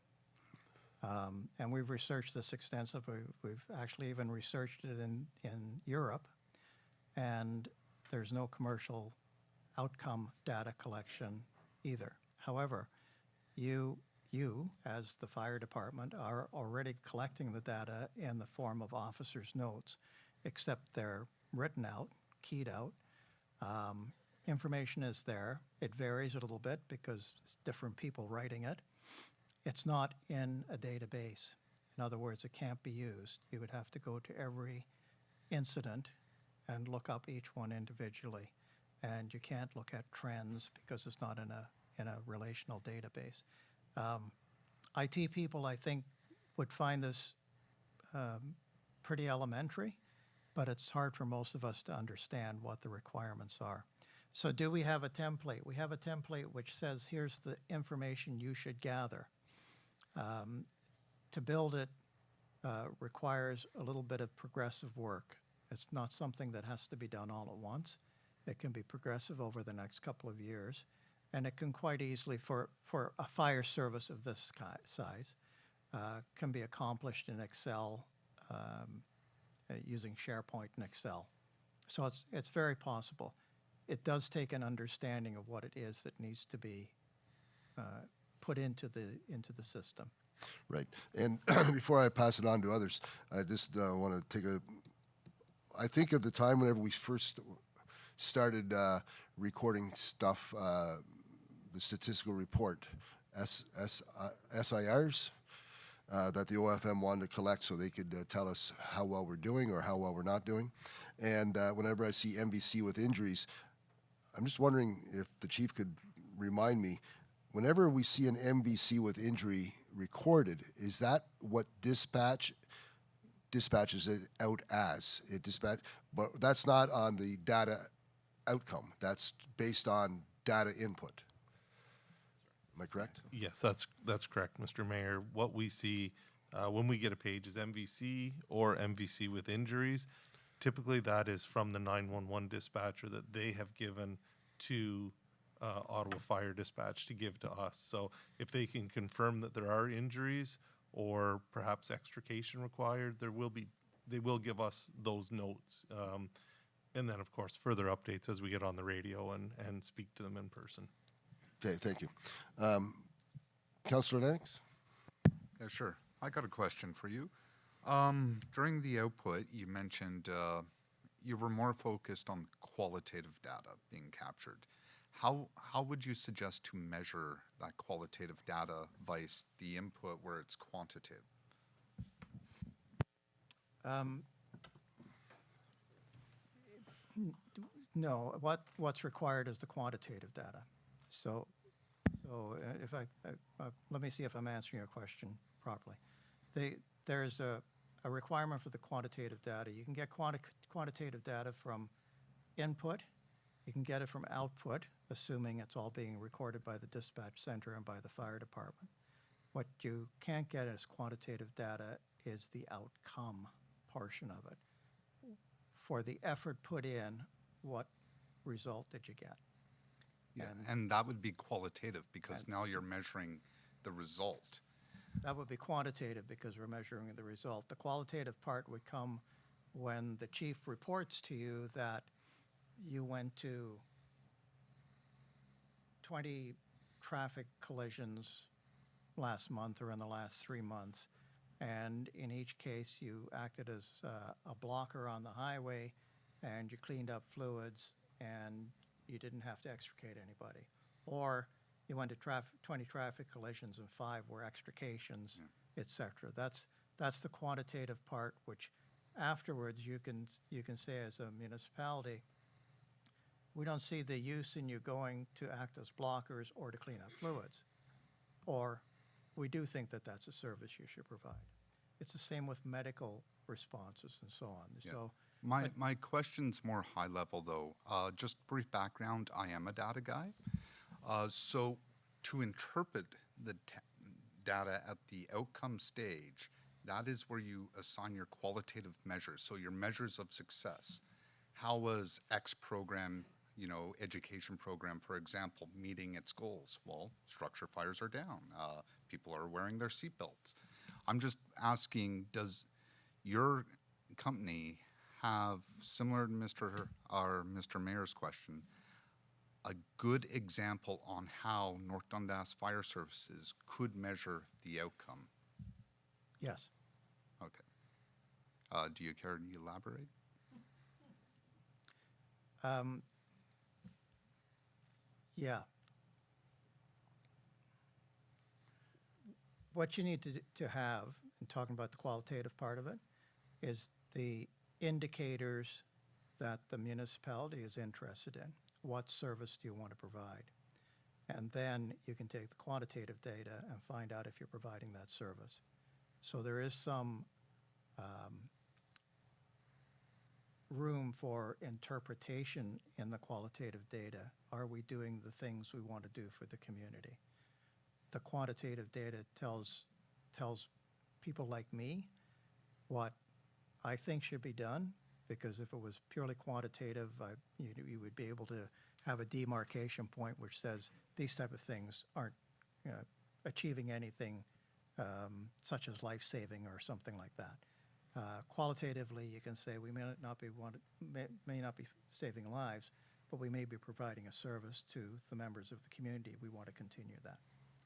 And we've researched this extensively. We've actually even researched it in Europe, and there's no commercial outcome data collection either. However, you, as the fire department, are already collecting the data in the form of officers' notes, except they're written out, keyed out. Information is there. It varies a little bit because it's different people writing it. It's not in a database. In other words, it can't be used. You would have to go to every incident and look up each one individually. And you can't look at trends because it's not in a relational database. IT people, I think, would find this pretty elementary, but it's hard for most of us to understand what the requirements are. So do we have a template? We have a template which says, here's the information you should gather. To build it requires a little bit of progressive work. It's not something that has to be done all at once. It can be progressive over the next couple of years, and it can quite easily, for a fire service of this size, can be accomplished in Excel, using SharePoint and Excel. So it's very possible. It does take an understanding of what it is that needs to be put into the system. Right. And before I pass it on to others, I just want to take I think of the time whenever we first started recording stuff, the statistical report, SIRs, that the OFM wanted to collect so they could tell us how well we're doing or how well we're not doing. And whenever I see MVC with injuries, I'm just wondering if the chief could remind me, whenever we see an MVC with injury recorded, is that what dispatches it out as? But that's not on the data outcome. That's based on data input. Am I correct? Yes, that's correct, Mr. Mayor. What we see when we get a page is MVC or MVC with injuries. Typically, that is from the 911 dispatcher that they have given to Ottawa Fire Dispatch to give to us. So if they can confirm that there are injuries or perhaps extrication required, they will give us those notes. And then, of course, further updates as we get on the radio and speak to them in person. Okay, thank you. Councillor Lennox? Yeah, sure. I got a question for you. During the output, you mentioned you were more focused on qualitative data being captured. How would you suggest to measure that qualitative data vice the input where it's quantitative? No, what's required is the quantitative data. So if let me see if I'm answering your question properly. There's a requirement for the quantitative data. You can get quantitative data from input. You can get it from output, assuming it's all being recorded by the dispatch center and by the fire department. What you can't get as quantitative data is the outcome portion of it. For the effort put in, what result did you get? Yeah, and that would be qualitative because now you're measuring the result. That would be quantitative because we're measuring the result. The qualitative part would come when the chief reports to you that you went to 20 traffic collisions last month or in the last 3 months, and in each case you acted as a blocker on the highway and you cleaned up fluids and you didn't have to extricate anybody. Or you went to 20 traffic collisions and 5 were extrications, etc. That's the quantitative part, which afterwards you can say as a municipality, we don't see the use in you going to act as blockers or to clean up fluids. Or we do think that that's a service you should provide. It's the same with medical responses and so on. Yeah. So my question's more high level though. Just brief background, I am a data guy. So to interpret the data at the outcome stage, that is where you assign your qualitative measures. So your measures of success. How was X program, education program, for example, meeting its goals? Well, structure fires are down. People are wearing their seatbelts. I'm just asking, does your company have, similar to Mr. Mayor's question, a good example on how North Dundas Fire Services could measure the outcome? Yes. Okay. Do you care to elaborate? Yeah. What you need to have, in talking about the qualitative part of it, is the indicators that the municipality is interested in. What service do you want to provide? And then you can take the quantitative data and find out if you're providing that service. So there is some room for interpretation in the qualitative data. Are we doing the things we want to do for the community? The quantitative data tells people like me what I think should be done, because if it was purely quantitative, you would be able to have a demarcation point which says these type of things aren't achieving anything such as life-saving or something like that. Qualitatively, you can say we may not be saving lives, but we may be providing a service to the members of the community. We want to continue that.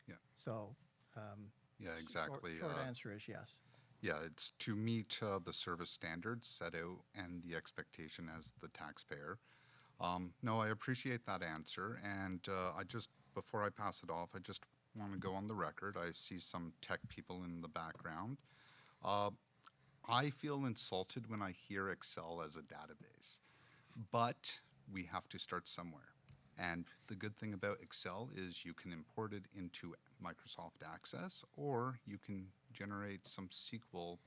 Yeah. So, yeah, exactly. Short answer is yes. Yeah, it's to meet the service standards set out and the expectation as the taxpayer. No, I appreciate that answer, and before I pass it off, I just want to go on the record. I see some tech people in the background. I feel insulted when I hear Excel as a database, but we have to start somewhere. And the good thing about Excel is you can import it into Microsoft Access, or you can generate some SQL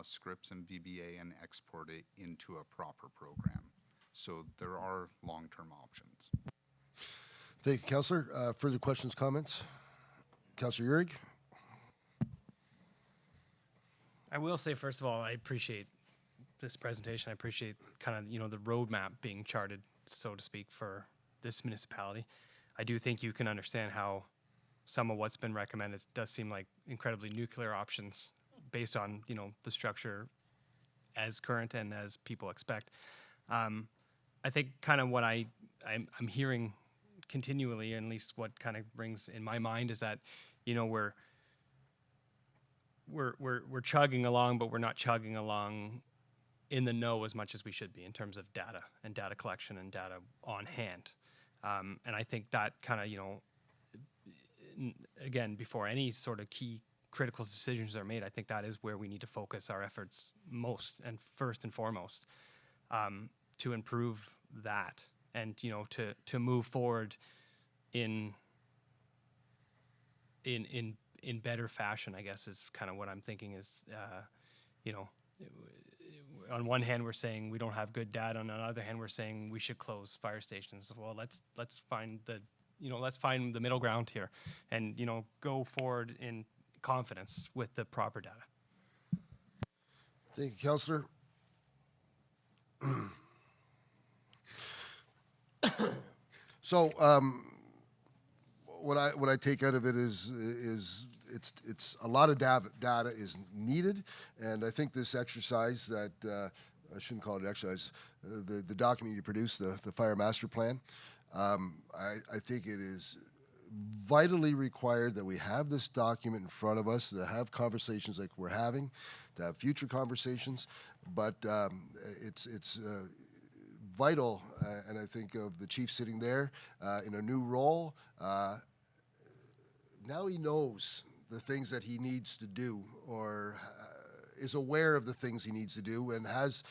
scripts and VBA and export it into a proper program. So there are long-term options. Thank you, Councillor. Further questions, comments? Councillor Urick? I will say, first of all, I appreciate this presentation. I appreciate kind of, the roadmap being charted, so to speak, for this municipality. I do think you can understand how some of what's been recommended does seem like incredibly nuclear options based on, the structure as current and as people expect. I think kind of what I'm hearing continually, at least what kind of rings in my mind, is that, we're chugging along, but we're not chugging along in the know as much as we should be in terms of data and data collection and data on hand. And I think that kind of, again, before any sort of key critical decisions are made, I think that is where we need to focus our efforts most and first and foremost, to improve that and, to move forward in better fashion, I guess, is kind of what I'm thinking is, on one hand, we're saying we don't have good data. On the other hand, we're saying we should close fire stations. Well, let's find the middle ground here and, go forward in confidence with the proper data. Thank you, Councillor. So, what I take out of it is it's a lot of data is needed, and I think this exercise that I shouldn't call it an exercise, the document you produced, the fire master plan, I think it is vitally required that we have this document in front of us, to have conversations like we're having, to have future conversations, but it's vital, and I think of the chief sitting there in a new role. Now he knows the things that he needs to do, or is aware of the things he needs to do, and has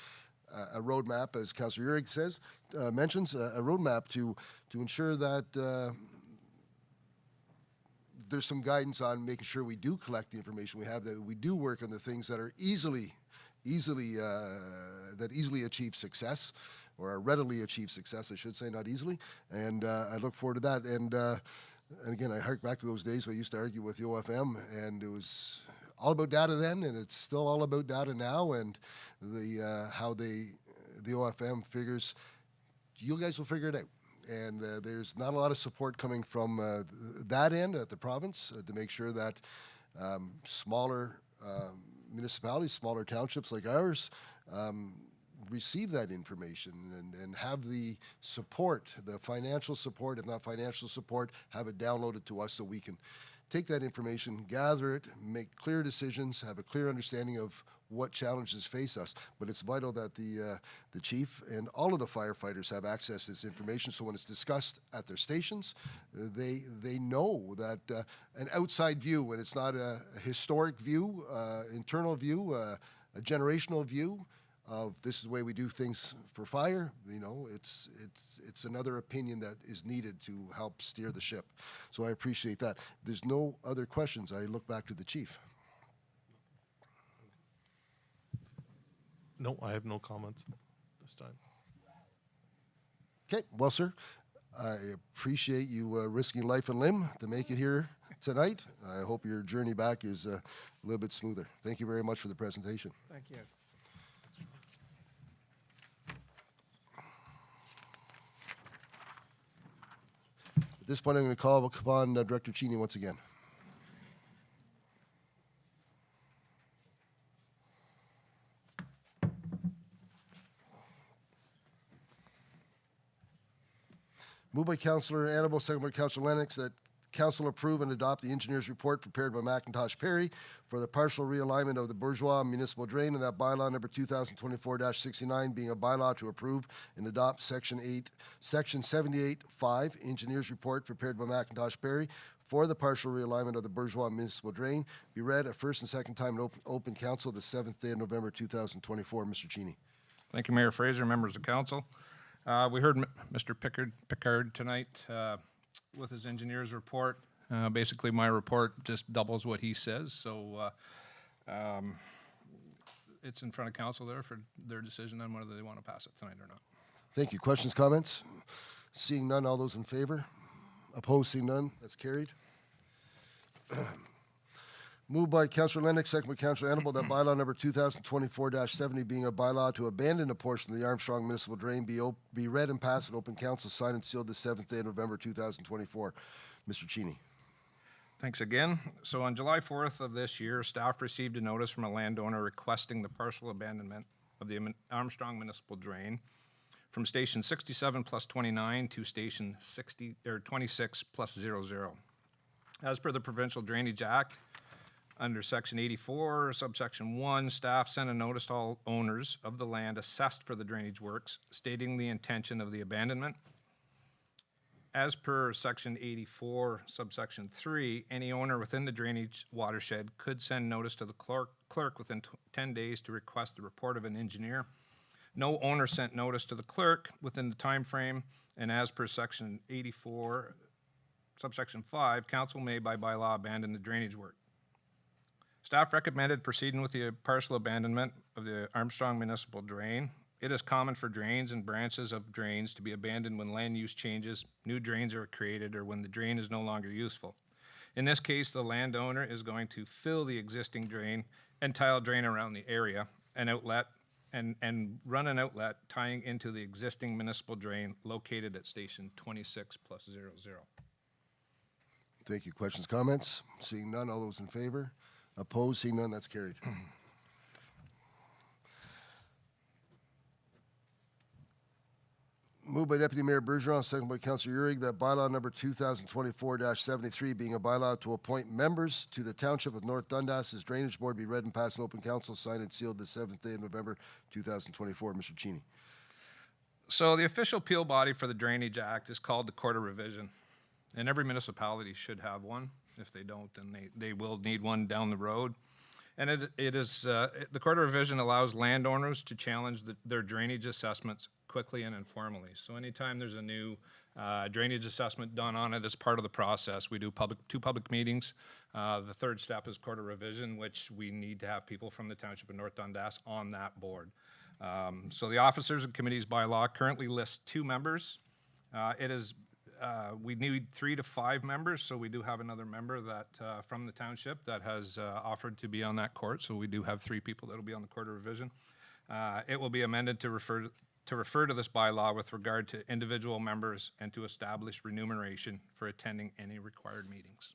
a roadmap, as Councillor Urick says, mentions, a roadmap to ensure that there's some guidance on making sure we do collect the information we have, that we do work on the things that are easily achieve success, or are readily achieve success, I should say, not easily. And I look forward to that. And again, I hark back to those days where I used to argue with the OFM, and it was all about data then, and it's still all about data now, and how the OFM figures, you guys will figure it out. And there's not a lot of support coming from that end at the province to make sure that smaller municipalities, smaller townships like ours, receive that information and have the support, the financial support, if not financial support, have it downloaded to us so we can take that information, gather it, make clear decisions, have a clear understanding of what challenges face us. But it's vital that the chief and all of the firefighters have access to this information, so when it's discussed at their stations, they know that an outside view, when it's not a historic view, internal view, a generational view of this is the way we do things for fire, you know, it's another opinion that is needed to help steer the ship. So I appreciate that. If there's no other questions, I look back to the chief. No, I have no comments this time. Okay, well, sir, I appreciate you risking life and limb to make it here tonight. I hope your journey back is a little bit smoother. Thank you very much for the presentation. Thank you. At this point, I'm going to call upon Director Cheney once again. Moved by Councillor Annable, second by Councillor Lennox, that Council approve and adopt the engineer's report prepared by McIntosh Perry for the partial realignment of the Bourgeois municipal drain, and that bylaw number 2024-69 being a bylaw to approve and adopt Section 78.5 engineer's report prepared by McIntosh Perry for the partial realignment of the Bourgeois municipal drain be read a first and second time in open council the 7th day of November 2024. Mr. Cheney. Thank you, Mayor Fraser, members of council. We heard Mr. Pickard tonight with his engineer's report. Basically, my report just doubles what he says, so it's in front of council there for their decision on whether they want to pass it tonight or not. Thank you. Questions, comments? Seeing none, all those in favor? Opposed, seeing none, that's carried. Moved by Councillor Lennox, second by Councillor Annable, that bylaw number 2024-70 being a bylaw to abandon a portion of the Armstrong municipal drain be read and passed at open council, signed and sealed the 7th day of November 2024. Mr. Cheney. Thanks again. So on July 4th of this year, staff received a notice from a landowner requesting the partial abandonment of the Armstrong municipal drain from station 67 plus 29 to station 26 plus 00. As per the Provincial Drainage Act, under Section 84, subsection 1, staff sent a notice to all owners of the land assessed for the drainage works, stating the intention of the abandonment. As per Section 84, subsection 3, any owner within the drainage watershed could send notice to the clerk within 10 days to request the report of an engineer. No owner sent notice to the clerk within the time frame, and as per Section 84, subsection 5, council may by bylaw abandon the drainage work. Staff recommended proceeding with the partial abandonment of the Armstrong municipal drain. It is common for drains and branches of drains to be abandoned when land use changes, new drains are created, or when the drain is no longer useful. In this case, the landowner is going to fill the existing drain and tile drain around the area, an outlet, and run an outlet tying into the existing municipal drain located at station 26 plus 00. Thank you. Questions, comments? Seeing none, all those in favor? Opposed, seeing none, that's carried. Moved by Deputy Mayor Bourgeois, second by Councillor Uhrig, that bylaw number 2024-73 being a bylaw to appoint members to the Township of North Dundas' Drainage Board be read and passed in open council, signed and sealed the 7th day of November 2024. Mr. Cheney. So the official appeal body for the Drainage Act is called the Court of Revision, and every municipality should have one. If they don't, then they will need one down the road. And it is the Court of Revision allows landowners to challenge their drainage assessments quickly and informally. So anytime there's a new drainage assessment done on it as part of the process, we do two public meetings. The third step is Court of Revision, which we need to have people from the Township of North Dundas on that board. So the officers and committees by law currently list 2 members. We need 3 to 5 members, so we do have another member that from the township that has offered to be on that court. So we do have 3 people that will be on the Court of Revision. It will be amended to refer to this bylaw with regard to individual members and to establish remuneration for attending any required meetings.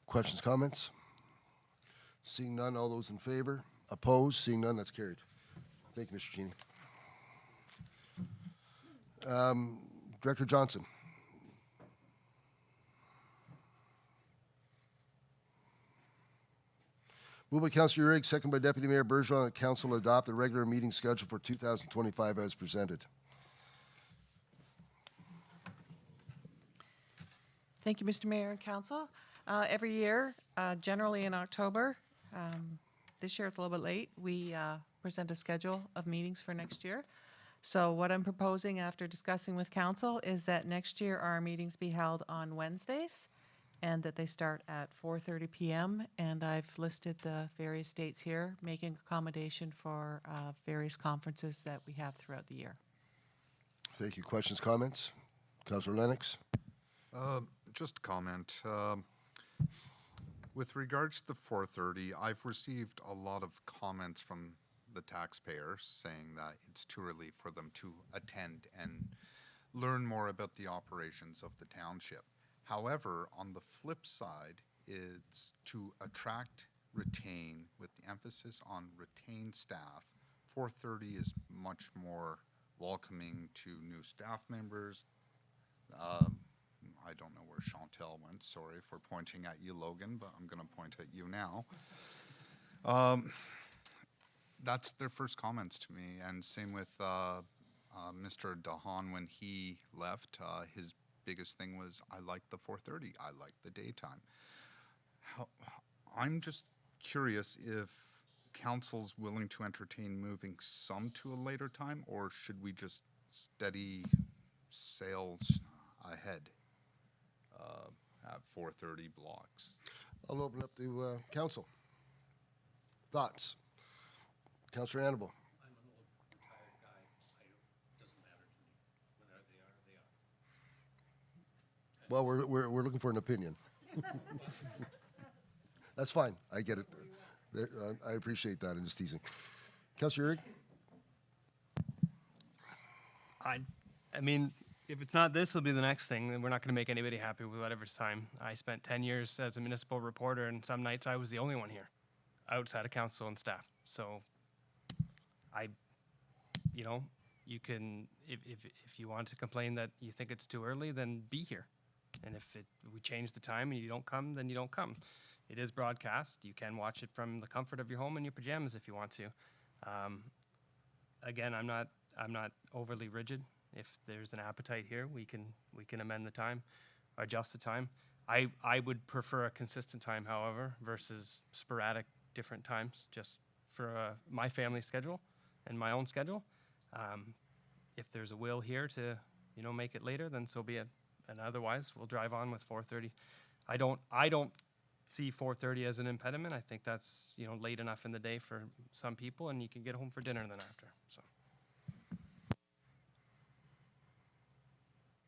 Questions, comments? Seeing none, all those in favor? Opposed? Seeing none, that's carried. Thank you, Mr. Cheney. Director Johnson. Moved by Councillor Urick, second by Deputy Mayor Bourgeois, that council adopt the regular meeting schedule for 2025 as presented. Thank you, Mr. Mayor and Council. Every year, generally in October, this year it's a little bit late, we present a schedule of meetings for next year. So what I'm proposing after discussing with Council is that next year our meetings be held on Wednesdays and that they start at 4:30 p.m. And I've listed the various dates here, making accommodation for various conferences that we have throughout the year. Thank you. Questions, comments? Councillor Lennox. Just a comment. With regards to the 4:30, I've received a lot of comments from the taxpayers saying that it's too early for them to attend and learn more about the operations of the township. However, on the flip side, it's to attract, retain, with the emphasis on retain staff. 4:30 is much more welcoming to new staff members. I don't know where Chantel went. Sorry for pointing at you, Logan, but I'm going to point at you now. That's their first comments to me, and same with Mr. Dahan when he left. His biggest thing was, I like the 4:30. I like the daytime. I'm just curious if council's willing to entertain moving some to a later time, or should we just steady sails ahead? At 4:30 blocks. I'll open up to council. Thoughts? Councillor Annable. I'm an old retired guy. It doesn't matter to me. Whether they are. Well, we're looking for an opinion. That's fine. I get it. I appreciate that. I'm just teasing. Councillor Urick. I mean, if it's not this, it'll be the next thing, and we're not going to make anybody happy with whatever's time. I spent 10 years as a municipal reporter, and some nights I was the only one here, outside of council and staff. So, you can, if you want to complain that you think it's too early, then be here. And if we change the time and you don't come, then you don't come. It is broadcast. You can watch it from the comfort of your home in your pajamas if you want to. Again, I'm not overly rigid. If there's an appetite here, we can amend the time, adjust the time. I would prefer a consistent time, however, versus sporadic different times, just for my family schedule and my own schedule. If there's a will here to, make it later, then so be it. And otherwise, we'll drive on with 4:30. I don't see 4:30 as an impediment. I think that's, late enough in the day for some people, and you can get home for dinner then after. So.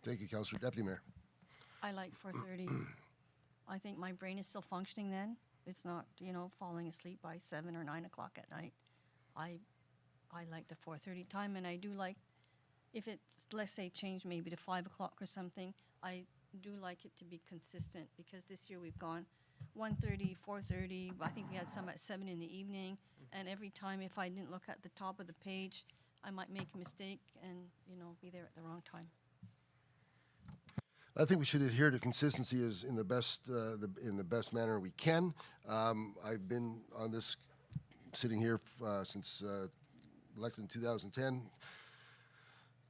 Thank you, Councillor. Deputy Mayor. I like 4:30. I think my brain is still functioning then. It's not, falling asleep by 7 or 9 o'clock at night. I like the 4:30 time, and I do like, if it's, let's say, changed maybe to 5 o'clock or something, I do like it to be consistent, because this year we've gone 1:30, 4:30. I think we had some at 7 in the evening, and every time if I didn't look at the top of the page, I might make a mistake and, be there at the wrong time. I think we should adhere to consistency as in the best manner we can. I've been on this, sitting here since elected in 2010.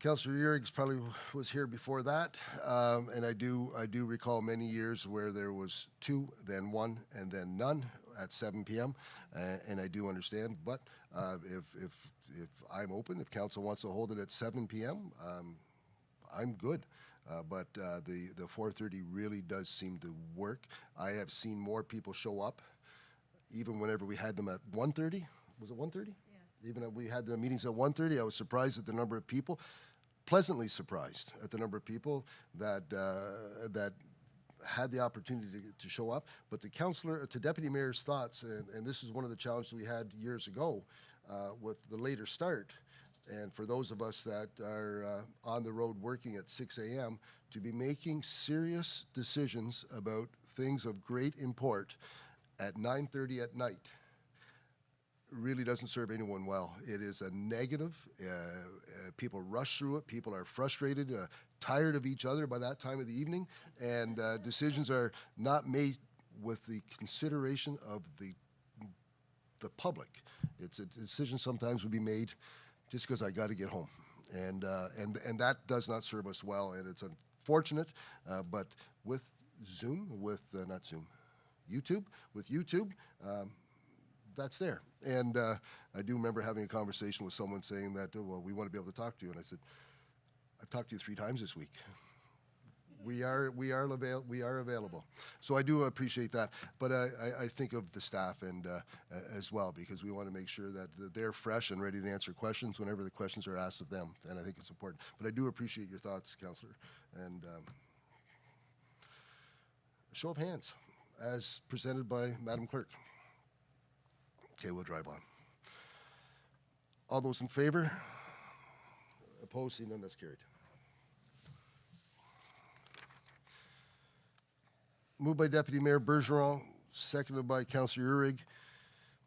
Councillor Urick probably was here before that, and I do recall many years where there was 2, then 1, and then none at 7 p.m. And I do understand, but if I'm open, if council wants to hold it at 7 p.m., I'm good. But the 4:30 really does seem to work. I have seen more people show up, even whenever we had them at 1:30. Was it 1:30? Yes. Even if we had the meetings at 1:30, I was surprised at the number of people, pleasantly surprised at the number of people that had the opportunity to show up. But to Deputy Mayor's thoughts, and this is one of the challenges we had years ago with the later start. And for those of us that are on the road working at 6 a.m., to be making serious decisions about things of great import at 9:30 at night really doesn't serve anyone well. It is a negative. People rush through it. People are frustrated, tired of each other by that time of the evening, and decisions are not made with the consideration of the public. It's a decision sometimes would be made just because I got to get home, and that does not serve us well, and it's unfortunate. But with Zoom, with not Zoom, YouTube, with YouTube. That's there. And I do remember having a conversation with someone saying that, oh, well, we want to be able to talk to you. And I said, I've talked to you 3 times this week. We are available. So I do appreciate that. But I think of the staff and as well, because we want to make sure that they're fresh and ready to answer questions whenever the questions are asked of them. And I think it's important. But I do appreciate your thoughts, Councillor. And a show of hands, as presented by Madam Clerk. Okay, we'll drive on. All those in favor? Opposed? Seeing none, that's carried. Moved by Deputy Mayor Bergeron, seconded by Councillor Uhrig,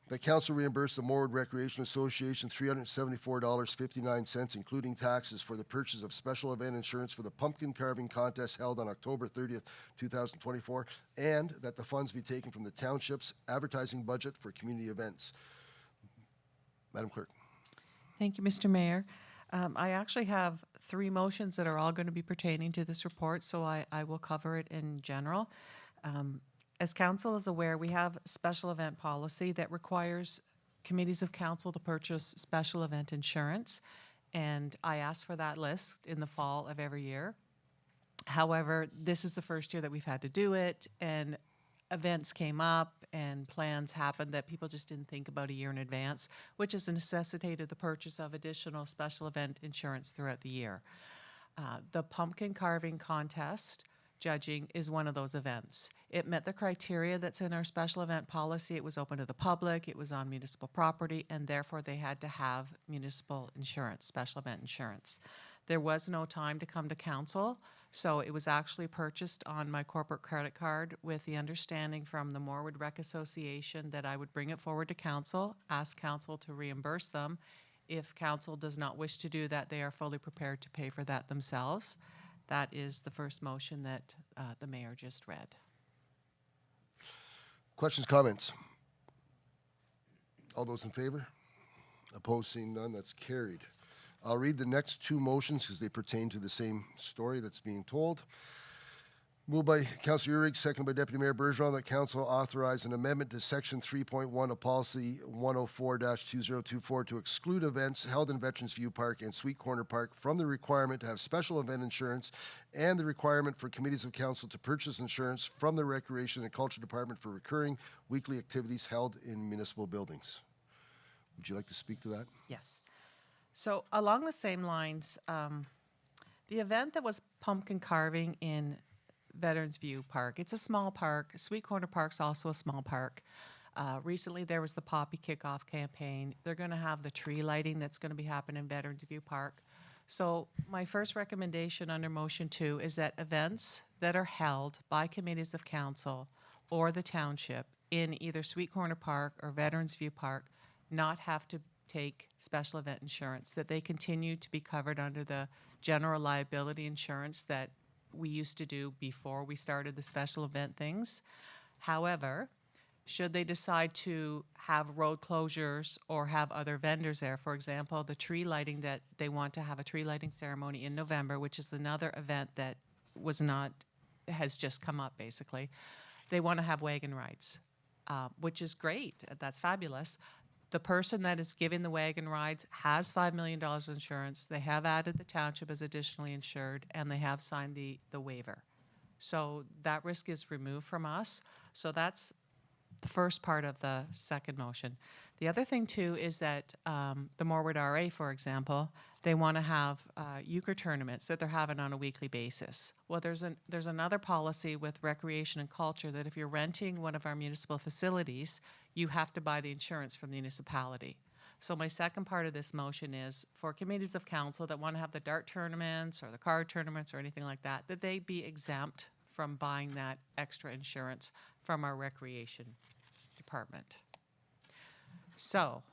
that Council reimburse the Morwood Recreation Association $374.59, including taxes, for the purchase of special event insurance for the pumpkin carving contest held on October 30th, 2024, and that the funds be taken from the township's advertising budget for community events. Madam Clerk. Thank you, Mr. Mayor. I actually have 3 motions that are all going to be pertaining to this report, so I will cover it in general. As council is aware, we have special event policy that requires committees of council to purchase special event insurance, and I ask for that list in the fall of every year. However, this is the first year that we've had to do it, and events came up and plans happened that people just didn't think about a year in advance, which has necessitated the purchase of additional special event insurance throughout the year. The pumpkin carving contest judging is one of those events. It met the criteria that's in our special event policy. It was open to the public, it was on municipal property, and therefore they had to have municipal insurance, special event insurance. There was no time to come to council, so it was actually purchased on my corporate credit card with the understanding from the Morwood Rec Association that I would bring it forward to council, ask council to reimburse them. If council does not wish to do that, they are fully prepared to pay for that themselves. That is the first motion that the mayor just read. Questions, comments? All those in favor? Opposed, seeing none, that's carried. I'll read the next 2 motions because they pertain to the same story that's being told. Moved by Councillor Uhrig, seconded by Deputy Mayor Bergeron, that Council authorize an amendment to Section 3.1 of Policy 104-2024 to exclude events held in Veterans View Park and Sweet Corner Park from the requirement to have special event insurance and the requirement for committees of council to purchase insurance from the Recreation and Culture Department for recurring weekly activities held in municipal buildings. Would you like to speak to that? Yes. So along the same lines, the event that was pumpkin carving in Veterans View Park, it's a small park. Sweet Corner Park's also a small park. Recently there was the Poppy Kickoff campaign. They're going to have the tree lighting that's going to be happening in Veterans View Park. So my first recommendation under motion 2 is that events that are held by committees of council or the township in either Sweet Corner Park or Veterans View Park not have to take special event insurance, that they continue to be covered under the general liability insurance that we used to do before we started the special event things. However, should they decide to have road closures or have other vendors there, for example, the tree lighting, that they want to have a tree lighting ceremony in November, which is another event that has just come up basically. They want to have wagon rides, which is great. That's fabulous. The person that is giving the wagon rides has $5 million insurance. They have added the township as additionally insured, and they have signed the waiver. So that risk is removed from us. So that's the first part of the second motion. The other thing, too, is that the Morwood RA, for example, they want to have euchre tournaments that they're having on a weekly basis. Well, there's another policy with Recreation and Culture that if you're renting one of our municipal facilities, you have to buy the insurance from the municipality. So my second part of this motion is for committees of council that want to have the dart tournaments or the card tournaments or anything like that, that they be exempt from buying that extra insurance from our recreation department. So,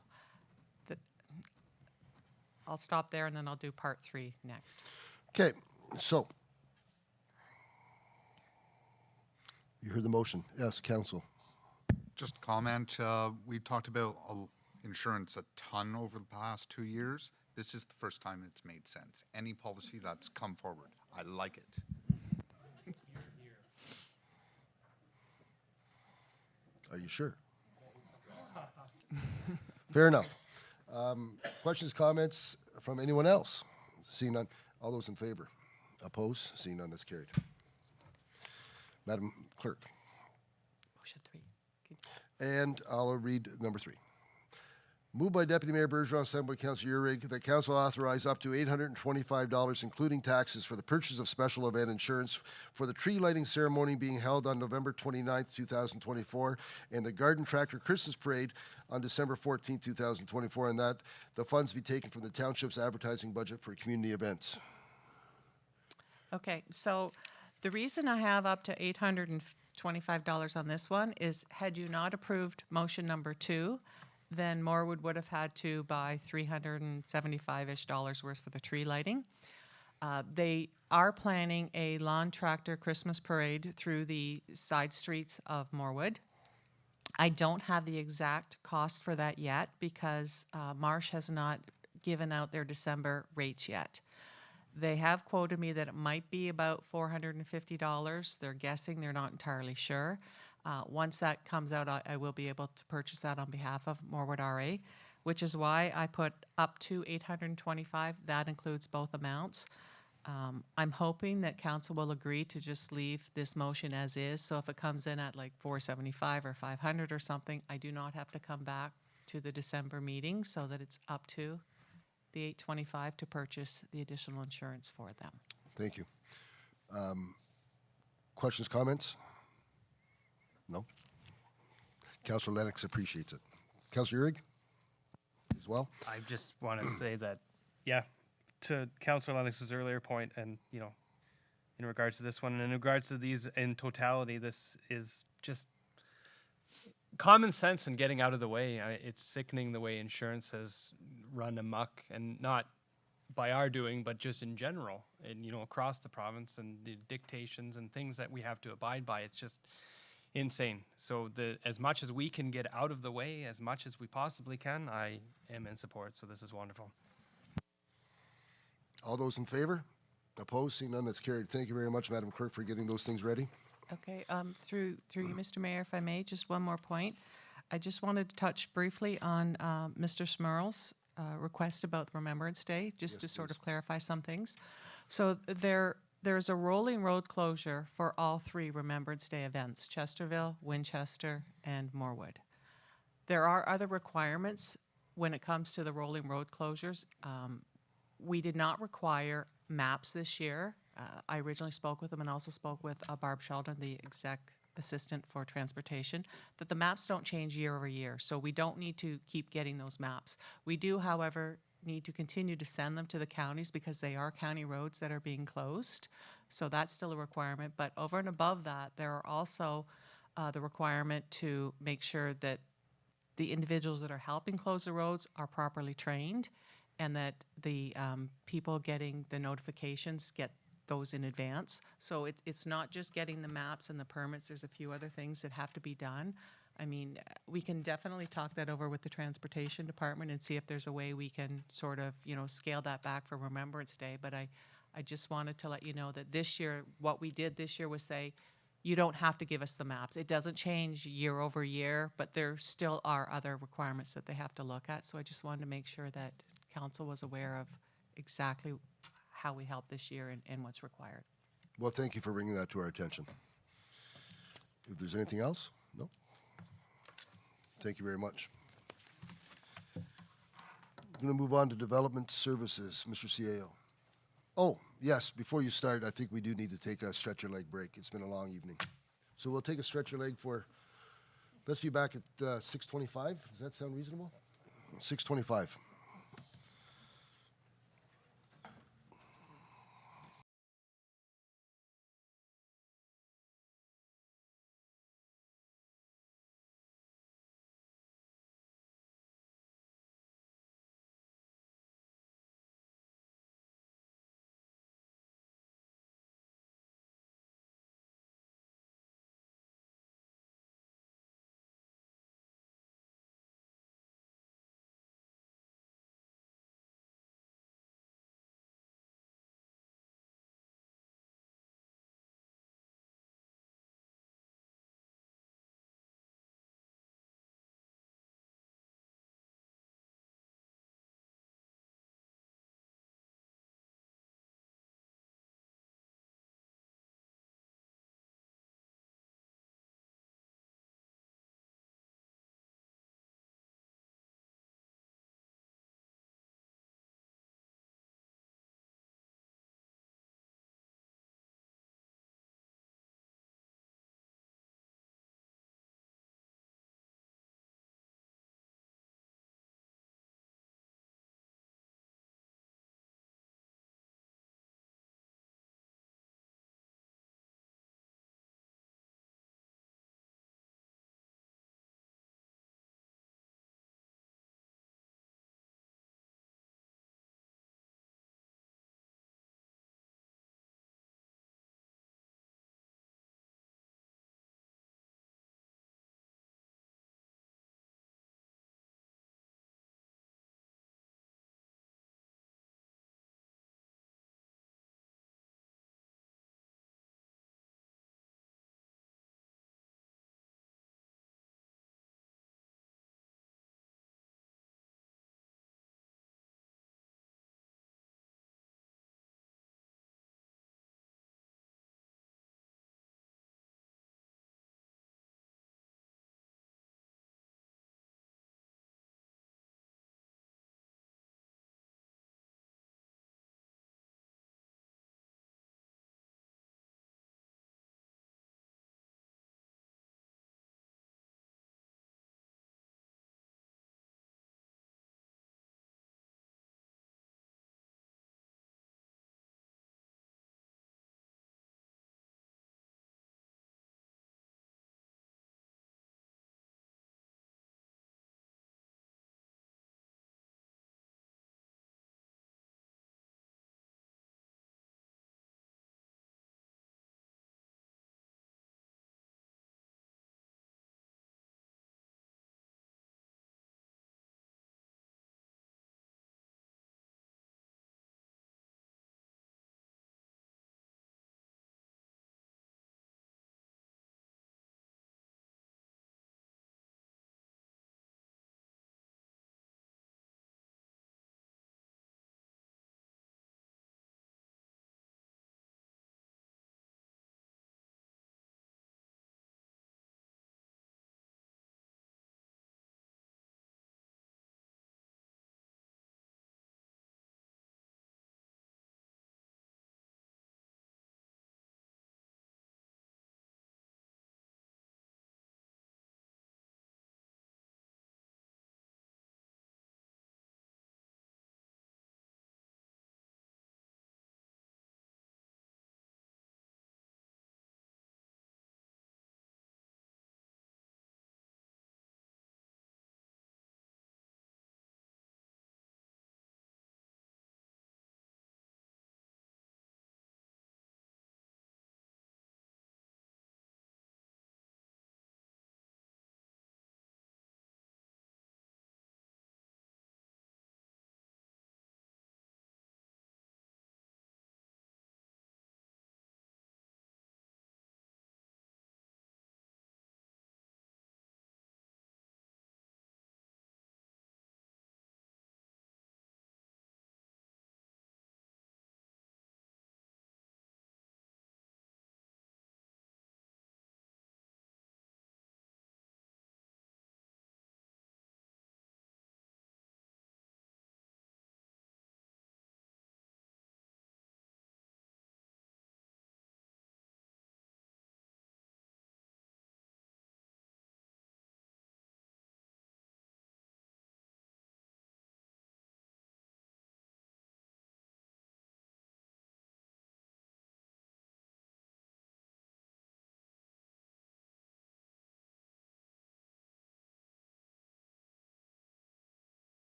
I'll stop there and then I'll do part 3 next. Okay, so you heard the motion. Yes, council. Just comment, we've talked about insurance a ton over the past 2 years. This is the first time it's made sense. Any policy that's come forward, I like it. Are you sure? Fair enough. Questions, comments from anyone else? Seeing none. All those in favor? Opposed? Seeing none, that's carried. Madam Clerk. Motion 3. And I'll read number 3. Moved by Deputy Mayor Bourgeois, seconded by Councillor Uhrig, that Council authorize up to $825, including taxes, for the purchase of special event insurance for the tree lighting ceremony being held on November 29th, 2024, and the Garden Tractor Christmas Parade on December 14th, 2024, and that the funds be taken from the township's advertising budget for community events. Okay, so the reason I have up to $825 on this one is, had you not approved motion number 2, then Morwood would have had to buy $375-ish worth for the tree lighting. They are planning a lawn tractor Christmas parade through the side streets of Morwood. I don't have the exact cost for that yet because Marsh has not given out their December rates yet. They have quoted me that it might be about $450. They're guessing, they're not entirely sure. Once that comes out, I will be able to purchase that on behalf of Morwood RA, which is why I put up to $825. That includes both amounts. I'm hoping that council will agree to just leave this motion as is. So if it comes in at like $475 or $500 or something, I do not have to come back to the December meeting, so that it's up to the $825 to purchase the additional insurance for them. Thank you. Questions, comments? No? Councillor Lennox appreciates it. Councillor Uhrig as well? I just want to say that, yeah, to Councillor Lennox's earlier point, and, you know, in regards to this one, and in regards to these in totality, this is just common sense and getting out of the way. It's sickening the way insurance has run amok, and not by our doing, but just in general, and, you know, across the province, and the dictations and things that we have to abide by. It's just insane. So as much as we can get out of the way, as much as we possibly can, I am in support. So this is wonderful. All those in favor? Opposed? Seeing none, that's carried. Thank you very much, Madam Clerk, for getting those things ready. Okay, through you, Mr. Mayor, if I may, just one more point. I just wanted to touch briefly on Mr. Smurl's request about the Remembrance Day, just to sort of clarify some things. So there's a rolling road closure for all 3 Remembrance Day events, Chesterville, Winchester, and Morwood. There are other requirements when it comes to the rolling road closures. We did not require maps this year. I originally spoke with them and also spoke with Barb Sheldon, the exec assistant for transportation, that the maps don't change year over year. So we don't need to keep getting those maps. We do, however, need to continue to send them to the counties because they are county roads that are being closed. So that's still a requirement. But over and above that, there are also the requirement to make sure that the individuals that are helping close the roads are properly trained, and that the people getting the notifications get those in advance. So it's not just getting the maps and the permits. There's a few other things that have to be done. I mean, we can definitely talk that over with the transportation department and see if there's a way we can sort of, you know, scale that back for Remembrance Day. But I just wanted to let you know that this year, what we did this year was say, you don't have to give us the maps. It doesn't change year over year, but there still are other requirements that they have to look at. So I just wanted to make sure that council was aware of exactly how we help this year and what's required. Well, thank you for bringing that to our attention. If there's anything else? No? Thank you very much. I'm going to move on to development services, Mr. CAO. Oh, yes, before you start, I think we do need to take a stretch your leg break. It's been a long evening. So we'll take a stretch your leg for, let's be back at 6:25. Does that sound reasonable? 6:25.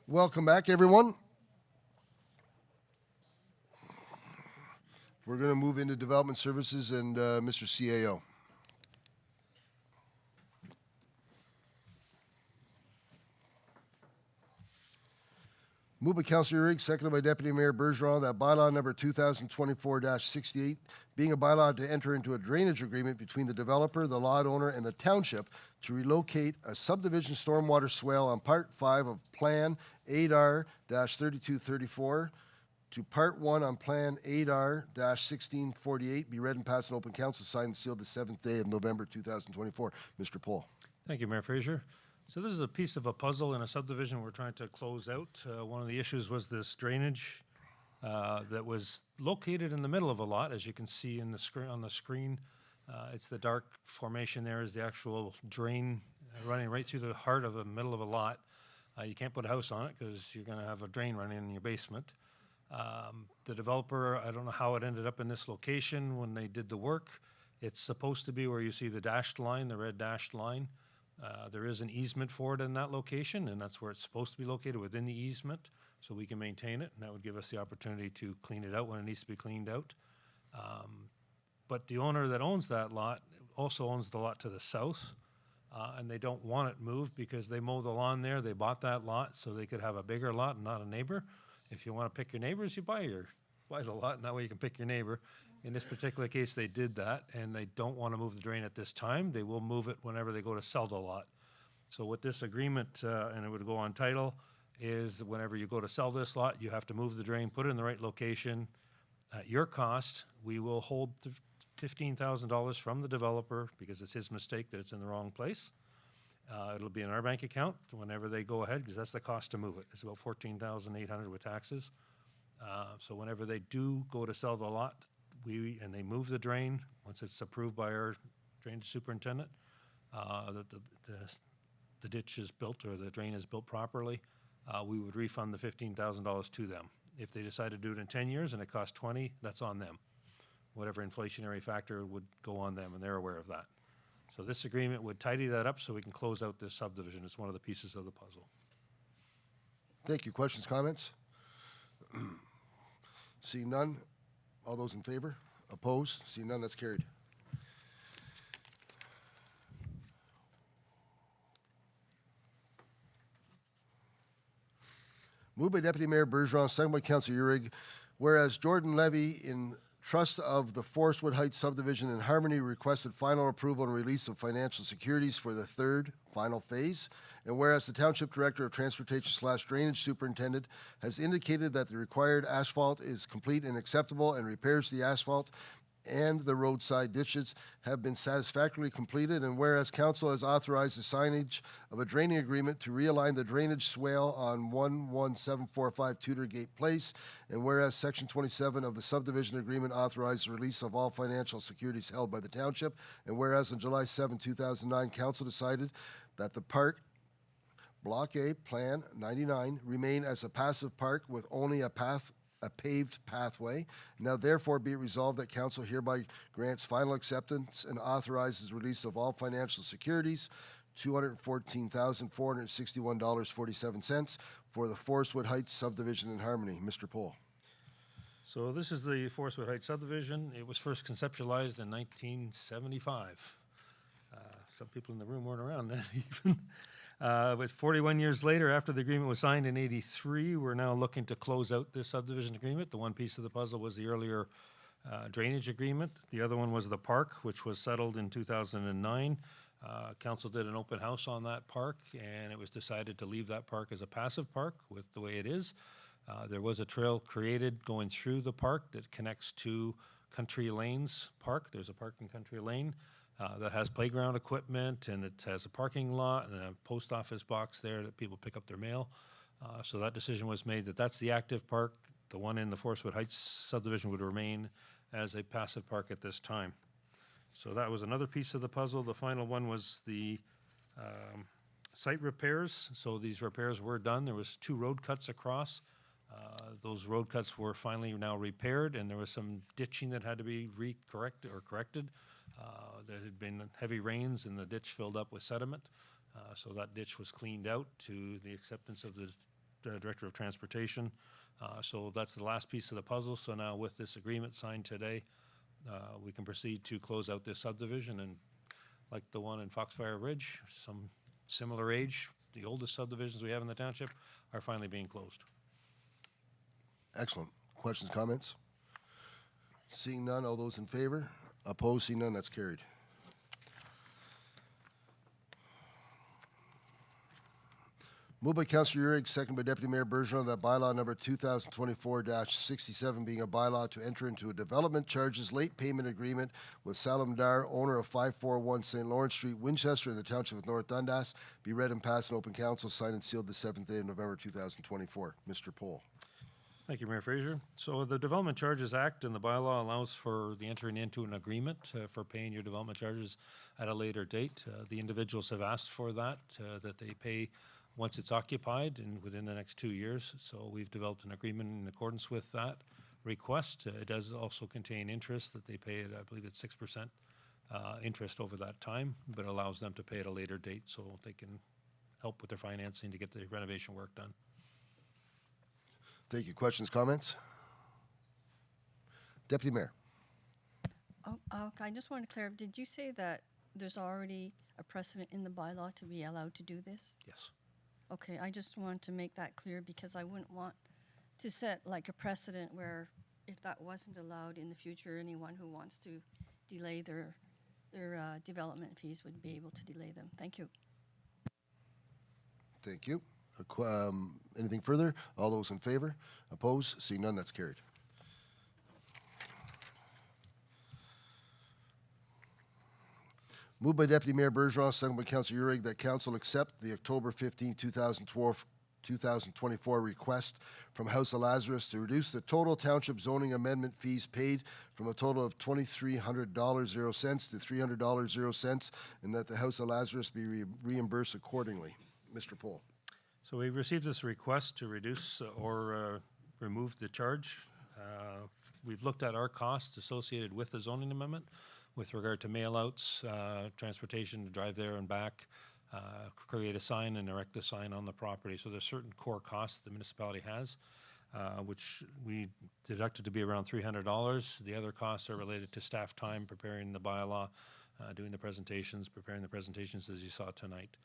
Welcome back, everyone. We're going to move into development services and Mr. CAO. Moved by Councillor Urick, seconded by Deputy Mayor Bourgeois, that bylaw number 2024-68, being a bylaw to enter into a drainage agreement between the developer, the lot owner, and the township to relocate a subdivision stormwater swale on Part 5 of Plan 8R-3234 to Part 1 on Plan 8R-1648, be read and passed in open council, signed and sealed the 7th day of November 2024. Mr. Pohl. Thank you, Mayor Fraser. So this is a piece of a puzzle in a subdivision we're trying to close out. One of the issues was this drainage that was located in the middle of a lot, as you can see in the on the screen. It's the dark formation there is the actual drain running right through the heart of the middle of a lot. You can't put a house on it because you're going to have a drain running in your basement. The developer, I don't know how it ended up in this location when they did the work. It's supposed to be where you see the dashed line, the red dashed line. There is an easement for it in that location, and that's where it's supposed to be located, within the easement, so we can maintain it, and that would give us the opportunity to clean it out when it needs to be cleaned out. But the owner that owns that lot also owns the lot to the south, and they don't want it moved because they mow the lawn there. They bought that lot so they could have a bigger lot and not a neighbor. If you want to pick your neighbors, you buy the lot, and that way you can pick your neighbor. In this particular case, they did that, and they don't want to move the drain at this time. They will move it whenever they go to sell the lot. So with this agreement, and it would go on title, is whenever you go to sell this lot, you have to move the drain, put it in the right location. At your cost, we will hold $15,000 from the developer because it's his mistake that it's in the wrong place. It'll be in our bank account whenever they go ahead, because that's the cost to move it. It's about $14,800 with taxes. So whenever they do go to sell the lot, and they move the drain, once it's approved by our drainage superintendent, that the ditch is built or the drain is built properly, we would refund the $15,000 to them. If they decide to do it in 10 years and it costs 20, that's on them. Whatever inflationary factor would go on them, and they're aware of that. So this agreement would tidy that up so we can close out this subdivision. It's one of the pieces of the puzzle. Thank you. Questions, comments? Seeing none. All those in favor? Opposed? Seeing none, that's carried. Moved by Deputy Mayor Bourgeois, second by Councillor Urick, whereas Jordan Levy in trust of the Forestwood Heights subdivision in Harmony requested final approval and release of financial securities for the third final phase. And whereas the Township Director of Transportation / Drainage Superintendent has indicated that the required asphalt is complete and acceptable, and repairs to the asphalt and the roadside ditches have been satisfactorily completed. And whereas Council has authorized the signage of a draining agreement to realign the drainage swale on 11745 Tudor Gate Place. And whereas Section 27 of the subdivision agreement authorized the release of all financial securities held by the Township. And whereas on July 7, 2009, Council decided that the park Block A, Plan 99, remain as a passive park with only a paved pathway. Now therefore be it resolved that Council hereby grants final acceptance and authorizes release of all financial securities, $214,461.47 for the Forestwood Heights subdivision in Harmony. Mr. Pohl. So this is the Forestwood Heights subdivision. It was first conceptualized in 1975. Some people in the room weren't around then even. But 41 years later, after the agreement was signed in '83, we're now looking to close out this subdivision agreement. The one piece of the puzzle was the earlier drainage agreement. The other one was the park, which was settled in 2009. Council did an open house on that park, and it was decided to leave that park as a passive park with the way it is. There was a trail created going through the park that connects to Country Lanes Park. There's a park in Country Lane that has playground equipment, and it has a parking lot and a post office box there that people pick up their mail. So that decision was made that that's the active park. The one in the Forestwood Heights subdivision would remain as a passive park at this time. So that was another piece of the puzzle. The final one was the site repairs. So these repairs were done. There was 2 road cuts across. Those road cuts were finally now repaired, and there was some ditching that had to be corrected. There had been heavy rains, and the ditch filled up with sediment. So that ditch was cleaned out to the acceptance of the Director of Transportation. So that's the last piece of the puzzle. So now with this agreement signed today, we can proceed to close out this subdivision, and like the one in Foxfire Ridge, some similar age, the oldest subdivisions we have in the township are finally being closed. Excellent. Questions, comments? Seeing none, all those in favor? Opposed, seeing none, that's carried. Moved by Councillor Urick, second by Deputy Mayor Bergeron, that bylaw number 2024-67 being a bylaw to enter into a development charges late payment agreement with Salam Dar, owner of 541 St. Lawrence Street, Winchester, in the Township of North Dundas, be read and passed in open council, signed and sealed the 7th day of November 2024. Mr. Pohl. Thank you, Mayor Fraser. So the Development Charges Act and the bylaw allows for the entering into an agreement for paying your development charges at a later date. The individuals have asked for that they pay once it's occupied and within the next 2 years. So we've developed an agreement in accordance with that request. It does also contain interest that they pay at, I believe it's 6% interest over that time, but allows them to pay at a later date so they can help with their financing to get the renovation work done. Thank you. Questions, comments? Deputy Mayor. I just want to clarify, did you say that there's already a precedent in the bylaw to be allowed to do this? Yes. Okay, I just want to make that clear because I wouldn't want to set like a precedent where if that wasn't allowed in the future, anyone who wants to delay their development fees would be able to delay them. Thank you. Thank you. Anything further? All those in favor? Opposed? Seeing none, that's carried. Moved by Deputy Mayor Bergeron, second by Councillor Urick, that Council accept the October 15, 2024 request from House of Lazarus to reduce the total township zoning amendment fees paid from a total of $2,300.00 to $300.00, and that the House of Lazarus be reimbursed accordingly. Mr. Pohl. So we received this request to reduce or remove the charge. We've looked at our costs associated with the zoning amendment with regard to mailouts, transportation to drive there and back, create a sign and erect a sign on the property. So there's certain core costs the municipality has, which we deducted to be around $300. The other costs are related to staff time, preparing the bylaw, doing the presentations, preparing the presentations as you saw tonight.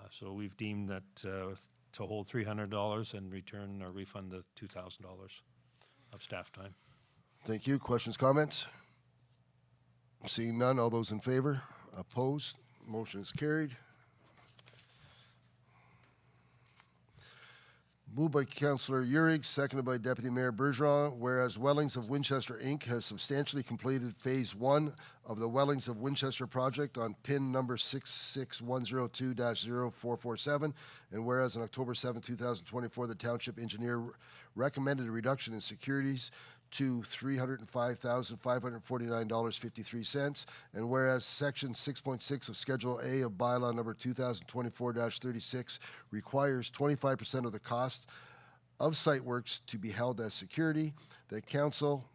So we've deemed that to hold $300 and return or refund the $2,000 of staff time. Thank you. Questions, comments? Seeing none, all those in favor? Opposed? Motion is carried. Moved by Councillor Urick, seconded by Deputy Mayor Bergeron, whereas Wellings of Winchester, Inc. has substantially completed Phase 1 of the Wellings of Winchester project on PIN number 66102-0447, and whereas on October 7, 2024, the Township Engineer recommended a reduction in securities to $305,549.53, and whereas Section 6.6 of Schedule A of Bylaw number 2024-36 requires 25% of the cost of site works to be held as security, that Council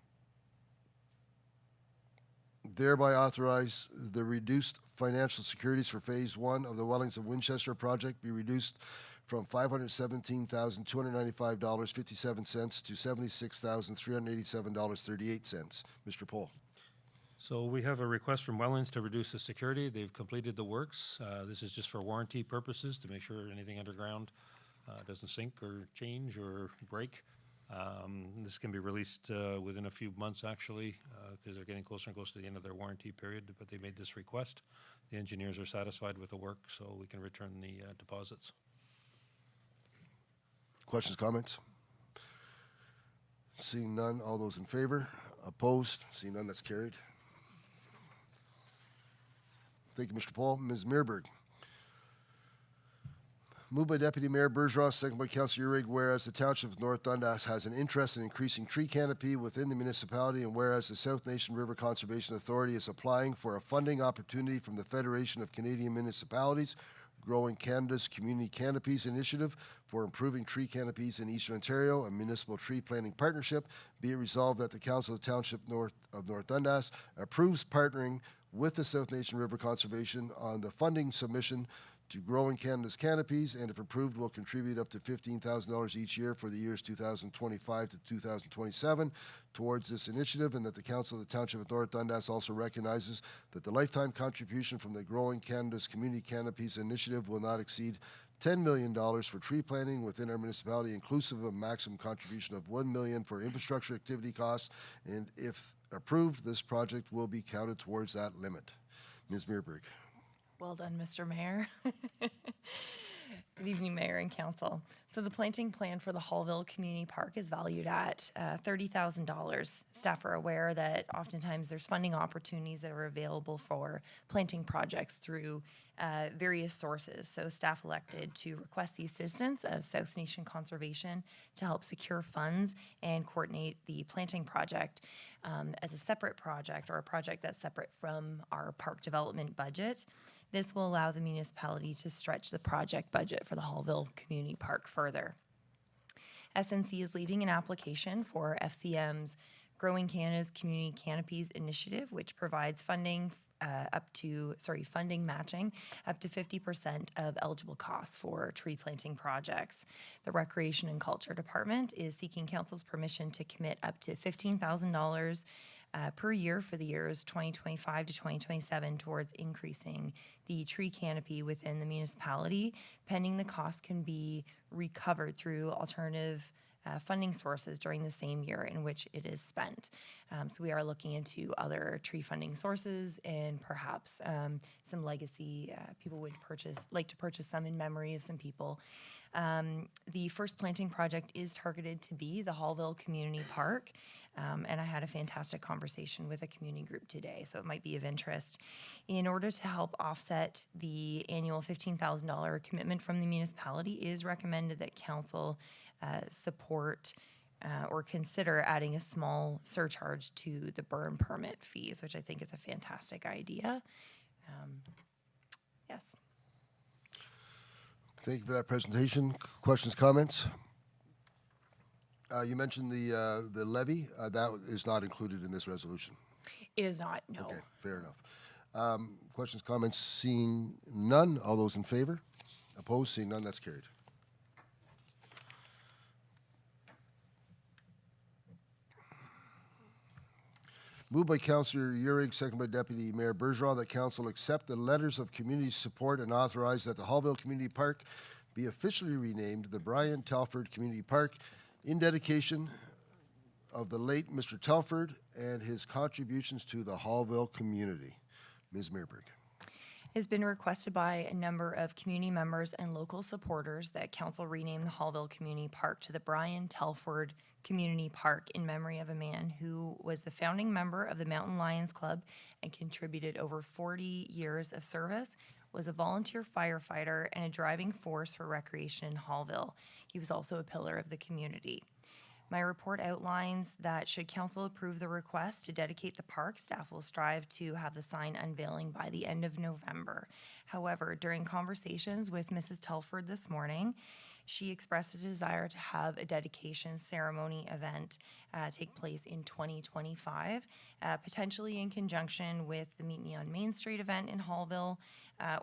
thereby authorize the reduced financial securities for Phase 1 of the Wellings of Winchester project be reduced from $517,295.57 to $76,387.38. Mr. Pohl. So we have a request from Wellings to reduce the security. They've completed the works. This is just for warranty purposes to make sure anything underground doesn't sink or change or break. This can be released within a few months, actually, because they're getting closer and closer to the end of their warranty period, but they made this request. The engineers are satisfied with the work, so we can return the deposits. Questions, comments? Seeing none, all those in favor? Opposed? Seeing none, that's carried. Thank you, Mr. Paul. Ms. Meerberg. Moved by Deputy Mayor Bourgeois, second by Councillor Urick, whereas the Township of North Dundas has an interest in increasing tree canopy within the municipality, and whereas the South Nation River Conservation Authority is applying for a funding opportunity from the Federation of Canadian Municipalities Growing Canada's Community Canopies Initiative for improving tree canopies in Eastern Ontario, a municipal tree planting partnership, be it resolved that the Council of Township of North Dundas approves partnering with the South Nation River Conservation on the funding submission to Growing Canada's canopies, and if approved, will contribute up to $15,000 each year for the years 2025 to 2027 towards this initiative, and that the Council of the Township of North Dundas also recognizes that the lifetime contribution from the Growing Canada's Community Canopies initiative will not exceed $10 million for tree planting within our municipality, inclusive of a maximum contribution of $1 million for infrastructure activity costs, and if approved, this project will be counted towards that limit. Ms. Meerberg. Well done, Mr. Mayor. Good evening, Mayor and Council. So the planting plan for the Hallville Community Park is valued at $30,000. Staff are aware that oftentimes there's funding opportunities that are available for planting projects through various sources. So staff elected to request the assistance of South Nation Conservation to help secure funds and coordinate the planting project as a separate project, or a project that's separate from our park development budget. This will allow the municipality to stretch the project budget for the Hallville Community Park further. SNC is leading an application for FCM's Growing Canada's Community Canopies Initiative, which provides funding funding matching up to 50% of eligible costs for tree planting projects. The Recreation and Culture Department is seeking Council's permission to commit up to $15,000 per year for the years 2025 to 2027 towards increasing the tree canopy within the municipality, pending the cost can be recovered through alternative funding sources during the same year in which it is spent. So we are looking into other tree funding sources, and perhaps some legacy people would like to purchase some in memory of some people. The first planting project is targeted to be the Hallville Community Park, and I had a fantastic conversation with a community group today, so it might be of interest. In order to help offset the annual $15,000 commitment from the municipality, it is recommended that Council support or consider adding a small surcharge to the burn permit fees, which I think is a fantastic idea. Yes. Thank you for that presentation. Questions, comments? You mentioned the levy. That is not included in this resolution. It is not, no. Okay, fair enough. Questions, comments? Seeing none. All those in favor? Opposed? Seeing none. That's carried. Moved by Councillor Uhrig, second by Deputy Mayor Bourgeois, that Council accept the letters of community support and authorize that the Hallville Community Park be officially renamed the Brian Telford Community Park in dedication of the late Mr. Telford and his contributions to the Hallville community. Ms. Meerberg. It has been requested by a number of community members and local supporters that Council rename the Hallville Community Park to the Brian Telford Community Park in memory of a man who was the founding member of the Mountain Lions Club and contributed over 40 years of service, was a volunteer firefighter, and a driving force for recreation in Hallville. He was also a pillar of the community. My report outlines that should Council approve the request to dedicate the park, staff will strive to have the sign unveiling by the end of November. However, during conversations with Mrs. Telford this morning, she expressed a desire to have a dedication ceremony event take place in 2025, potentially in conjunction with the Meet Me on Main Street event in Hallville,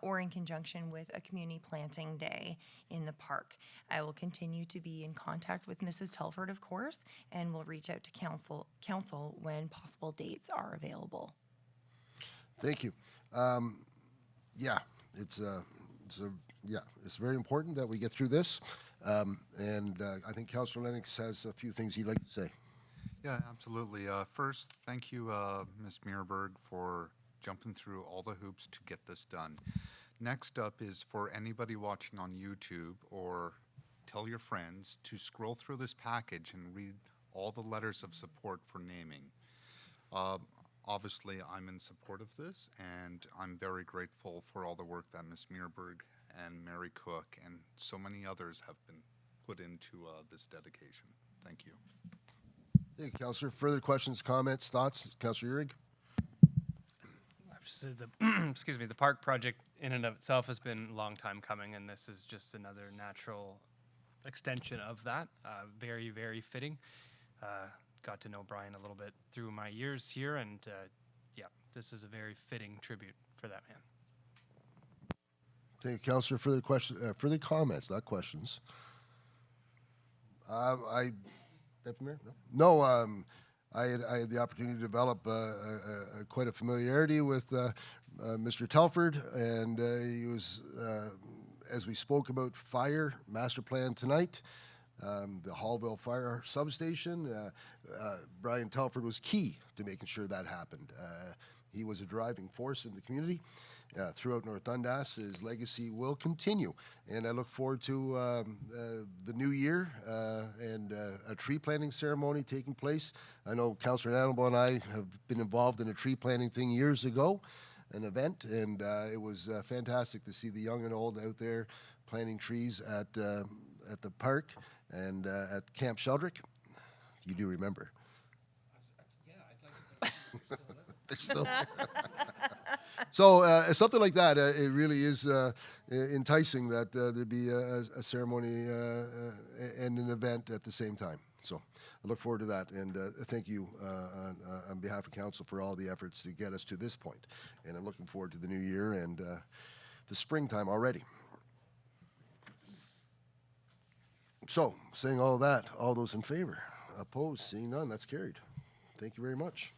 or in conjunction with a community planting day in the park. I will continue to be in contact with Mrs. Telford, of course, and will reach out to council when possible dates are available. Thank you. It's very important that we get through this. I think Councillor Lennox has a few things he'd like to say. Yeah, absolutely. First, thank you, Ms. Meerberg, for jumping through all the hoops to get this done. Next up is for anybody watching on YouTube, or tell your friends to scroll through this package and read all the letters of support for naming. Obviously, I'm in support of this, and I'm very grateful for all the work that Ms. Meerberg and Mary Cook and so many others have been put into this dedication. Thank you. Thank you, Councillor. Further questions, comments, thoughts? Councillor Uhrig? Excuse me, the park project in and of itself has been a long time coming, and this is just another natural extension of that. Very, very fitting. Got to know Brian a little bit through my years here, and yeah, this is a very fitting tribute for that man. Thank you, Councillor. Further comments, not questions. Deputy Mayor? No. I had the opportunity to develop quite a familiarity with Mr. Telford, and he was, as we spoke about fire master plan tonight, the Hallville Fire Substation, Brian Telford was key to making sure that happened. He was a driving force in the community throughout North Dundas. His legacy will continue, and I look forward to the new year and a tree planting ceremony taking place. I know Councillor Annabelle and I have been involved in a tree planting thing years ago, an event, and it was fantastic to see the young and old out there planting trees at the park and at Camp Sheldrick. You do remember? Yeah, I'd like to. There's still So something like that, it really is enticing that there'd be a ceremony and an event at the same time. So I look forward to that, and thank you on behalf of council for all the efforts to get us to this point. And I'm looking forward to the new year and the springtime already. So, saying all that, all those in favor? Opposed? Seeing none, that's carried. Thank you very much.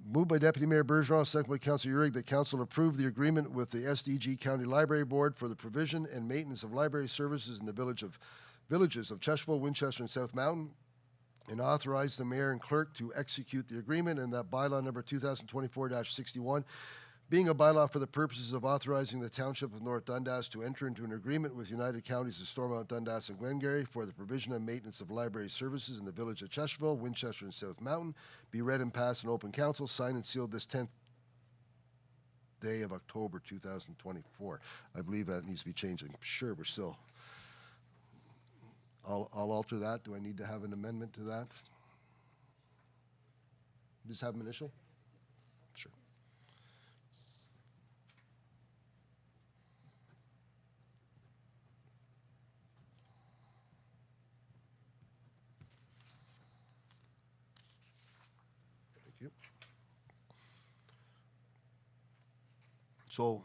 Moved by Deputy Mayor Bourgeois, second by Councillor Urick, that council approve the agreement with the SDG County Library Board for the provision and maintenance of library services in the villages of Chesterville, Winchester, and South Mountain, and authorize the mayor and clerk to execute the agreement, and that bylaw number 2024-61 being a bylaw for the purposes of authorizing the Township of North Dundas to enter into an agreement with United Counties of Stormont, Dundas, and Glengarry for the provision and maintenance of library services in the village of Chesterville, Winchester, and South Mountain, be read and passed in open council, signed and sealed this 10th day of October 2024. I believe that needs to be changed. I'm sure we're still. I'll alter that. Do I need to have an amendment to that? Just have an initial? Sure. So,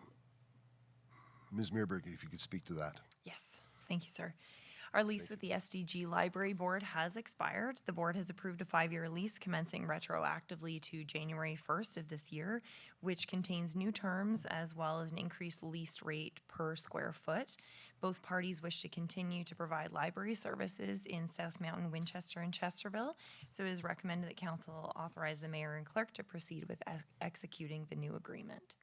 Ms. Meerberg, if you could speak to that. Yes, thank you, sir. Our lease with the SDG Library Board has expired. The board has approved a 5-year lease commencing retroactively to January 1st of this year, which contains new terms as well as an increased lease rate per square foot. Both parties wish to continue to provide library services in South Mountain, Winchester, and Chesterville. So it is recommended that council authorize the mayor and clerk to proceed with executing the new agreement.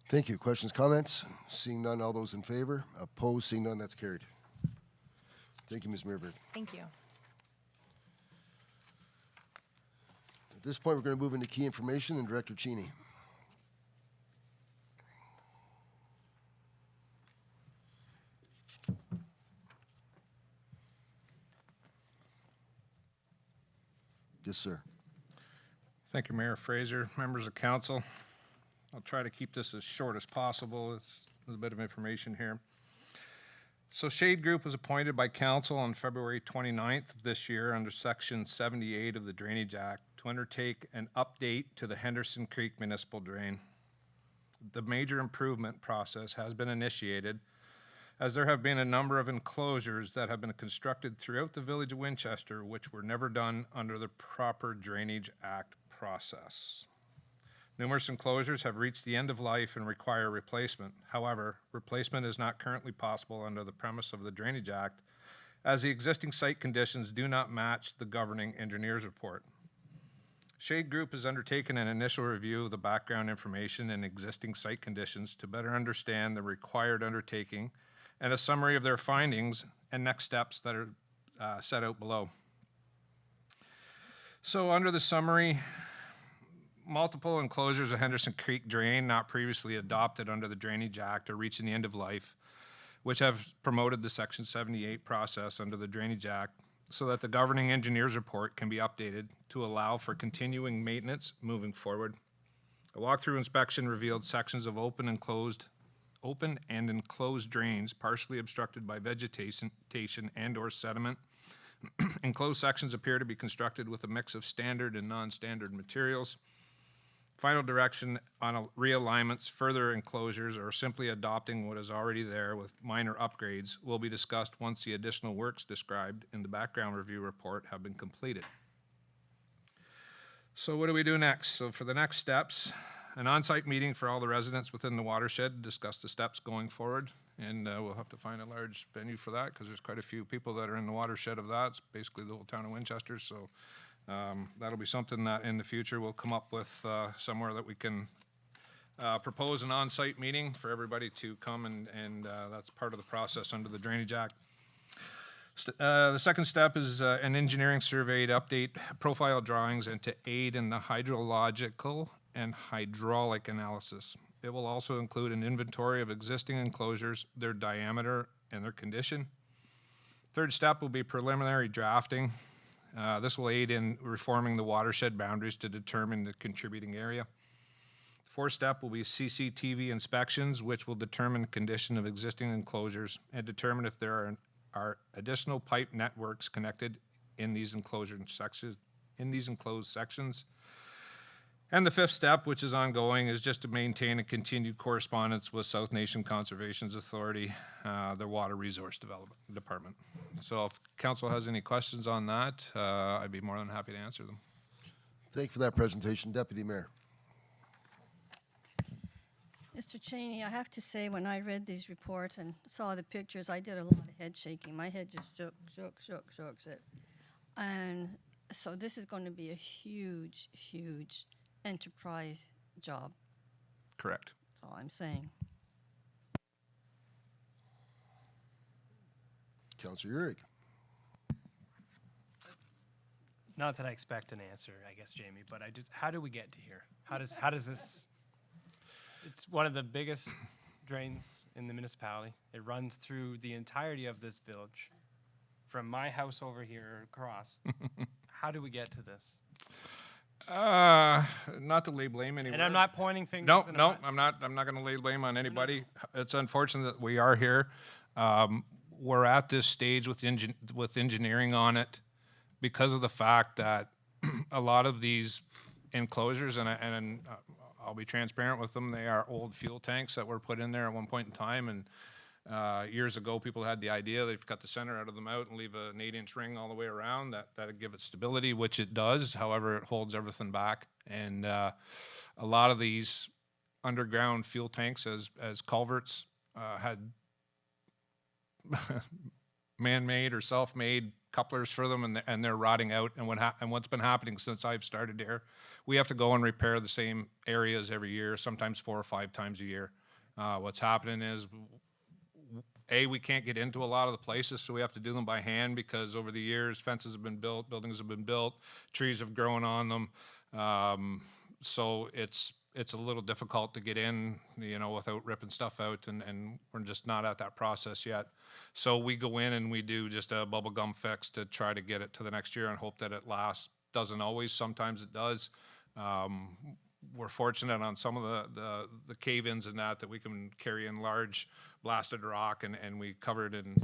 Thank you. Questions, comments? Seeing none, all those in favor? Opposed? Seeing none, that's carried. Thank you, Ms. Meerberg. Thank you. At this point, we're going to move into key information, and Director Cheney. Yes, sir. Thank you, Mayor Fraser, members of council. I'll try to keep this as short as possible. It's a bit of information here. So Shade Group was appointed by council on February 29th of this year under Section 78 of the Drainage Act to undertake an update to the Henderson Creek Municipal Drain. The major improvement process has been initiated as there have been a number of enclosures that have been constructed throughout the village of Winchester which were never done under the proper Drainage Act process. Numerous enclosures have reached the end of life and require replacement. However, replacement is not currently possible under the premise of the Drainage Act, as the existing site conditions do not match the governing engineer's report. Shade Group has undertaken an initial review of the background information and existing site conditions to better understand the required undertaking and a summary of their findings and next steps that are set out below. So under the summary, multiple enclosures of Henderson Creek Drain not previously adopted under the Drainage Act are reaching the end of life, which have promoted the Section 78 process under the Drainage Act so that the governing engineer's report can be updated to allow for continuing maintenance moving forward. A walkthrough inspection revealed sections of open and enclosed drains partially obstructed by vegetation and or sediment Enclosed sections appear to be constructed with a mix of standard and non-standard materials. Final direction on realignments, further enclosures, or simply adopting what is already there with minor upgrades will be discussed once the additional works described in the background review report have been completed. So what do we do next? So for the next steps, an on-site meeting for all the residents within the watershed to discuss the steps going forward. And we'll have to find a large venue for that because there's quite a few people that are in the watershed of that. It's basically the whole town of Winchester. So that'll be something that in the future we'll come up with somewhere that we can propose an on-site meeting for everybody to come, and that's part of the process under the Drainage Act. The second step is an engineering survey to update profile drawings and to aid in the hydrological and hydraulic analysis. It will also include an inventory of existing enclosures, their diameter, and their condition. Third step will be preliminary drafting. This will aid in reforming the watershed boundaries to determine the contributing area. The fourth step will be CCTV inspections, which will determine the condition of existing enclosures and determine if there are additional pipe networks connected in these enclosed sections. And the fifth step, which is ongoing, is just to maintain a continued correspondence with South Nation Conservation's Authority, their Water Resource Development Department. So if council has any questions on that, I'd be more than happy to answer them. Thank you for that presentation, Deputy Mayor. Mr. Cheney, I have to say, when I read these reports and saw the pictures, I did a lot of head shaking. My head just shook. And so this is going to be a huge, huge enterprise job. Correct. That's all I'm saying. Councillor Urick. Not that I expect an answer, I guess, Jamie, but how do we get to here? How does this? It's one of the biggest drains in the municipality. It runs through the entirety of this village, from my house over here across. How do we get to this? Not to lay blame anywhere. And I'm not pointing fingers. No, I'm not going to lay blame on anybody. It's unfortunate that we are here. We're at this stage with engineering on it because of the fact that a lot of these enclosures, and I'll be transparent with them, they are old fuel tanks that were put in there at one point in time, and years ago people had the idea they've cut the center out of them out and leave an 8-inch ring all the way around that'd give it stability, which it does. However, it holds everything back, and a lot of these underground fuel tanks as culverts had man-made or self-made couplers for them, and they're rotting out. And what's been happening since I've started here, we have to go and repair the same areas every year, sometimes 4 or 5 times a year. What's happening is, we can't get into a lot of the places, so we have to do them by hand because over the years, fences have been built, buildings have been built, trees have grown on them. So it's a little difficult to get in, without ripping stuff out, and we're just not at that process yet. So we go in and we do just a bubble gum fix to try to get it to the next year and hope that it lasts. Doesn't always, sometimes it does. We're fortunate on some of the cave-ins and that we can carry in large blasted rock, and we cover it in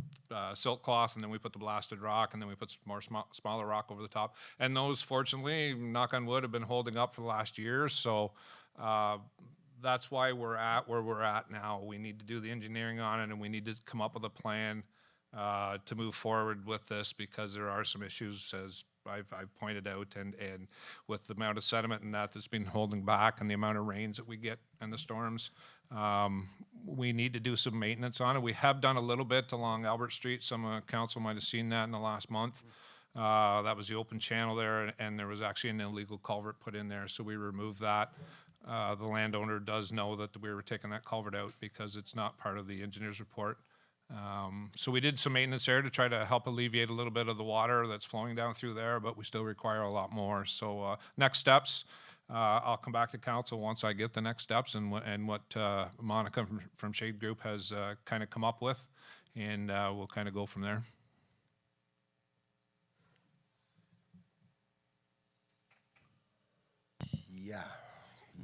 silk cloth, and then we put the blasted rock, and then we put some more smaller rock over the top. And those, fortunately, knock on wood, have been holding up for the last year. So that's why we're at where we're at now. We need to do the engineering on it, and we need to come up with a plan to move forward with this, because there are some issues, as I've pointed out, and with the amount of sediment and that's been holding back, and the amount of rains that we get and the storms, we need to do some maintenance on it. We have done a little bit along Albert Street. Some council might have seen that in the last month. That was the open channel there, and there was actually an illegal culvert put in there, so we removed that. The landowner does know that we were taking that culvert out because it's not part of the engineer's report. So we did some maintenance there to try to help alleviate a little bit of the water that's flowing down through there, but we still require a lot more. So next steps, I'll come back to council once I get the next steps and what Monica from Shade Group has kind of come up with, and we'll kind of go from there.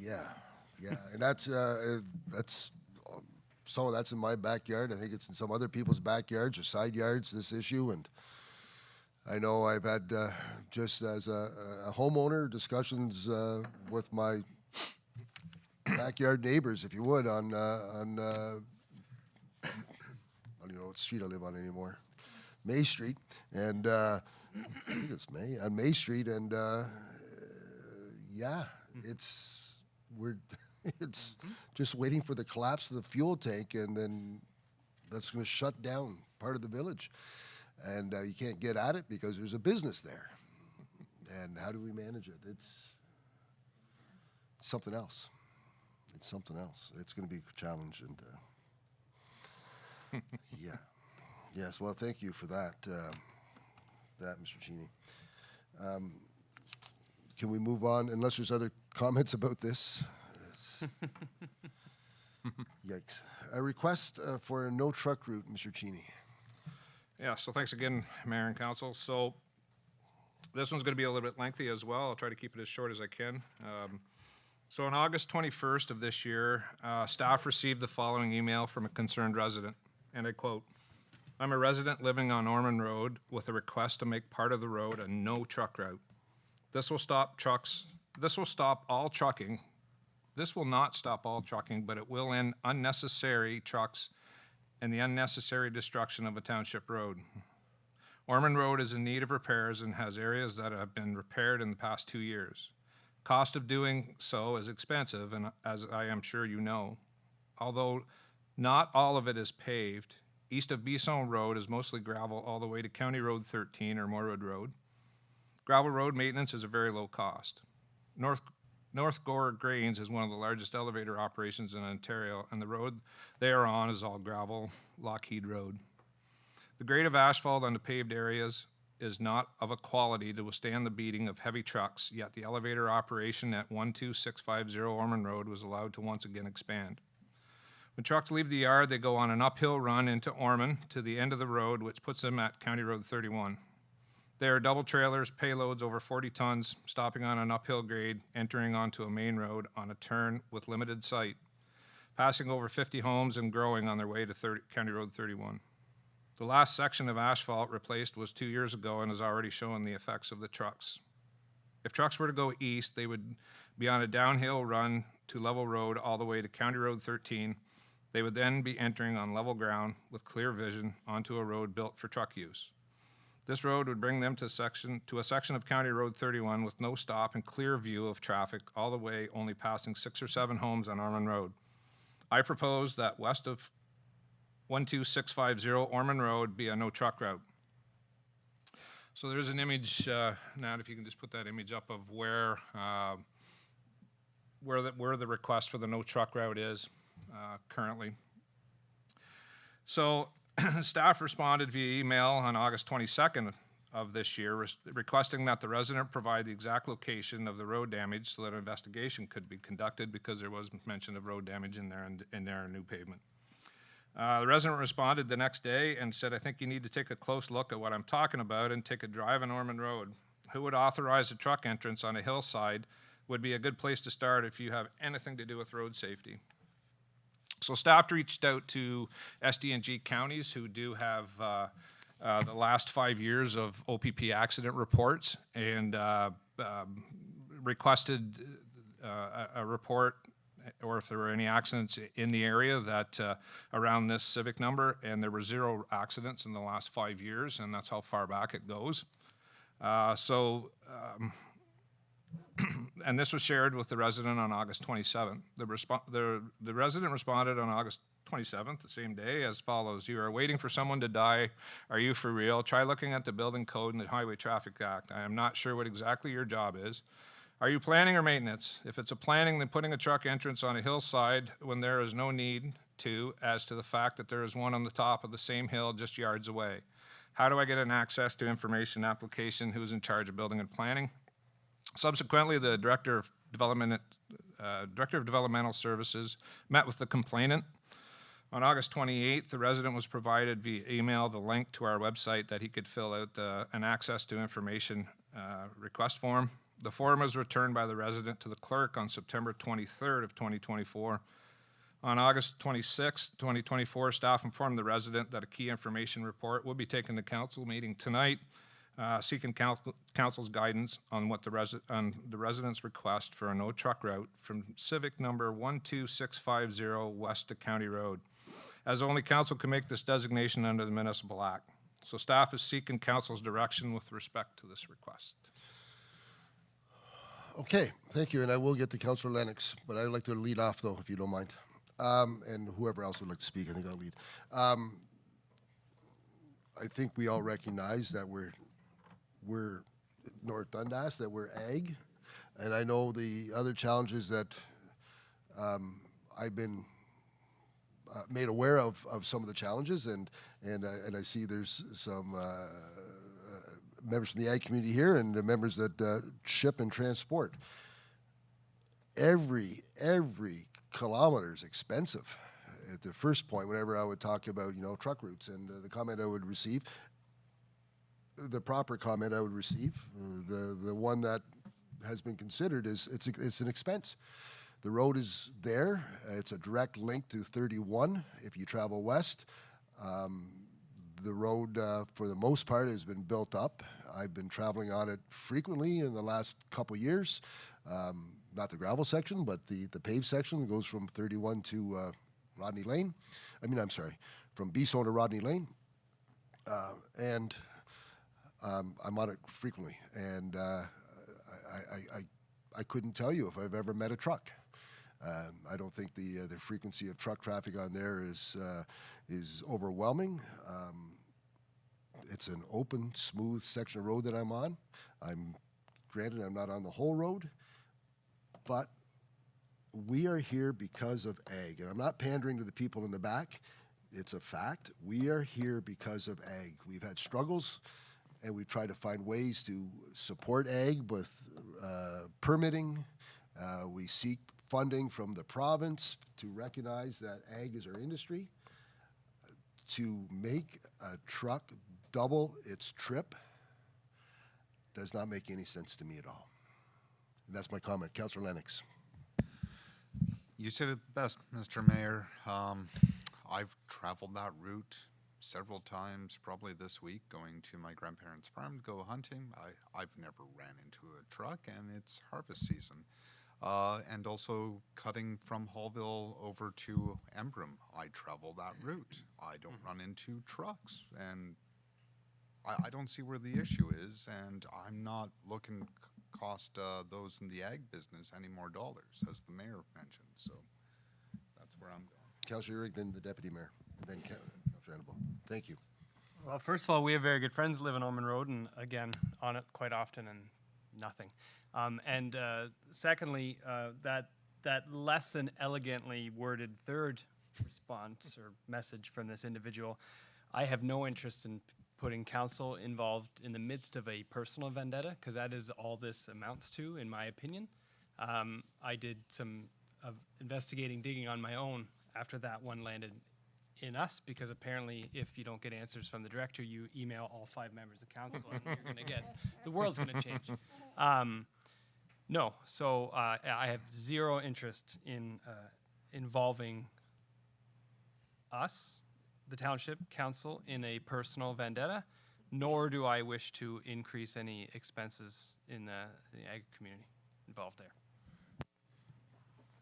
Yeah, and that's some of that's in my backyard. I think it's in some other people's backyards or side yards, this issue, and I know I've had, just as a homeowner, discussions with my backyard neighbors, if you would, on I don't even know what street I live on anymore, May Street, and I think it's on May Street, and yeah, it's just waiting for the collapse of the fuel tank, and then that's going to shut down part of the village, and you can't get at it because there's a business there. And how do we manage it? It's something else. It's something else. It's going to be a challenge, and yeah, yes. Well, thank you for that, Mr. Cheney. Can we move on? Unless there's other comments about this. Yikes! A request for a no truck route, Mr. Cheney. Yeah. So thanks again, Mayor and Council. So this one's going to be a little bit lengthy as well. I'll try to keep it as short as I can. So on August 21st of this year, staff received the following email from a concerned resident, and I quote, "I'm a resident living on Ormond Road with a request to make part of the road a no truck route. This will stop all trucking. This will not stop all trucking, but it will end unnecessary trucks and the unnecessary destruction of a township road. Ormond Road is in need of repairs and has areas that have been repaired in the past 2 years. Cost of doing so is expensive, and as I am sure you know. Although not all of it is paved, east of Bisson Road is mostly gravel all the way to County Road 13 or Morwood Road. Gravel road maintenance is a very low cost. North Gore Grains is one of the largest elevator operations in Ontario, and the road they are on is all gravel, Lockheed Road. The grade of asphalt on the paved areas is not of a quality to withstand the beating of heavy trucks, yet the elevator operation at 12650 Ormond Road was allowed to once again expand. When trucks leave the yard, they go on an uphill run into Ormond to the end of the road, which puts them at County Road 31. They are double trailers, payloads over 40 tons, stopping on an uphill grade, entering onto a main road on a turn with limited sight, passing over 50 homes and growing on their way to County Road 31. The last section of asphalt replaced was 2 years ago and has already shown the effects of the trucks. If trucks were to go east, they would be on a downhill run to level road all the way to County Road 13. They would then be entering on level ground with clear vision onto a road built for truck use. This road would bring them to a section of County Road 31 with no stop and clear view of traffic all the way, only passing 6 or 7 homes on Ormond Road. I propose that west of 12650 Ormond Road be a no truck route." So there's an image, Nat, if you can just put that image up of where the request for the no truck route is currently. So staff responded via email on August 22nd of this year, requesting that the resident provide the exact location of the road damage so that an investigation could be conducted, because there was mention of road damage in there and new pavement. The resident responded the next day and said, "I think you need to take a close look at what I'm talking about and take a drive on Ormond Road. Who would authorize a truck entrance on a hillside would be a good place to start if you have anything to do with road safety." So staff reached out to SD&G counties who do have the last 5 years of OPP accident reports, and requested a report, or if there were any accidents in the area that around this civic number, and there were 0 accidents in the last 5 years, and that's how far back it goes. And this was shared with the resident on August 27th. The resident responded on August 27th, the same day, as follows: "You are waiting for someone to die. Are you for real? Try looking at the building code and the Highway Traffic Act. I am not sure what exactly your job is. Are you planning or maintenance? If it's a planning, then putting a truck entrance on a hillside when there is no need to, as to the fact that there is one on the top of the same hill just yards away. How do I get an access to information application? Who's in charge of building and planning?" Subsequently, the Director of Developmental Services met with the complainant. On August 28th, the resident was provided via email the link to our website that he could fill out an access to information request form. The form was returned by the resident to the clerk on September 23rd of 2024. On August 26th, 2024, staff informed the resident that a key information report will be taken to council meeting tonight seeking council's guidance on what the residents' request for a no truck route from civic number 12650 west to County Road, as only council can make this designation under the Municipal Act. So staff is seeking council's direction with respect to this request. Okay, thank you, and I will get to Councillor Lennox, but I'd like to lead off, though, if you don't mind. And whoever else would like to speak, I think I'll lead. I think we all recognize that we're North Dundas, that we're ag, and I know the other challenges that I've been made aware of some of the challenges, and I see there's some members from the ag community here and the members that ship and transport. Every kilometer is expensive. At the first point, whenever I would talk about, you know, truck routes, and the comment I would receive, the proper comment I would receive, the one that has been considered is it's an expense. The road is there. It's a direct link to 31 if you travel west. The road, for the most part, has been built up. I've been traveling on it frequently in the last couple years. Not the gravel section, but the paved section goes from 31 to Rodney Lane. I'm sorry, from Beesone to Rodney Lane. And I'm on it frequently. And I couldn't tell you if I've ever met a truck. I don't think the frequency of truck traffic on there is overwhelming. It's an open, smooth section of road that I'm on. Granted, I'm not on the whole road, but we are here because of ag. And I'm not pandering to the people in the back. It's a fact. We are here because of ag. We've had struggles, and we've tried to find ways to support ag with permitting. We seek funding from the province to recognize that ag is our industry. To make a truck double its trip does not make any sense to me at all. And that's my comment. Councillor Lennox. You said it best, Mr. Mayor. I've traveled that route several times, probably this week, going to my grandparents' farm to go hunting. I've never ran into a truck, and it's harvest season. And also cutting from Hallville over to Embrun, I travel that route. I don't run into trucks, and I don't see where the issue is, and I'm not looking cost those in the ag business any more dollars, as the mayor mentioned. So that's where I'm going. Councillor Urick, then the deputy mayor, and then Councillor Hannibal. Thank you. Well, first of all, we have very good friends who live in Ormond Road, and again, on it quite often, and nothing. And secondly, that less than elegantly worded third response or message from this individual, I have no interest in putting council involved in the midst of a personal vendetta, because that is all this amounts to, in my opinion. I did some investigating, digging on my own after that one landed in us, because apparently if you don't get answers from the director, you email all 5 members of council, and you're going to get, the world's going to change. No, so I have zero interest in involving us, the township council, in a personal vendetta, nor do I wish to increase any expenses in the ag community involved there.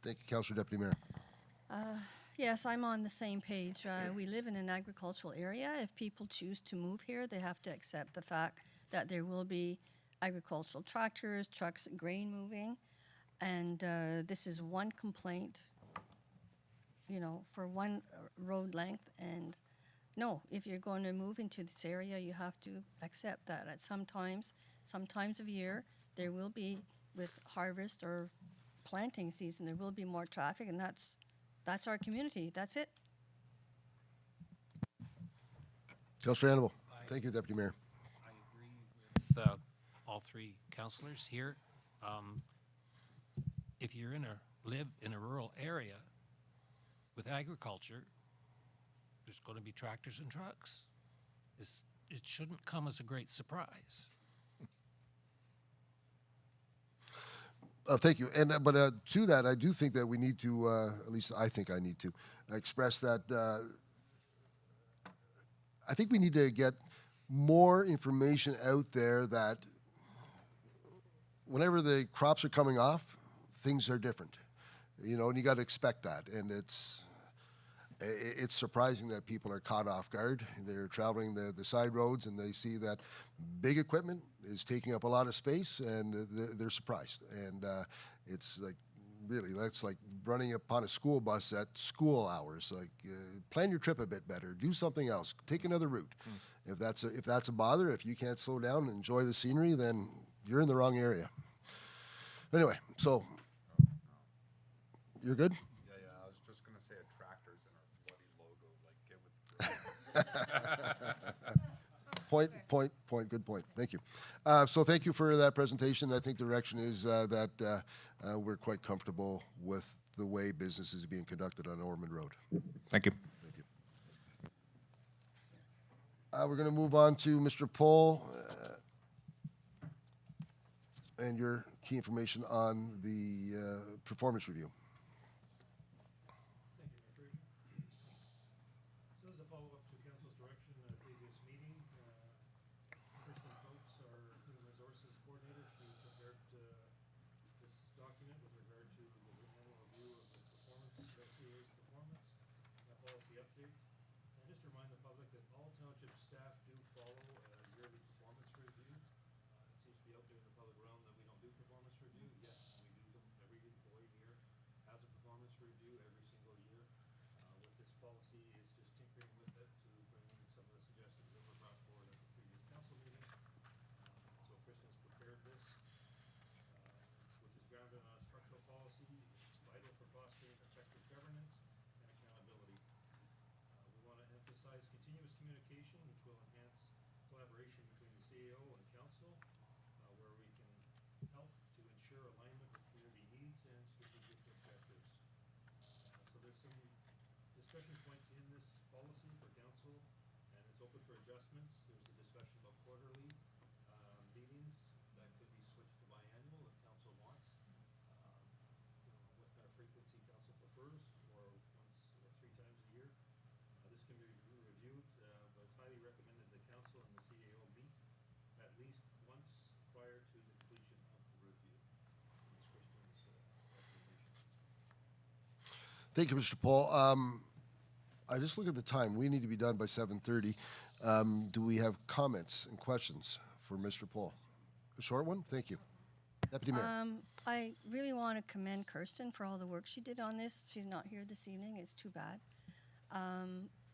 Thank you, Councillor Deputy Mayor. Yes, I'm on the same page. We live in an agricultural area. If people choose to move here, they have to accept the fact that there will be agricultural tractors, trucks, grain moving. And this is one complaint, you know, for one road length. And no, if you're going to move into this area, you have to accept that at some times of year, there will be, with harvest or planting season, there will be more traffic, and that's our community. That's it. Councillor Hannibal. Thank you, Deputy Mayor. I agree with all 3 councillors here. If you're live in a rural area with agriculture, there's going to be tractors and trucks. It shouldn't come as a great surprise. Thank you. And but to that, I do think that we need to, at least I think I need to, express that I think we need to get more information out there that whenever the crops are coming off, things are different, you know, and you got to expect that. And it's surprising that people are caught off guard. They're traveling the side roads and they see that big equipment is taking up a lot of space, and they're surprised. And it's like, really, that's like running upon a school bus at school hours. Like, plan your trip a bit better. Do something else. Take another route. If that's a bother, if you can't slow down and enjoy the scenery, then you're in the wrong area. Anyway, so you're good? Yeah, I was just gonna say a tractor's in our bloody logo, like get with Point, good point. Thank you. So thank you for that presentation. I think the direction is that we're quite comfortable with the way business is being conducted on Ormond Road. Thank you. Thank you. We're going to move on to Mr. Pohl and your key information on the performance review. So as a follow-up to Council's direction at a previous meeting, Kristen Phillips, our Human Resources Coordinator, she prepared this document with regard to the annual review of the performance, CA's performance, policy update. And just to remind the public that all township staff do follow a yearly performance review. It seems to be out there in the public realm that we don't do performance review. Yes, we do them. Every employee here has a performance review every single year. What this policy is just tinkering with it to bring in some of the suggestions that were brought forward at the previous council meeting. So Kristen's prepared this, which is grounded on a structural policy. It's vital for fostering effective governance and accountability. We want to emphasize continuous communication, which will enhance collaboration between the CAO and council, where we can help to ensure alignment with community needs and strategic objectives. So there's some discussion points in this policy for council, and it's open for adjustments. There's a discussion about quarterly meetings that could be switched to biannual if council wants. What kind of frequency council prefers, or once or 3 times a year. This can be reviewed, but it's highly recommended that council and the CAO meet at least once prior to the completion of the review. That's Kristen's recommendation. Thank you, Mr. Paul. I just look at the time. We need to be done by 7:30. Do we have comments and questions for Mr. Paul? A short one? Thank you. Deputy Mayor. I really want to commend Kirsten for all the work she did on this. She's not here this evening. It's too bad.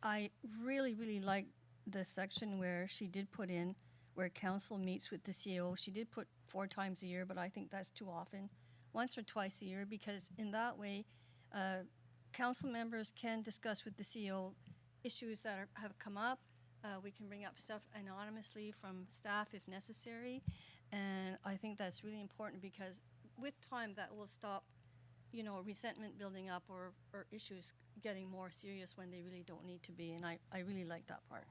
I really, really like the section where she did put in where council meets with the CAO. She did put 4 times a year, but I think that's too often. Once or twice a year, because in that way, council members can discuss with the CAO issues that have come up. We can bring up stuff anonymously from staff if necessary. And I think that's really important because with time that will stop, you know, resentment building up or issues getting more serious when they really don't need to be. And I really like that part.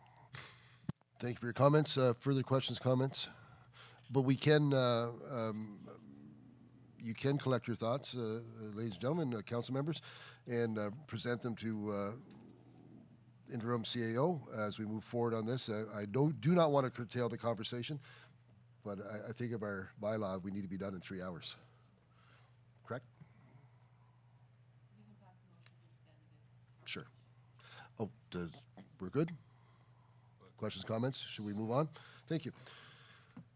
Thank you for your comments. Further questions, comments? But we can, you can collect your thoughts, ladies and gentlemen, council members, and present them to interim CAO as we move forward on this. I do not want to curtail the conversation, but I think of our bylaw, we need to be done in 3 hours. Correct? Sure. Oh, we're good? Questions, comments? Should we move on? Thank you.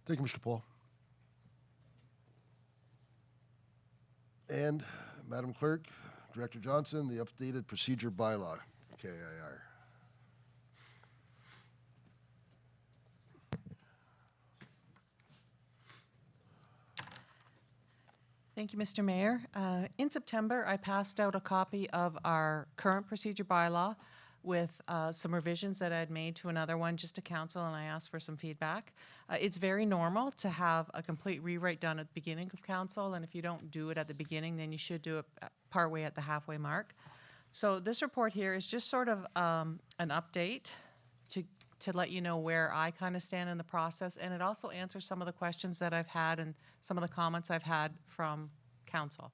Thank you, Mr. Paul. And Madam Clerk, Director Johnson, the updated procedure bylaw, KIR. Thank you, Mr. Mayor. In September, I passed out a copy of our current procedure bylaw with some revisions that I had made to another one just to council, and I asked for some feedback. It's very normal to have a complete rewrite done at the beginning of council, and if you don't do it at the beginning, then you should do it partway at the halfway mark. So this report here is just sort of an update to let you know where I kind of stand in the process, and it also answers some of the questions that I've had and some of the comments I've had from council.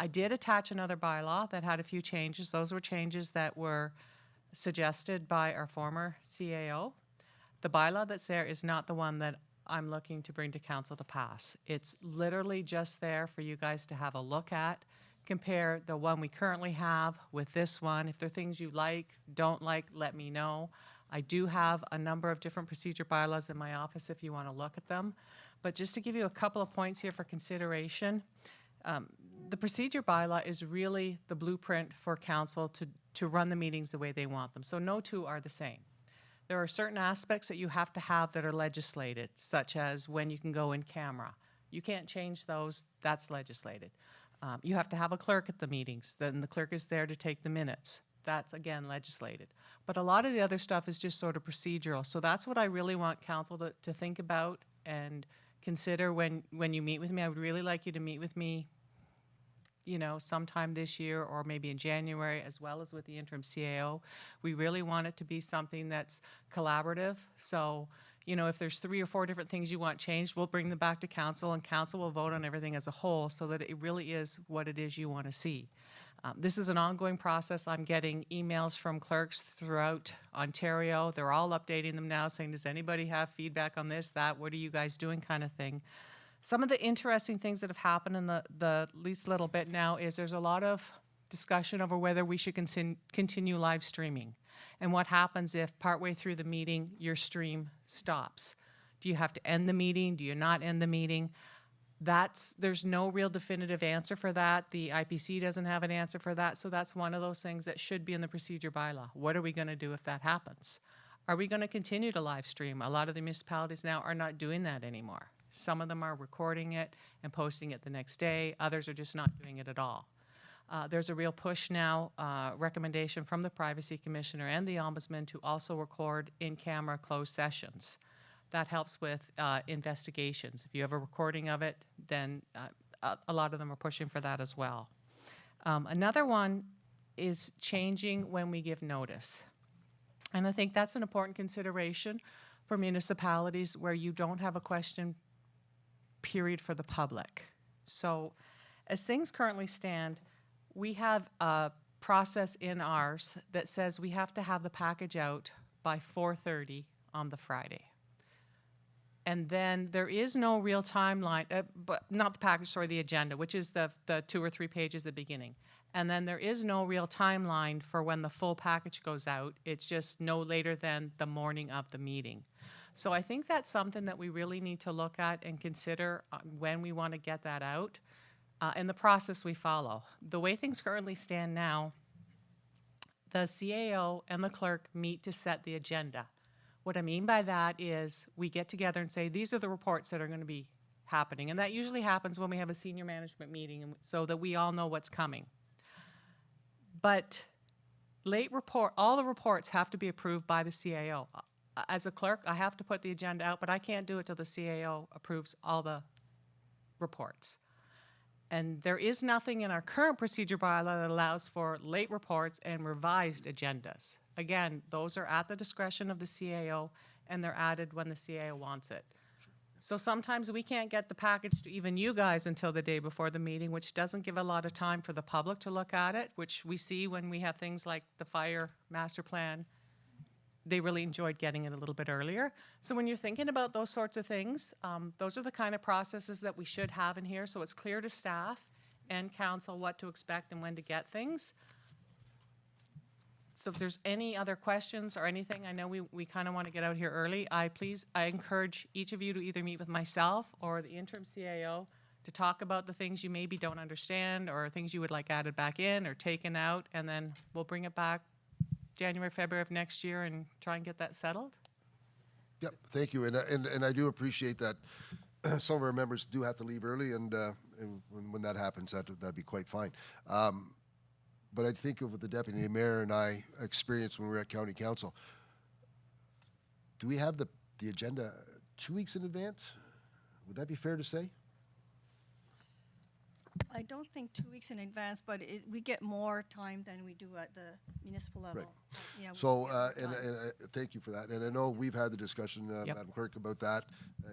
I did attach another bylaw that had a few changes. Those were changes that were suggested by our former CAO. The bylaw that's there is not the one that I'm looking to bring to council to pass. It's literally just there for you guys to have a look at, compare the one we currently have with this one. If there are things you like, don't like, let me know. I do have a number of different procedure bylaws in my office if you want to look at them. But just to give you a couple of points here for consideration, the procedure bylaw is really the blueprint for council to run the meetings the way they want them. So no two are the same. There are certain aspects that you have to have that are legislated, such as when you can go in camera. You can't change those, that's legislated. You have to have a clerk at the meetings, then the clerk is there to take the minutes. That's, again, legislated. But a lot of the other stuff is just sort of procedural. So that's what I really want council to think about and consider when you meet with me. I would really like you to meet with me, you know, sometime this year or maybe in January, as well as with the interim CAO. We really want it to be something that's collaborative. So, you know, if there's 3 or 4 different things you want changed, we'll bring them back to council, and council will vote on everything as a whole so that it really is what it is you want to see. This is an ongoing process. I'm getting emails from clerks throughout Ontario. They're all updating them now, saying, does anybody have feedback on this, that, what are you guys doing, kind of thing. Some of the interesting things that have happened in the least little bit now is there's a lot of discussion over whether we should continue live streaming. And what happens if partway through the meeting your stream stops? Do you have to end the meeting? Do you not end the meeting? There's no real definitive answer for that. The IPC doesn't have an answer for that. So that's one of those things that should be in the procedure bylaw. What are we going to do if that happens? Are we going to continue to live stream? A lot of the municipalities now are not doing that anymore. Some of them are recording it and posting it the next day. Others are just not doing it at all. There's a real push now, recommendation from the Privacy Commissioner and the Ombudsman to also record in-camera closed sessions. That helps with investigations. If you have a recording of it, then a lot of them are pushing for that as well. Another one is changing when we give notice. And I think that's an important consideration for municipalities where you don't have a question period for the public. So as things currently stand, we have a process in ours that says we have to have the package out by 4:30 on the Friday. And then there is no real timeline, but not the package, sorry, the agenda, which is the 2 or 3 pages at the beginning. And then there is no real timeline for when the full package goes out. It's just no later than the morning of the meeting. So I think that's something that we really need to look at and consider when we want to get that out and the process we follow. The way things currently stand now, the CAO and the clerk meet to set the agenda. What I mean by that is we get together and say, these are the reports that are going to be happening. And that usually happens when we have a senior management meeting so that we all know what's coming. But all the reports have to be approved by the CAO. As a clerk, I have to put the agenda out, but I can't do it till the CAO approves all the reports. And there is nothing in our current procedure bylaw that allows for late reports and revised agendas. Again, those are at the discretion of the CAO, and they're added when the CAO wants it. So sometimes we can't get the package to even you guys until the day before the meeting, which doesn't give a lot of time for the public to look at it, which we see when we have things like the fire master plan. They really enjoyed getting it a little bit earlier. So when you're thinking about those sorts of things, those are the kind of processes that we should have in here, so it's clear to staff and council what to expect and when to get things. So if there's any other questions or anything, I know we kind of want to get out here early. I encourage each of you to either meet with myself or the interim CAO to talk about the things you maybe don't understand or things you would like added back in or taken out, and then we'll bring it back January, February of next year and try and get that settled. Yep, thank you. And I do appreciate that some of our members do have to leave early, and when that happens, that'd be quite fine. But I think of what the deputy mayor and I experienced when we were at county council. Do we have the agenda 2 weeks in advance? Would that be fair to say? I don't think 2 weeks in advance, but we get more time than we do at the municipal level. Right. Yeah, So, and thank you for that. And I know we've had the discussion, Madam Clerk, about that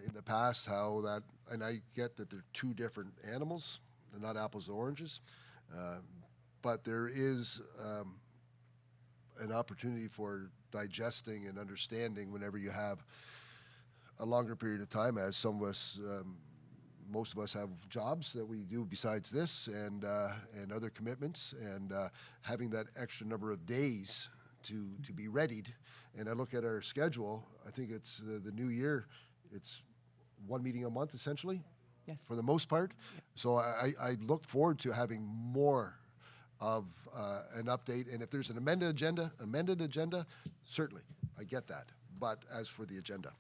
in the past, how that, and I get that they're 2 different animals, they're not apples and oranges. But there is an opportunity for digesting and understanding whenever you have a longer period of time, as some of us, most of us have jobs that we do besides this and other commitments, and having that extra number of days to be readied. And I look at our schedule, I think it's the new year, it's one meeting a month essentially. Yes. For the most part. So I look forward to having more of an update. And if there's an amended agenda, certainly, I get that. But as for the agenda,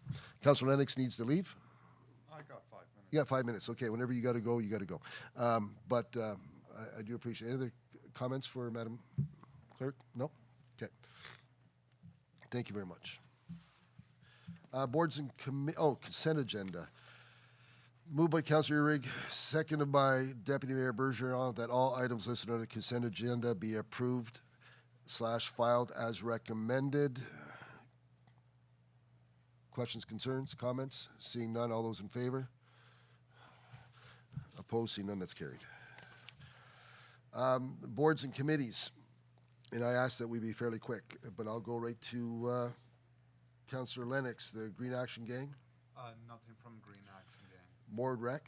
Councillor Lennox needs to leave. I got 5 minutes. You got 5 minutes. Okay, whenever you got to go, you got to go. But I do appreciate. Any other comments for Madam Clerk? No? Okay. Thank you very much. Boards and consent agenda. Moved by Councillor Rig, seconded by Deputy Mayor Bourgeois, that all items listed on the consent agenda be approved / filed as recommended. Questions, concerns, comments? Seeing none, all those in favor? Opposed, seeing none, that's carried. Boards and committees, and I ask that we be fairly quick, but I'll go right to Councillor Lennox, the Green Action Gang. Nothing from Green Action Gang. Mord Rec.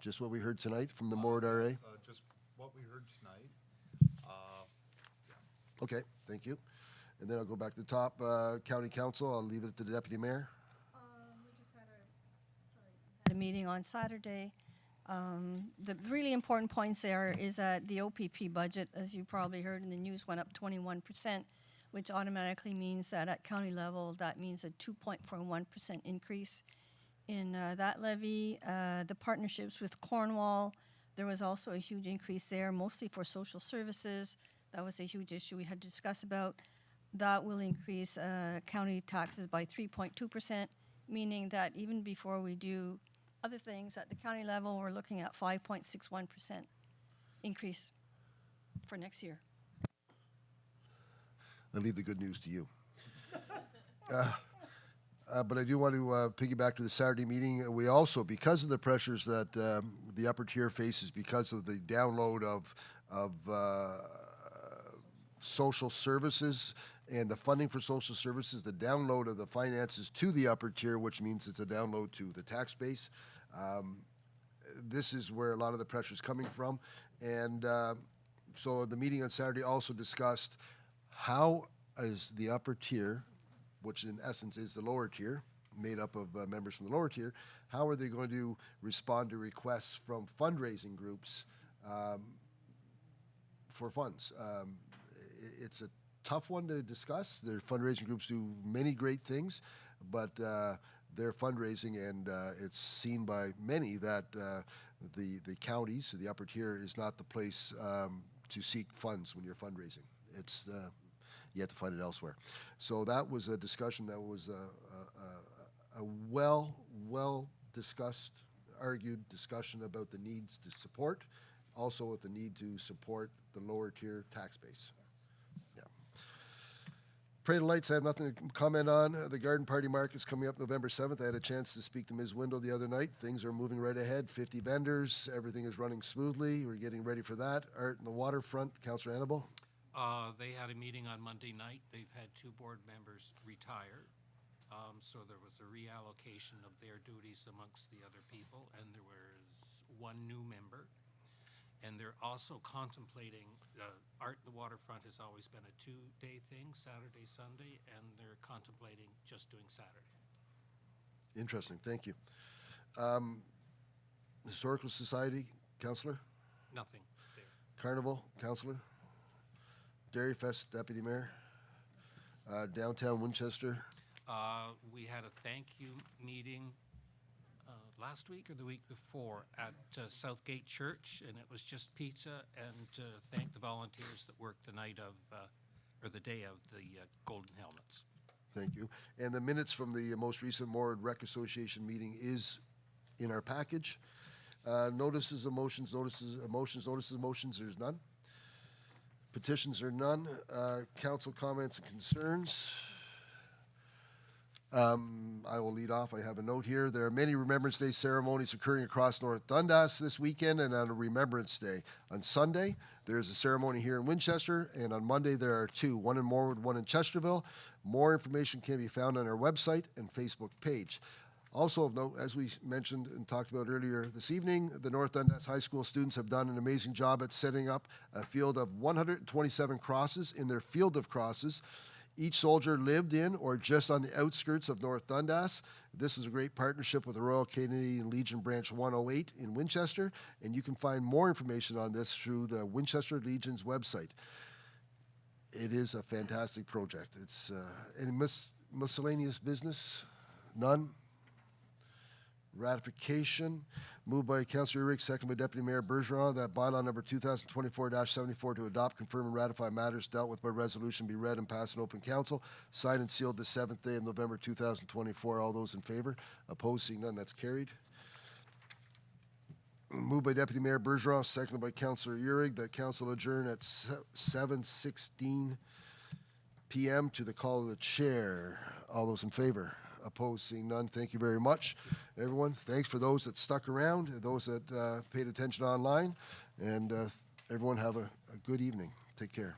Just what we heard tonight from the Mord RA. Just what we heard tonight. Okay, thank you. And then I'll go back to the top. County Council, I'll leave it to the Deputy Mayor. We just had a meeting on Saturday. The really important points there is that the OPP budget, as you probably heard in the news, went up 21%, which automatically means that at county level, that means a 2.41% increase in that levy. The partnerships with Cornwall, there was also a huge increase there, mostly for social services. That was a huge issue we had to discuss about. That will increase county taxes by 3.2%, meaning that even before we do other things at the county level, we're looking at 5.61% increase for next year. I'll leave the good news to you. But I do want to piggyback to the Saturday meeting. We also, because of the pressures that the upper tier faces because of the download of social services and the funding for social services, the download of the finances to the upper tier, which means it's a download to the tax base. This is where a lot of the pressure is coming from. And so the meeting on Saturday also discussed how is the upper tier, which in essence is the lower tier, made up of members from the lower tier, how are they going to respond to requests from fundraising groups for funds? It's a tough one to discuss. Their fundraising groups do many great things, but their fundraising, and it's seen by many that the counties, the upper tier, is not the place to seek funds when you're fundraising. It's you have to find it elsewhere. So that was a discussion that was a well discussed, argued discussion about the needs to support, also with the need to support the lower tier tax base. Yeah. Parade of Lights, I have nothing to comment on. The Garden Party Market's coming up November 7th. I had a chance to speak to Ms. Window the other night. Things are moving right ahead. 50 vendors. Everything is running smoothly. We're getting ready for that. Art in the Waterfront. Councillor Annabelle? They had a meeting on Monday night. They've had 2 board members retire. So there was a reallocation of their duties amongst the other people, and there was 1 new member. And they're also contemplating, Art in the Waterfront has always been a 2-day thing, Saturday, Sunday, and they're contemplating just doing Saturday. Interesting, thank you. Historical Society, Councillor? Nothing there. Carnival, Councillor? Dairy Fest, Deputy Mayor? Downtown Winchester? We had a thank you meeting last week or the week before at Southgate Church, and it was just pizza and to thank the volunteers that worked the night of, or the day of the Golden Helmets. Thank you. And the minutes from the most recent Mord Rec Association meeting is in our package. Notices of motions, there's none. Petitions are none. Council comments and concerns. I will lead off. I have a note here. There are many Remembrance Day ceremonies occurring across North Dundas this weekend and on a Remembrance Day. On Sunday, There's a ceremony here in Winchester, and on Monday there are two, one in Morwood, one in Chesterville. More information can be found on our website and Facebook page. Also of note, as we mentioned and talked about earlier this evening, the North Dundas High School students have done an amazing job at setting up a field of 127 crosses in their field of crosses. Each soldier lived in or just on the outskirts of North Dundas. This was a great partnership with the Royal Canadian Legion Branch 108 in Winchester, and you can find more information on this through the Winchester Legion's website. It is a fantastic project. It's any miscellaneous business? None? Ratification, moved by Councillor Urick, second by Deputy Mayor Bourgeois, that bylaw number 2024-74 to adopt, confirm, and ratify matters dealt with by resolution be read and passed in open council, signed and sealed the 7th day of November 2024. All those in favor? Opposed? Seeing none, that's carried. Moved by Deputy Mayor Bourgeois, seconded by Councillor Urick, that council adjourn at 7:16 p.m. to the call of the chair. All those in favor? Opposed? Seeing none, thank you very much, everyone. Thanks for those that stuck around, those that paid attention online, and everyone have a good evening. Take care.